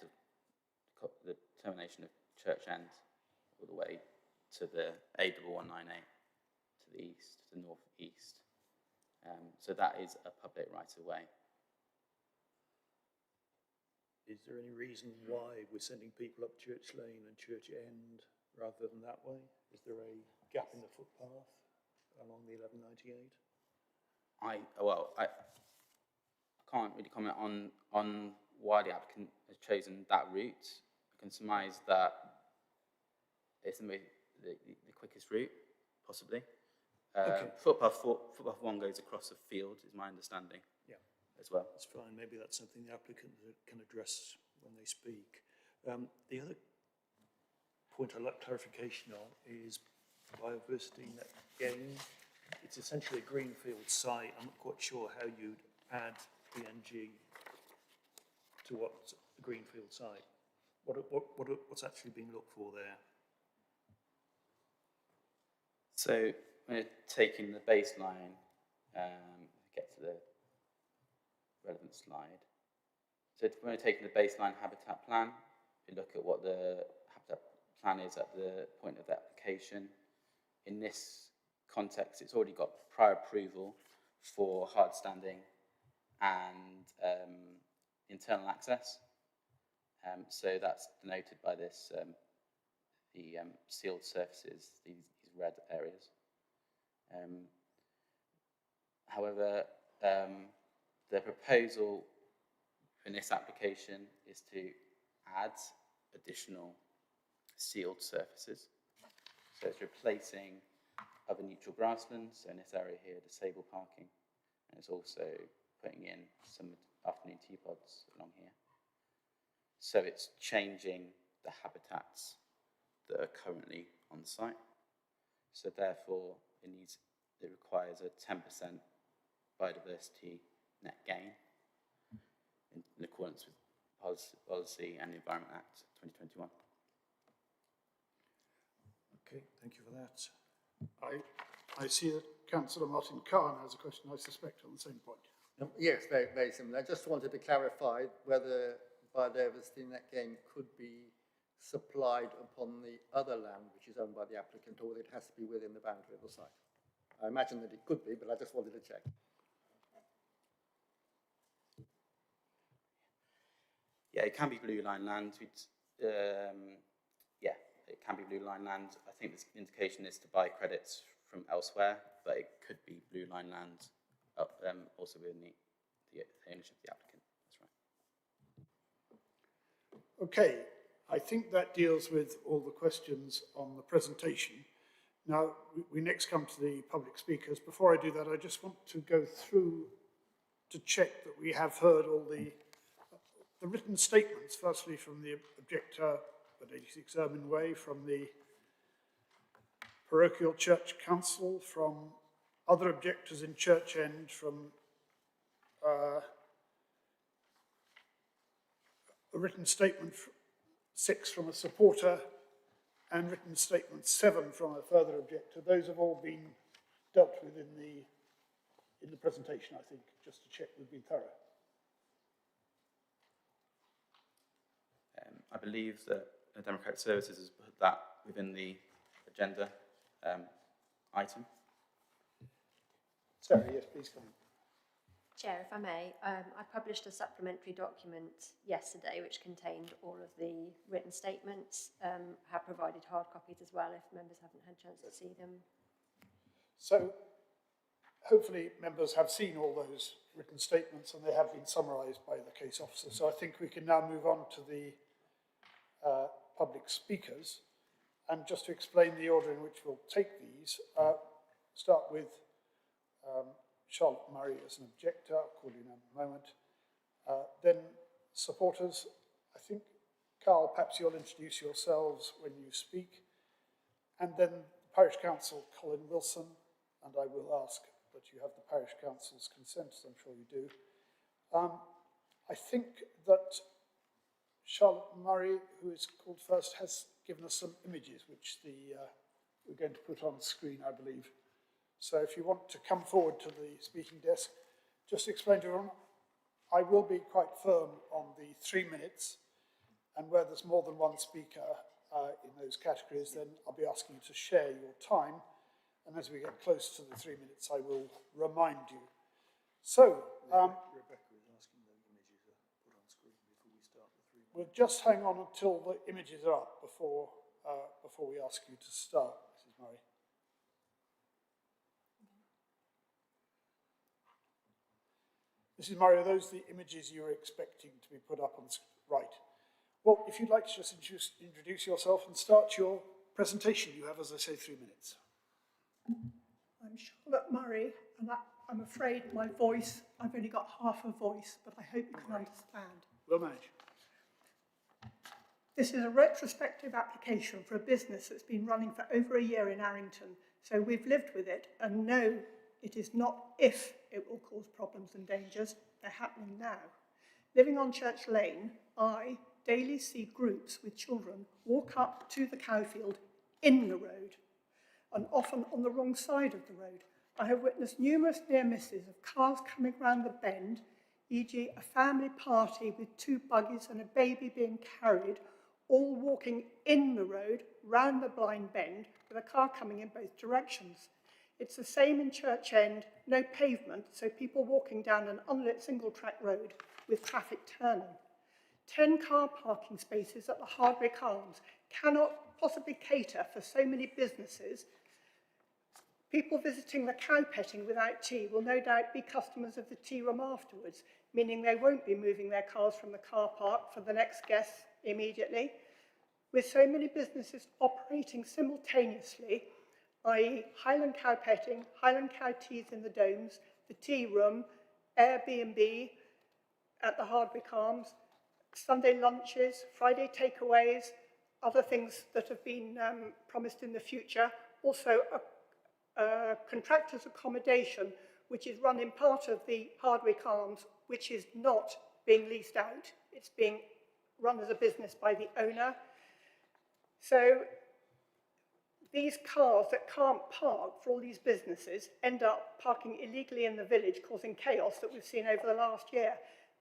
of the termination of Church End all the way to the A1198 to the east, to the north-east. So that is a public right-of-way. Is there any reason why we're sending people up Church Lane and Church End rather than that way? Is there a gap in the footpath along the 1198? I can't really comment on why the applicant has chosen that route. I can surmise that it's the quickest route, possibly. Okay. Footpath 1 goes across a field, is my understanding. Yeah. As well. That's fine. Maybe that's something the applicant can address when they speak. The other point I'd like clarification on is biodiversity net gain. It's essentially a greenfield site. I'm not quite sure how you'd add PNG to what's a greenfield site. What's actually being looked for there? So we're taking the baseline, get to the relevant slide. So when we're taking the baseline habitat plan, we look at what the habitat plan is at the point of the application. In this context, it's already got prior approval for hard standing and internal access. So that's denoted by this, the sealed surfaces, these red areas. However, the proposal in this application is to add additional sealed surfaces. So it's replacing other neutral grasslands, so in this area here, disabled parking, and it's also putting in some afternoon tea pods along here. So it's changing the habitats that are currently on site. So therefore, it requires a 10% biodiversity net gain in accordance with policy and the Environment Act 2021. Okay, thank you for that. I see that Councillor Martin Khan has a question, I suspect, on the same point. Yes, very, very similar. I just wanted to clarify whether biodiversity net gain could be supplied upon the other land which is owned by the applicant, or whether it has to be within the boundary of the site. I imagine that it could be, but I just wanted to check. Yeah, it can be blue line land. Yeah, it can be blue line land. I think the indication is to buy credits from elsewhere, but it could be blue line land also within the ownership of the applicant. That's right. Okay, I think that deals with all the questions on the presentation. Now, we next come to the public speakers. Before I do that, I just want to go through to check that we have heard all the written statements, firstly from the objector at 86 Ermine Way, from the Parochial Church Council, from other objectors in Church End, from a written statement 6 from a supporter, and written statement 7 from a further objector. Those have all been dealt with in the presentation, I think, just to check we've been thorough. I believe that Democratic Services has put that within the agenda item. Sarah, yes, please come in. Chair, if I may, I published a supplementary document yesterday which contained all of the written statements. Have provided hard copies as well if members haven't had a chance to see them. So, hopefully members have seen all those written statements and they have been summarised by the case officer. So I think we can now move on to the public speakers. And just to explain the order in which we'll take these, start with Charlotte Murray as an objector. I'll call you in a moment. Then supporters. I think, Carl, perhaps you'll introduce yourselves when you speak. and then Parish Council Colin Wilson, and I will ask that you have the Parish Council's consent, as I'm sure you do. I think that Charlotte Murray, who is called first, has given us some images which we're going to put on screen, I believe. So if you want to come forward to the speaking desk, just explain to everyone, I will be quite firm on the 3 minutes, and where there's more than one speaker in those categories, then I'll be asking you to share your time, and as we get close to the 3 minutes, I will remind you. So, Rebecca is asking the images are put on screen before we start the 3 minutes. We'll just hang on until the images are up before we ask you to start, Mrs. Murray. Mrs. Murray, are those the images you were expecting to be put up on the screen? Right. Well, if you'd like to just introduce yourself and start your presentation, you have, as I say, 3 minutes. I'm Charlotte Murray, and I'm afraid my voice, I've only got half a voice, but I hope you can understand. We'll manage. This is a retrospective application for a business that's been running for over a year in Arrington, so we've lived with it and know it is not if it will cause problems and dangers, they're happening now. Living on Church Lane, I daily see groups with children walk up to the cowfield in the road, and often on the wrong side of the road. I have witnessed numerous near misses of cars coming round the bend, e.g. a family party with 2 buggies and a baby being carried, all walking in the road, round the blind bend, with a car coming in both directions. It's the same in Church End, no pavement, so people walking down an unlit single-track road with traffic turning. 10 car parking spaces at the Hardwick Arms cannot possibly cater for so many businesses. People visiting the cow petting without tea will no doubt be customers of the tea room afterwards, meaning they won't be moving their cars from the car park for the next guests immediately. With so many businesses operating simultaneously, i.e. Highland Cow Petting, Highland Cow Teas in the Domes, the Tea Room, Airbnb at the Hardwick Arms, Sunday lunches, Friday takeaways, other things that have been promised in the future, also a contractor's accommodation which is run in part of the Hardwick Arms, which is not being leased out. It's being run as a business by the owner. So these cars that can't park for all these businesses end up parking illegally in the village, causing chaos that we've seen over the last year.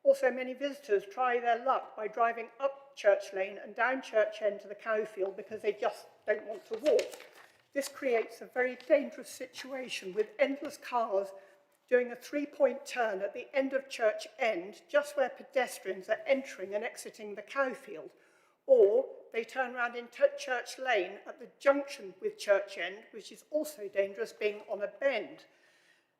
Also, many visitors try their luck by driving up Church Lane and down Church End to the cowfield because they just don't want to walk. This creates a very dangerous situation with endless cars doing a 3-point turn at the end of Church End, just where pedestrians are entering and exiting the cowfield. Or they turn around in Church Lane at the junction with Church End, which is also dangerous being on a bend.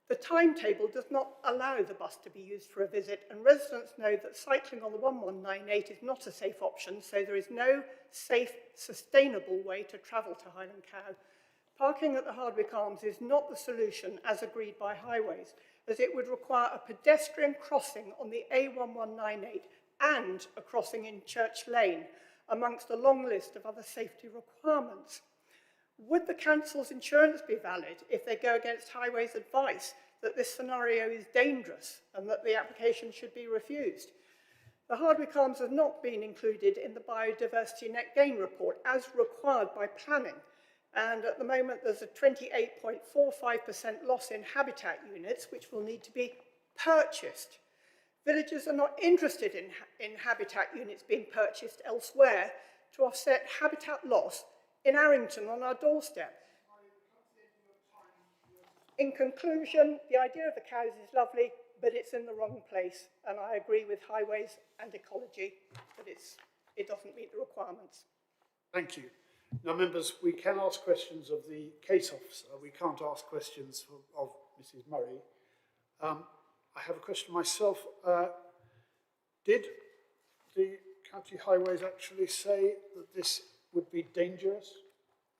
The timetable does not allow the bus to be used for a visit, and residents know that cycling on the 1198 is not a safe option, so there is no safe, sustainable way to travel to Highland Cow. Parking at the Hardwick Arms is not the solution as agreed by Highways, as it would require a pedestrian crossing on the A1198 and a crossing in Church Lane, amongst a long list of other safety requirements. Would the council's insurance be valid if they go against Highways' advice that this scenario is dangerous and that the application should be refused? The Hardwick Arms have not been included in the biodiversity net gain report as required by planning, and at the moment there's a 28.45% loss in habitat units which will need to be purchased. Villagers are not interested in habitat units being purchased elsewhere to offset habitat loss in Arrington on our doorstep. In conclusion, the idea of the cows is lovely, but it's in the wrong place, and I agree with Highways and Ecology that it doesn't meet the requirements. Thank you. Now, members, we can ask questions of the case officer. We can't ask questions of Mrs. Murray. I have a question myself. Did the County Highways actually say that this would be dangerous,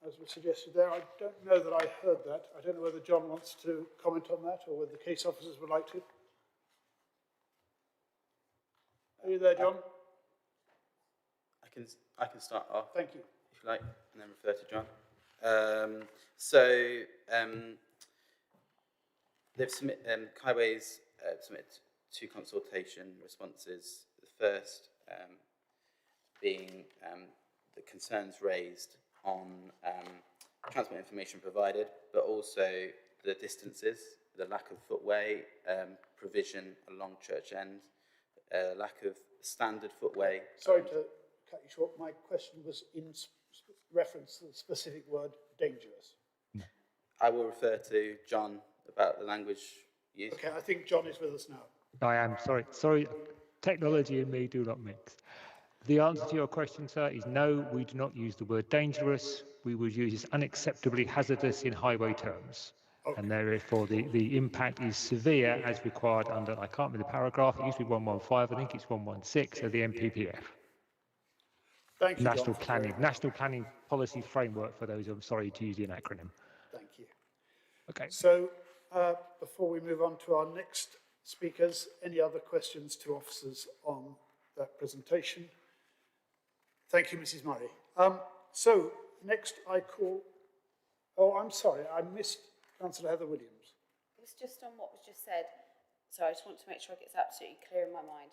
as was suggested there? I don't know that I heard that. I don't know whether John wants to comment on that or whether the case officers would like to. Are you there, John? I can start off. Thank you. If you like, and then refer to John. They've Highways submitted 2 consultation responses. The first being the concerns raised on transport information provided, but also the distances, the lack of footway provision along Church End, lack of standard footway. Sorry to cut you short. My question was in reference to the specific word dangerous. I will refer to John about the language used. Okay, I think John is with us now. I am, sorry, technology and me do not mix. The answer to your question, sir, is no, we do not use the word dangerous. We would use it unacceptably hazardous in highway terms. Okay. And therefore the impact is severe as required under, I can't remember the paragraph, it used to be 115, I think it's 116 of the MPPF. Thank you, National John. National Planning Policy Framework, for those who I'm sorry to use the acronym. Thank you. Okay. So before we move on to our next speakers, any other questions to officers on that presentation? Thank you, Mrs. Murray. So next I call, oh, I'm sorry, I missed Councillor Heather Williams. It was just on what was just said. So I just want to make sure it gets absolutely clear in my mind.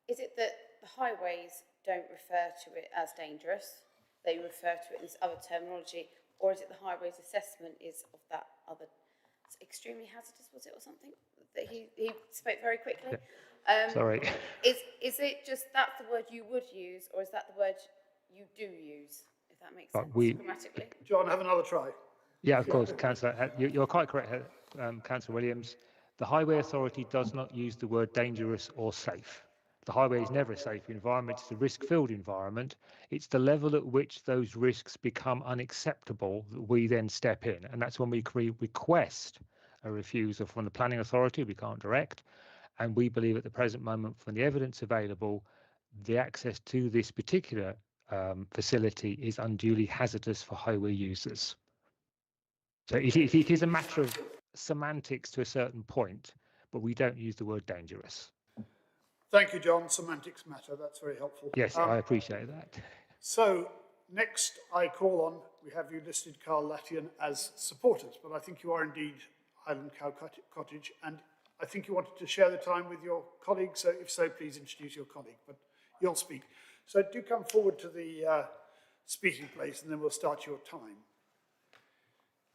Is it that the highways don't refer to it as dangerous? They refer to it in this other terminology, or is it the highways assessment is of that other, it's extremely hazardous, was it, or something? That he spoke very quickly. Sorry. Is it just that's the word you would use, or is that the word you do use, if that makes sense grammatically? John, have another try. Yeah, of course, Councillor. You're quite correct, Councillor Williams. The Highway Authority does not use the word dangerous or safe. The highway is never a safe environment. It's a risk-filled environment. It's the level at which those risks become unacceptable that we then step in. And that's when we request a refusal from the planning authority. We can't direct. And we believe at the present moment, from the evidence available, the access to this particular facility is unduly hazardous for highway users. So it is a matter of semantics to a certain point, but we don't use the word dangerous. Thank you, John. Semantics matter. That's very helpful. Yes, I appreciate that. So next I call on, we have you listed, Carl Latian, as supporters, but I think you are indeed Highland Cow Cottage, and I think you wanted to share the time with your colleague, so if so, please introduce your colleague, but you'll speak. So do come forward to the speaking place and then we'll start your time.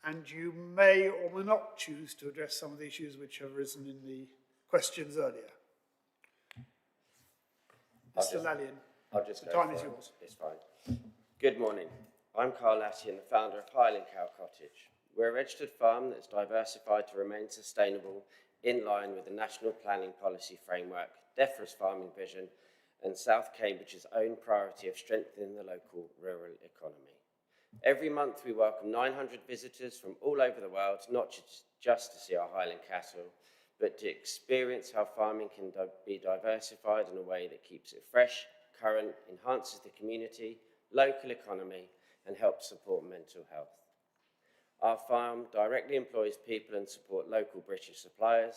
And you may or may not choose to address some of the issues which have arisen in the questions earlier. Mr. Latian, the time is yours. It's fine. Good morning. I'm Carl Latian, the founder of Highland Cow Cottage. We're a registered farm that's diversified to remain sustainable in line with the National Planning Policy Framework, DEFRA's farming vision, and South Cambridge's own priority of strengthening the local rural economy. Every month we welcome 900 visitors from all over the world, not just to see our Highland cattle, but to experience how farming can be diversified in a way that keeps it fresh, current, enhances the community, local economy, and helps support mental health. Our farm directly employs people and support local British suppliers.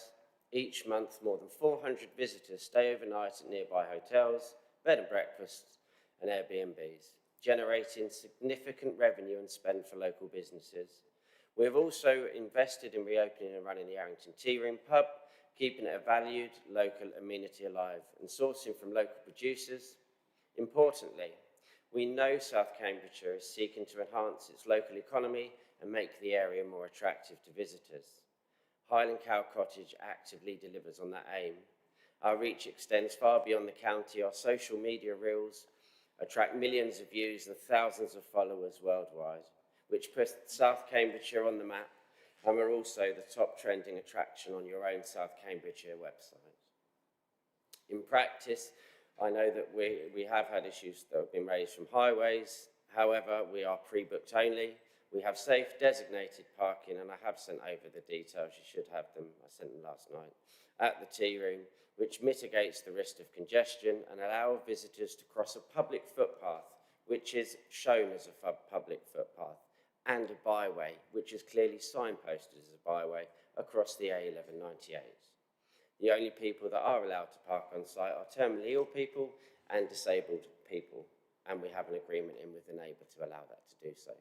Each month, more than 400 visitors stay overnight at nearby hotels, bed and breakfasts, and Airbnbs, generating significant revenue and spend for local businesses. We've also invested in reopening and running the Arrington Tea Room pub, keeping it a valued local amenity alive and sourcing from local producers. Importantly, we know South Cambridgeshire is seeking to enhance its local economy and make the area more attractive to visitors. Highland Cow Cottage actively delivers on that aim. Our reach extends far beyond the county. Our social media reels attract millions of views and thousands of followers worldwide, which puts South Cambridgeshire on the map, and we're also the top trending attraction on your own South Cambridgeshire website. In practice, I know that we have had issues that have been raised from highways. However, we are pre-booked only. We have safe designated parking, and I have sent over the details. You should have them. I sent them last night at the tea room, which mitigates the risk of congestion and allow visitors to cross a public footpath, which is shown as a public footpath, and a byway, which is clearly signposted as a byway across the A1198. The only people that are allowed to park on site are terminally ill people and disabled people, and we have an agreement in with the neighbour to allow that to do so.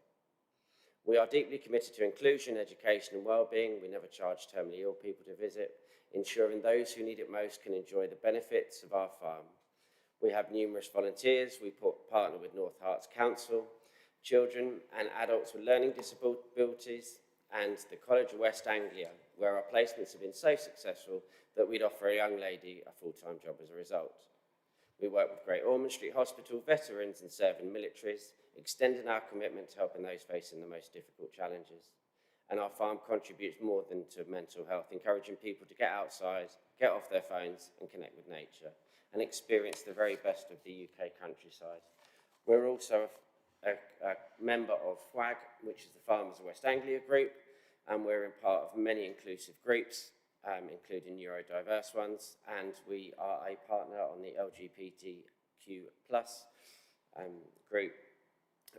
We are deeply committed to inclusion, education and wellbeing. We never charge terminally ill people to visit, ensuring those who need it most can enjoy the benefits of our farm. We have numerous volunteers. We partner with North Herts Council, children and adults with learning disabilities, and the College of West Anglia, where our placements have been so successful that we'd offer a young lady a full-time job as a result. We work with Great Ormond Street Hospital, veterans and serving militaries, extending our commitment to helping those facing the most difficult challenges. And our farm contributes more than to mental health, encouraging people to get outside, get off their phones and connect with nature and experience the very best of the UK countryside. We're also a member of FWAG, which is the Farmers of West Anglia group, and we're in part of many inclusive groups, including neurodiverse ones, and we are a partner on the LGBTQ+ group,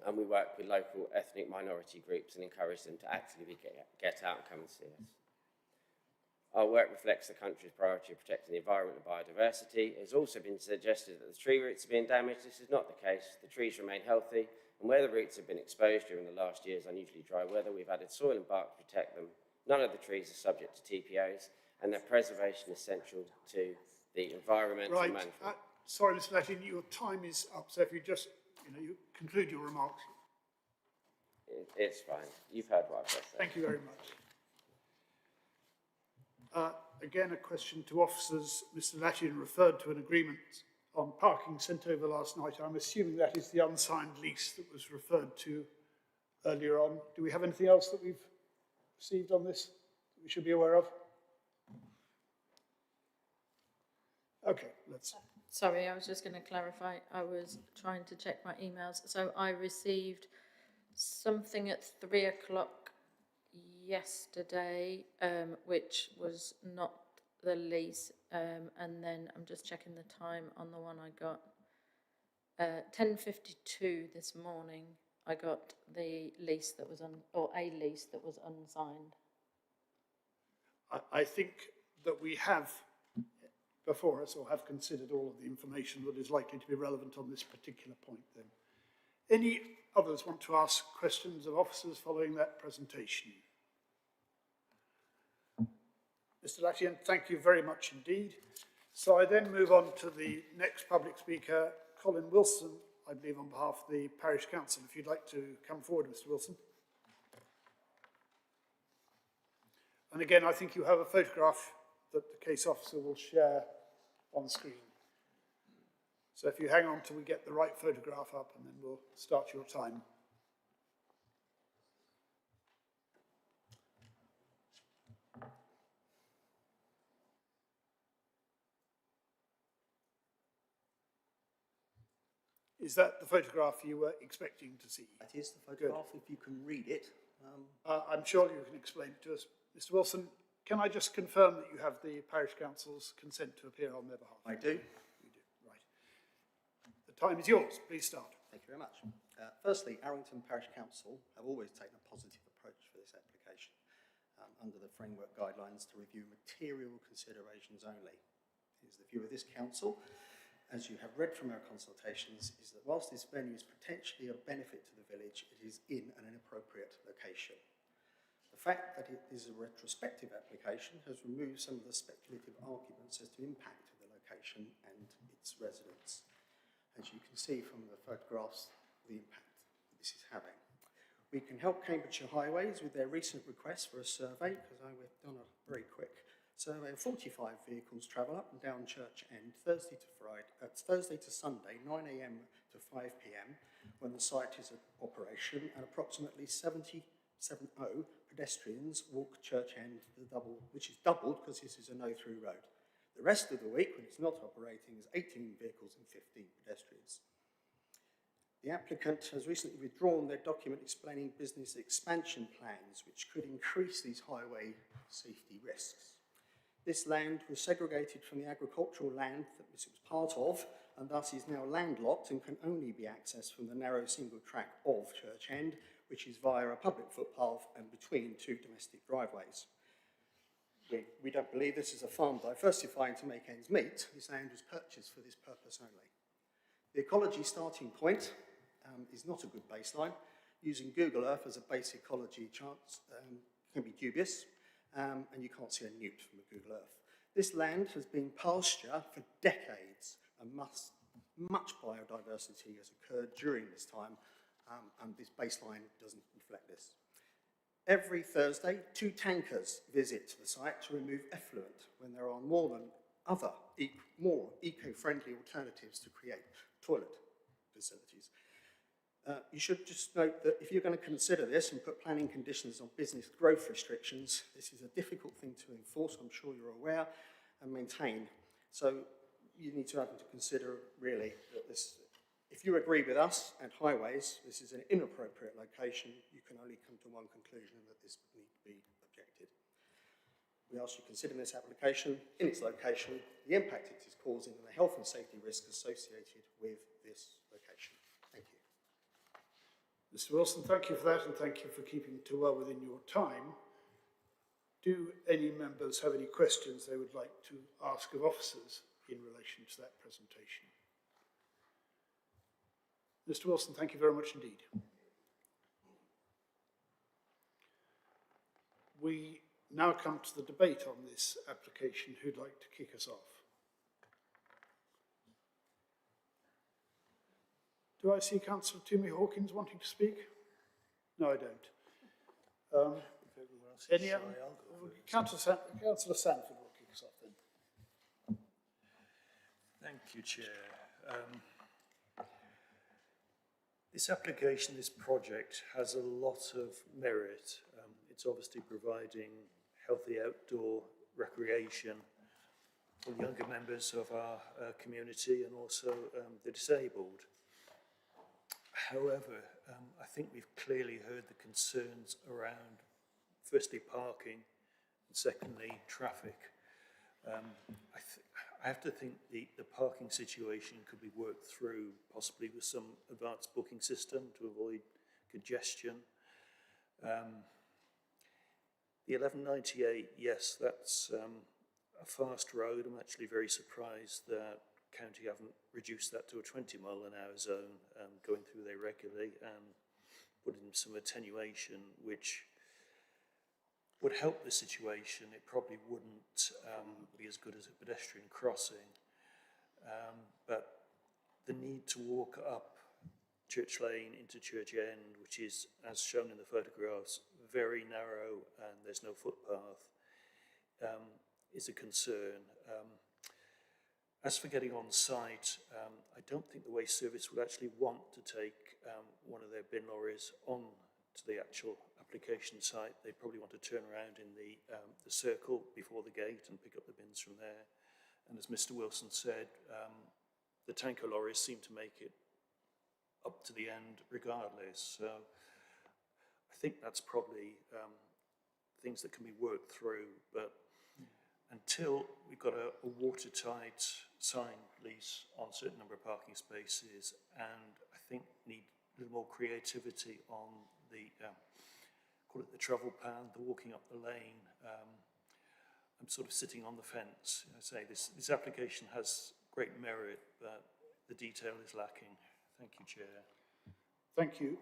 and we work with local ethnic minority groups and encourage them to actively get out and come and see us. Our work reflects the country's priority of protecting the environment and biodiversity. It has also been suggested that the tree roots are being damaged. This is not the case. The trees remain healthy, and where the roots have been exposed during the last year's unusually dry weather, we've added soil and bark to protect them. None of the trees are subject to TPOs, and their preservation is essential to the environmental management. Sorry, Mr. Latin, your time is up, so if you just you conclude your remarks. It's fine. You've heard what I've just said. Thank you very much. Again, a question to officers. Mr. Latian referred to an agreement on parking sent over last night. I'm assuming that is the unsigned lease that was referred to earlier on. Do we have anything else that we've received on this that we should be aware of? Okay, let's... Sorry, I was just going to clarify. I was trying to check my emails. So I received something at 3 o'clock yesterday, which was not the lease, and then I'm just checking the time on the one I got. 10:52 this morning, I got the lease that was a lease that was unsigned. I think that we have before us, or have considered all of the information that is likely to be relevant on this particular point then. Any others want to ask questions of officers following that presentation? Mr. Latian, thank you very much indeed. So I then move on to the next public speaker, Colin Wilson, I believe on behalf of the Parish Council. If you'd like to come forward, Mr. Wilson. And again, I think you have a photograph that the case officer will share on screen. So if you hang on till we get the right photograph up, and then we'll start your time. Is that the photograph you were expecting to see? That is the photograph, if you can read it. I'm sure you can explain it to us. Mr. Wilson, can I just confirm that you have the Parish Council's consent to appear on their behalf? I do. You do, right. The time is yours. Please start. Thank you very much. Firstly, Arrington Parish Council have always taken a positive approach for this application under the framework guidelines to review material considerations only. It is the view of this council, as you have read from our consultations, is that whilst this venue is potentially a benefit to the village, it is in an inappropriate location. The fact that it is a retrospective application has removed some of the speculative arguments as to impact of the location and its residents. As you can see from the photographs, the impact that this is having. We can help Cambridgeshire Highways with their recent request for a survey, because we've done a very quick survey of 45 vehicles travel up and down Church End Thursday to Sunday, 9 AM to 5 PM, when the site is in operation, and approximately 70 pedestrians walk Church End, which is doubled because this is a no-through road. The rest of the week, when it's not operating, is 18 vehicles and 15 pedestrians. The applicant has recently withdrawn their document explaining business expansion plans, which could increase these highway safety risks. This land was segregated from the agricultural land that this was part of, and thus is now landlocked and can only be accessed from the narrow single track of Church End, which is via a public footpath and between two domestic driveways. We don't believe this is a farm diversifying to make ends meet. This land was purchased for this purpose only. The ecology starting point is not a good baseline. Using Google Earth as a base ecology chart can be dubious, and you can't see a newt from a Google Earth. This land has been pasture for decades, and much biodiversity has occurred during this time, and this baseline doesn't reflect this. Every Thursday, 2 tankers visit the site to remove effluent when there are more than other more eco-friendly alternatives to create toilet facilities. You should just note that if you're going to consider this and put planning conditions on business growth restrictions, this is a difficult thing to enforce, I'm sure you're aware, and maintain. So you need to have to consider really that this, if you agree with us and highways, this is an inappropriate location, you can only come to one conclusion, that this would need to be objected. We ask you to consider this application in its location, the impact it is causing, and the health and safety risks associated with this location. Thank you. Mr. Wilson, thank you for that, and thank you for keeping too well within your time. Do any members have any questions they would like to ask of officers in relation to that presentation? Mr. Wilson, thank you very much indeed. We now come to the debate on this application. Who'd like to kick us off? Do I see Councillor Toomey Hawkins wanting to speak? No, I don't. Any other? Councillor Sanford will kick us off then. Thank you, Chair. This application, this project, has a lot of merit. It's obviously providing healthy outdoor recreation for younger members of our community and also the disabled. However, I think we've clearly heard the concerns around, firstly, parking, and secondly, traffic. I have to think the parking situation could be worked through, possibly with some advanced booking system to avoid congestion. The 1198, yes, that's a fast road. I'm actually very surprised that County haven't reduced that to a 20-mile-an-hour zone, going through there regularly and put in some attenuation, which would help the situation. It probably wouldn't be as good as a pedestrian crossing. But the need to walk up Church Lane into Church End, which is, as shown in the photographs, very narrow and there's no footpath, is a concern. As for getting on site, I don't think the Waste Service would actually want to take one of their bin lorries on to the actual application site. They probably want to turn around in the circle before the gate and pick up the bins from there. And as Mr. Wilson said, the tanker lorries seem to make it up to the end regardless. So I think that's probably things that can be worked through, but until we've got a watertight signed lease on a certain number of parking spaces, and I think need a little more creativity on the, call it the travel plan, the walking up the lane. I'm sort of sitting on the fence. I say this application has great merit, but the detail is lacking. Thank you, Chair. Thank you.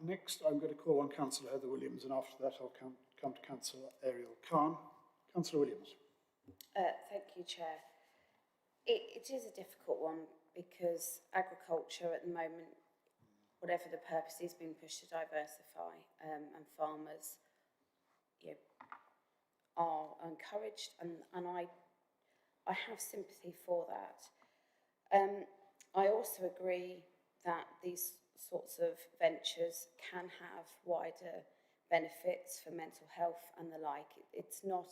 Next, I'm going to call on Councillor Heather Williams, and after that I'll come to Councillor Ariel Khan. Councillor Williams. Thank you, Chair. It is a difficult one because agriculture at the moment, whatever the purpose is, being pushed to diversify, and farmers, are encouraged, and I have sympathy for that. I also agree that these sorts of ventures can have wider benefits for mental health and the like. It's not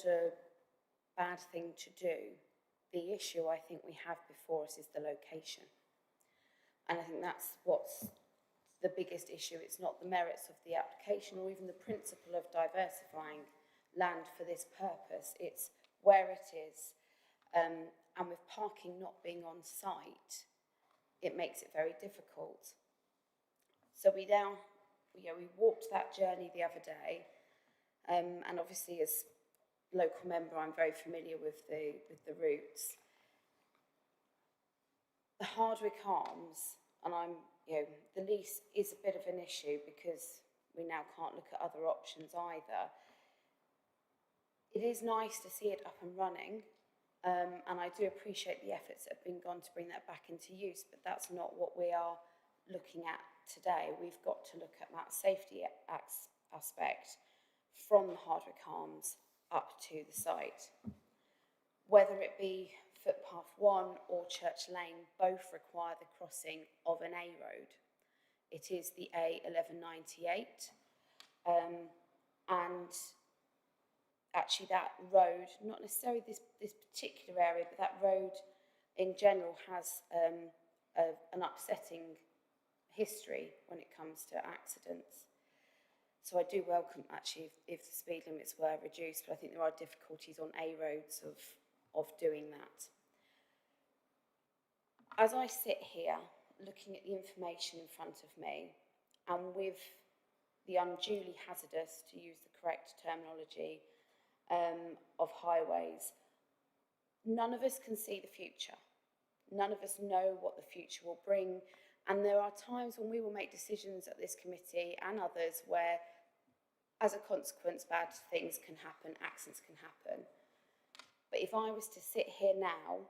a bad thing to do. The issue I think we have before us is the location. And I think that's what's the biggest issue. It's not the merits of the application or even the principle of diversifying land for this purpose. It's where it is. And with parking not being on site, it makes it very difficult. So we walked that journey the other day. And obviously as local member, I'm very familiar with the routes. The Hardwick Arms and the lease is a bit of an issue because we now can't look at other options either. It is nice to see it up and running, and I do appreciate the efforts that have been gone to bring that back into use, but that's not what we are looking at today. We've got to look at that safety aspect from the Hardwick Arms up to the site. Whether it be Footpath 1 or Church Lane, both require the crossing of an A road. It is the A1198, and actually that road, not necessarily this particular area, but that road in general has an upsetting history when it comes to accidents. So I do welcome actually if the speed limits were reduced, but I think there are difficulties on A roads of doing that. As I sit here looking at the information in front of me, and with the unduly hazardous, to use the correct terminology, of highways, none of us can see the future. None of us know what the future will bring, and there are times when we will make decisions at this committee and others where, as a consequence, bad things can happen, accidents can happen. But if I was to sit here now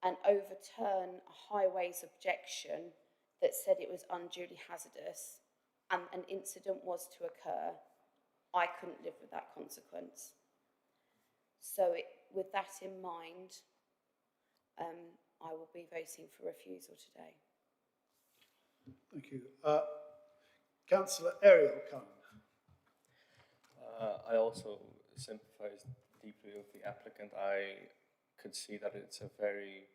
and overturn a highways objection that said it was unduly hazardous and an incident was to occur, I couldn't live with that consequence. So with that in mind, I will be voting for refusal today. Thank you. Councillor Ariel Khan. I also sympathise deeply with the applicant. I could see that it's a very,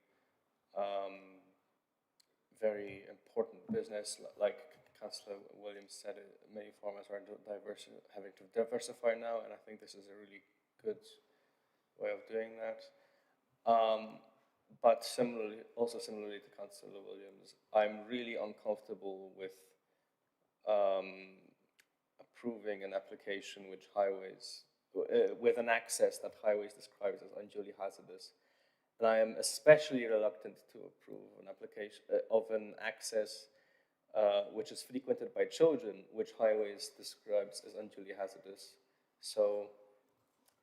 very important business. Like Councillor Williams said, many farmers are having to diversify now, and I think this is a really good way of doing that. But similarly to Councillor Williams, I'm really uncomfortable with approving an application which with an access that highways describes as unduly hazardous. And I am especially reluctant to approve an application of an access which is frequented by children, which highways describes as unduly hazardous. So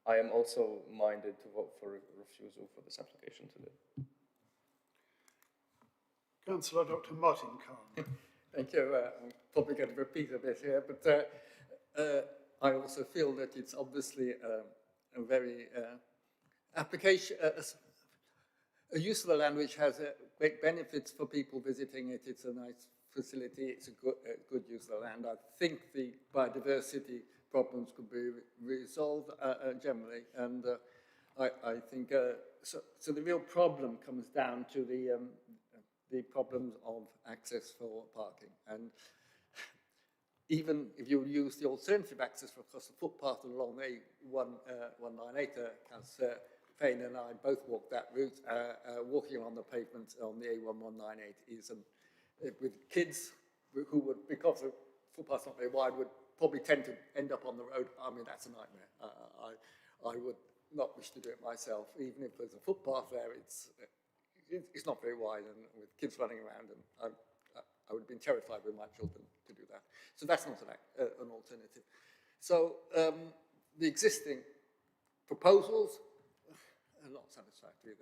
I am also minded to vote for refusal for this application today. Councillor Dr. Martin Khan. Thank you. I'm probably going to repeat a bit here, but I also feel that it's obviously a very a use of the land which has great benefits for people visiting it. It's a nice facility. It's a good use of the land. I think the biodiversity problems could be resolved generally, and I think so. The real problem comes down to the problems of access for parking, and even if you use the alternative access across the footpath along A198, Councillor Payne and I both walked that route. Walking on the pavement on the A1198 is, with kids who would, because the footpath's not very wide, would probably tend to end up on the road. I mean, that's a nightmare. I would not wish to do it myself. Even if there's a footpath there, it's not very wide, and with kids running around, and I would have been terrified with my children to do that. So that's not an alternative. So the existing proposals are not satisfactory.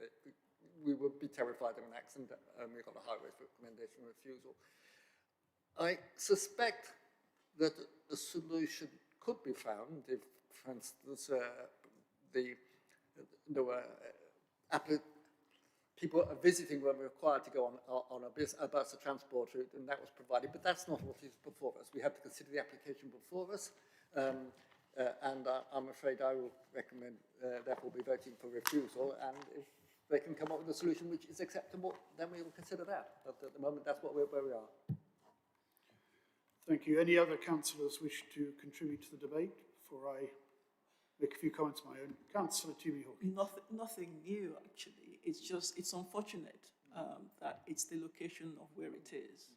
We would be terrified of an accident, and we've got a highways recommendation refusal. I suspect that a solution could be found if, for instance, there were people visiting were required to go on a bus or transport route, and that was provided, but that's not what is before us. We have to consider the application before us, and I'm afraid I will recommend, therefore, be voting for refusal, and if they can come up with a solution which is acceptable, then we will consider that. But at the moment, that's where we are. Thank you. Any other councillors wish to contribute to the debate before I make a few comments of my own? Councillor Timmy Hawkins. Nothing new, actually. It's unfortunate that it's the location of where it is,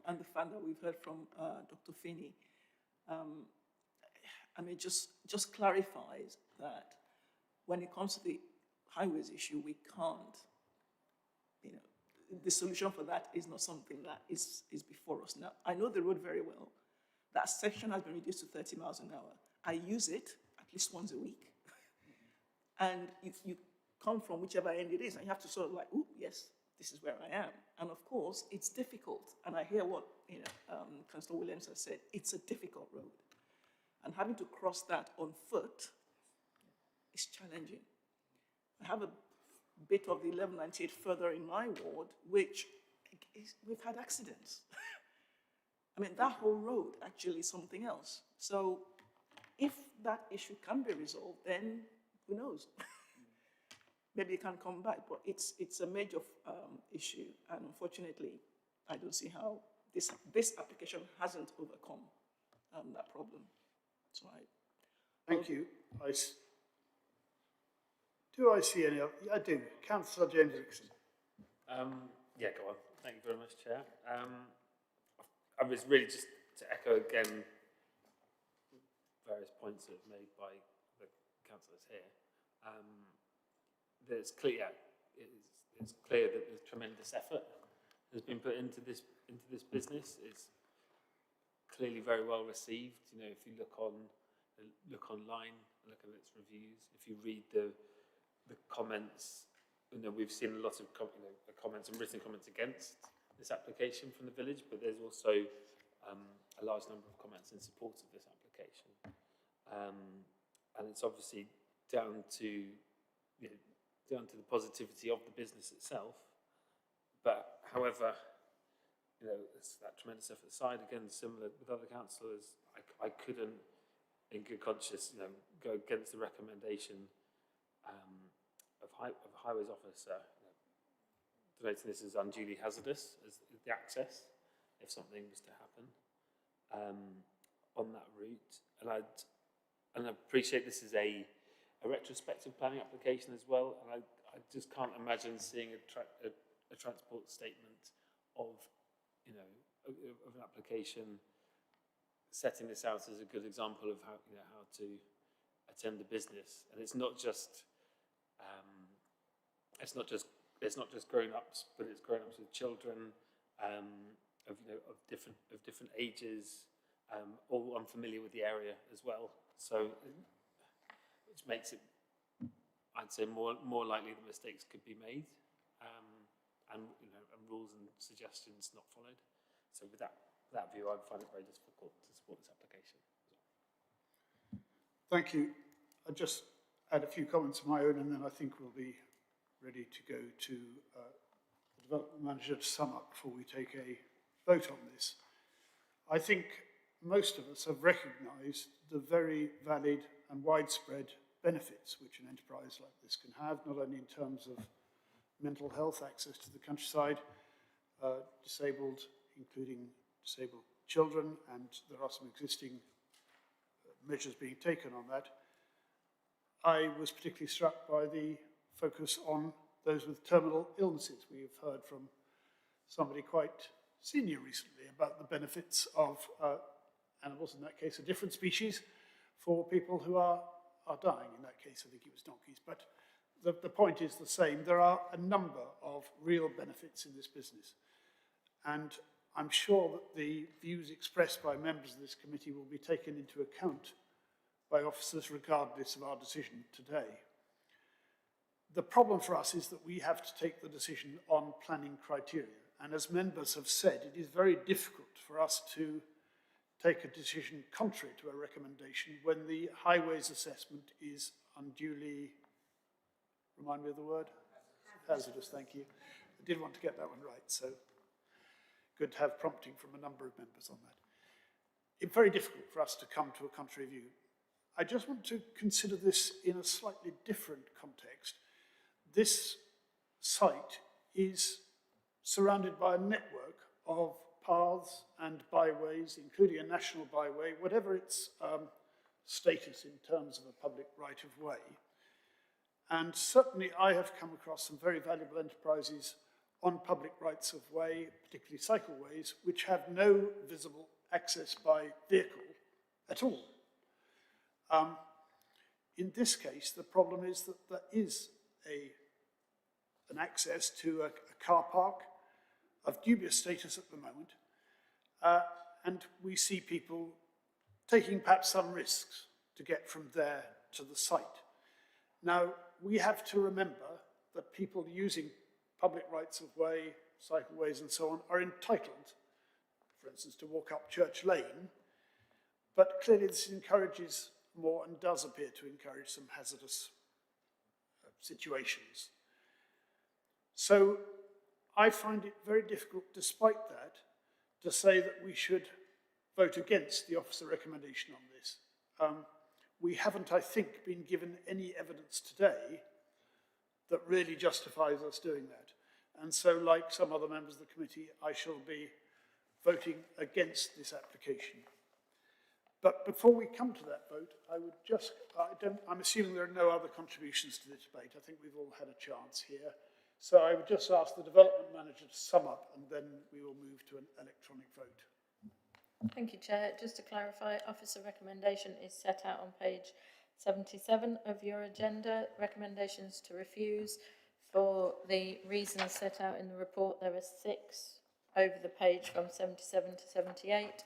and the fact that we've heard from Dr. Finney. I mean, just clarifies that when it comes to the highways issue, we can't, the solution for that is not something that is before us. Now, I know the road very well. That section has been reduced to 30 miles an hour. I use it at least once a week. And you come from whichever end it is, and you have to sort of like, oh, yes, this is where I am. And of course, it's difficult. And I hear what Councillor Williams has said. It's a difficult road. And having to cross that on foot is challenging. I have a bit of the 1198 further in my ward, which we've had accidents. I mean, that whole road actually is something else. So if that issue can be resolved, then who knows? Maybe it can come back, but it's a major issue, and unfortunately, I don't see how this application hasn't overcome that problem. So Thank you. Do I see any other? I do. Councillor James Dixon. Yeah, go on. Thank you very much, Chair. I was really just to echo again various points that were made by the councillors here. That it's clear, it's clear that there's tremendous effort has been put into this business. It's clearly very well received. You know, if you look online, look at its reviews. If you read the comments, you know, we've seen a lot of comments and written comments against this application from the village, but there's also a large number of comments in support of this application. And it's obviously down to the positivity of the business itself. But however, you know, it's that tremendous effort aside, again, similar with other councillors, I couldn't, in good conscience, you know, go against the recommendation of Highways Officer, denoting this as unduly hazardous as the access, if something was to happen on that route. And I appreciate this is a retrospective planning application as well, and I just can't imagine seeing a transport statement of, you know, of an application setting this out as a good example of how, you know, how to attend the business. And it's not just grown-ups, but it's grown-ups with children of different ages, all unfamiliar with the area as well. So, which makes it, I'd say, more likely that mistakes could be made, and rules and suggestions not followed. So, with that view, I find it very difficult to support this application. Thank you. I just add a few comments of my own, and then I think we'll be ready to go to the development manager to sum up before we take a vote on this. I think most of us have recognised the very valid and widespread benefits which an enterprise like this can have, not only in terms of mental health, access to the countryside, disabled, including disabled children, and there are some existing measures being taken on that. I was particularly struck by the focus on those with terminal illnesses. We've heard from somebody quite senior recently about the benefits of animals, in that case a different species, for people who are dying. In that case, I think it was donkeys. But the point is the same. There are a number of real benefits in this business. And I'm sure that the views expressed by members of this committee will be taken into account by officers regardless of our decision today. The problem for us is that we have to take the decision on planning criteria. And as members have said, it is very difficult for us to take a decision contrary to a recommendation when the highways assessment is unduly, remind me of the word? Hazardous, thank you. I did want to get that one right, so good to have prompting from a number of members on that. It's very difficult for us to come to a contrary view. I just want to consider this in a slightly different context. This site is surrounded by a network of paths and byways, including a national byway, whatever its status in terms of a public right-of-way. And certainly I have come across some very valuable enterprises on public rights-of-way, particularly cycleways, which have no visible access by vehicle at all. In this case, the problem is that there is an access to a car park, of dubious status at the moment, and we see people taking perhaps some risks to get from there to the site. Now, we have to remember that people using public rights of way, cycleways and so on, are entitled, for instance, to walk up Church Lane, but clearly this encourages more and does appear to encourage some hazardous situations. So I find it very difficult, despite that, to say that we should vote against the officer recommendation on this. We haven't, I think, been given any evidence today that really justifies us doing that. And so, like some other members of the committee, I shall be voting against this application. But before we come to that vote, I would just, I'm assuming there are no other contributions to this debate. I think we've all had a chance here. So I would just ask the development manager to sum up, and then we will move to an electronic vote. Thank you, Chair. Just to clarify, officer recommendation is set out on page 77 of your agenda. Recommendations to refuse. For the reasons set out in the report, there are 6 over the page from 77 to 78,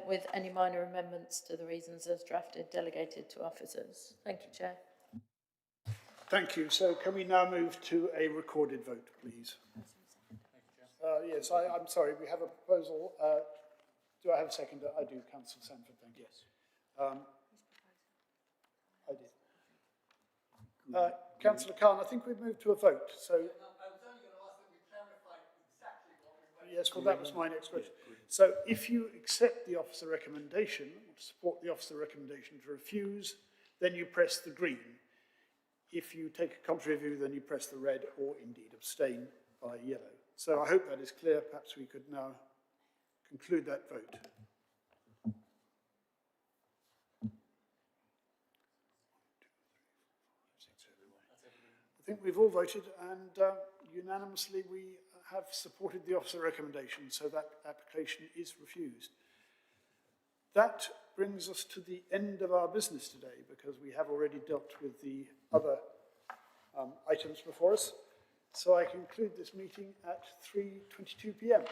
with any minor amendments to the reasons as drafted delegated to officers. Thank you, Chair. Thank you. So can we now move to a recorded vote, please? Yes, I'm sorry, we have a proposal. Do I have a seconder? I do, Councillor Sanford, thank you. Yes. I did. Councillor Khan, I think we've moved to a vote. So, I was only going to ask that we clarify exactly what we voted. Yes, well, that was my next question. So, if you accept the officer recommendation, or support the officer recommendation to refuse, then you press the green. If you take a contrary view, then you press the red, or indeed abstain by yellow. So, I hope that is clear. Perhaps we could now conclude that vote. I think we've all voted, and unanimously we have supported the officer recommendation, so that application is refused. That brings us to the end of our business today, because we have already dealt with the other items before us. So I conclude this meeting at 3:22 p.m.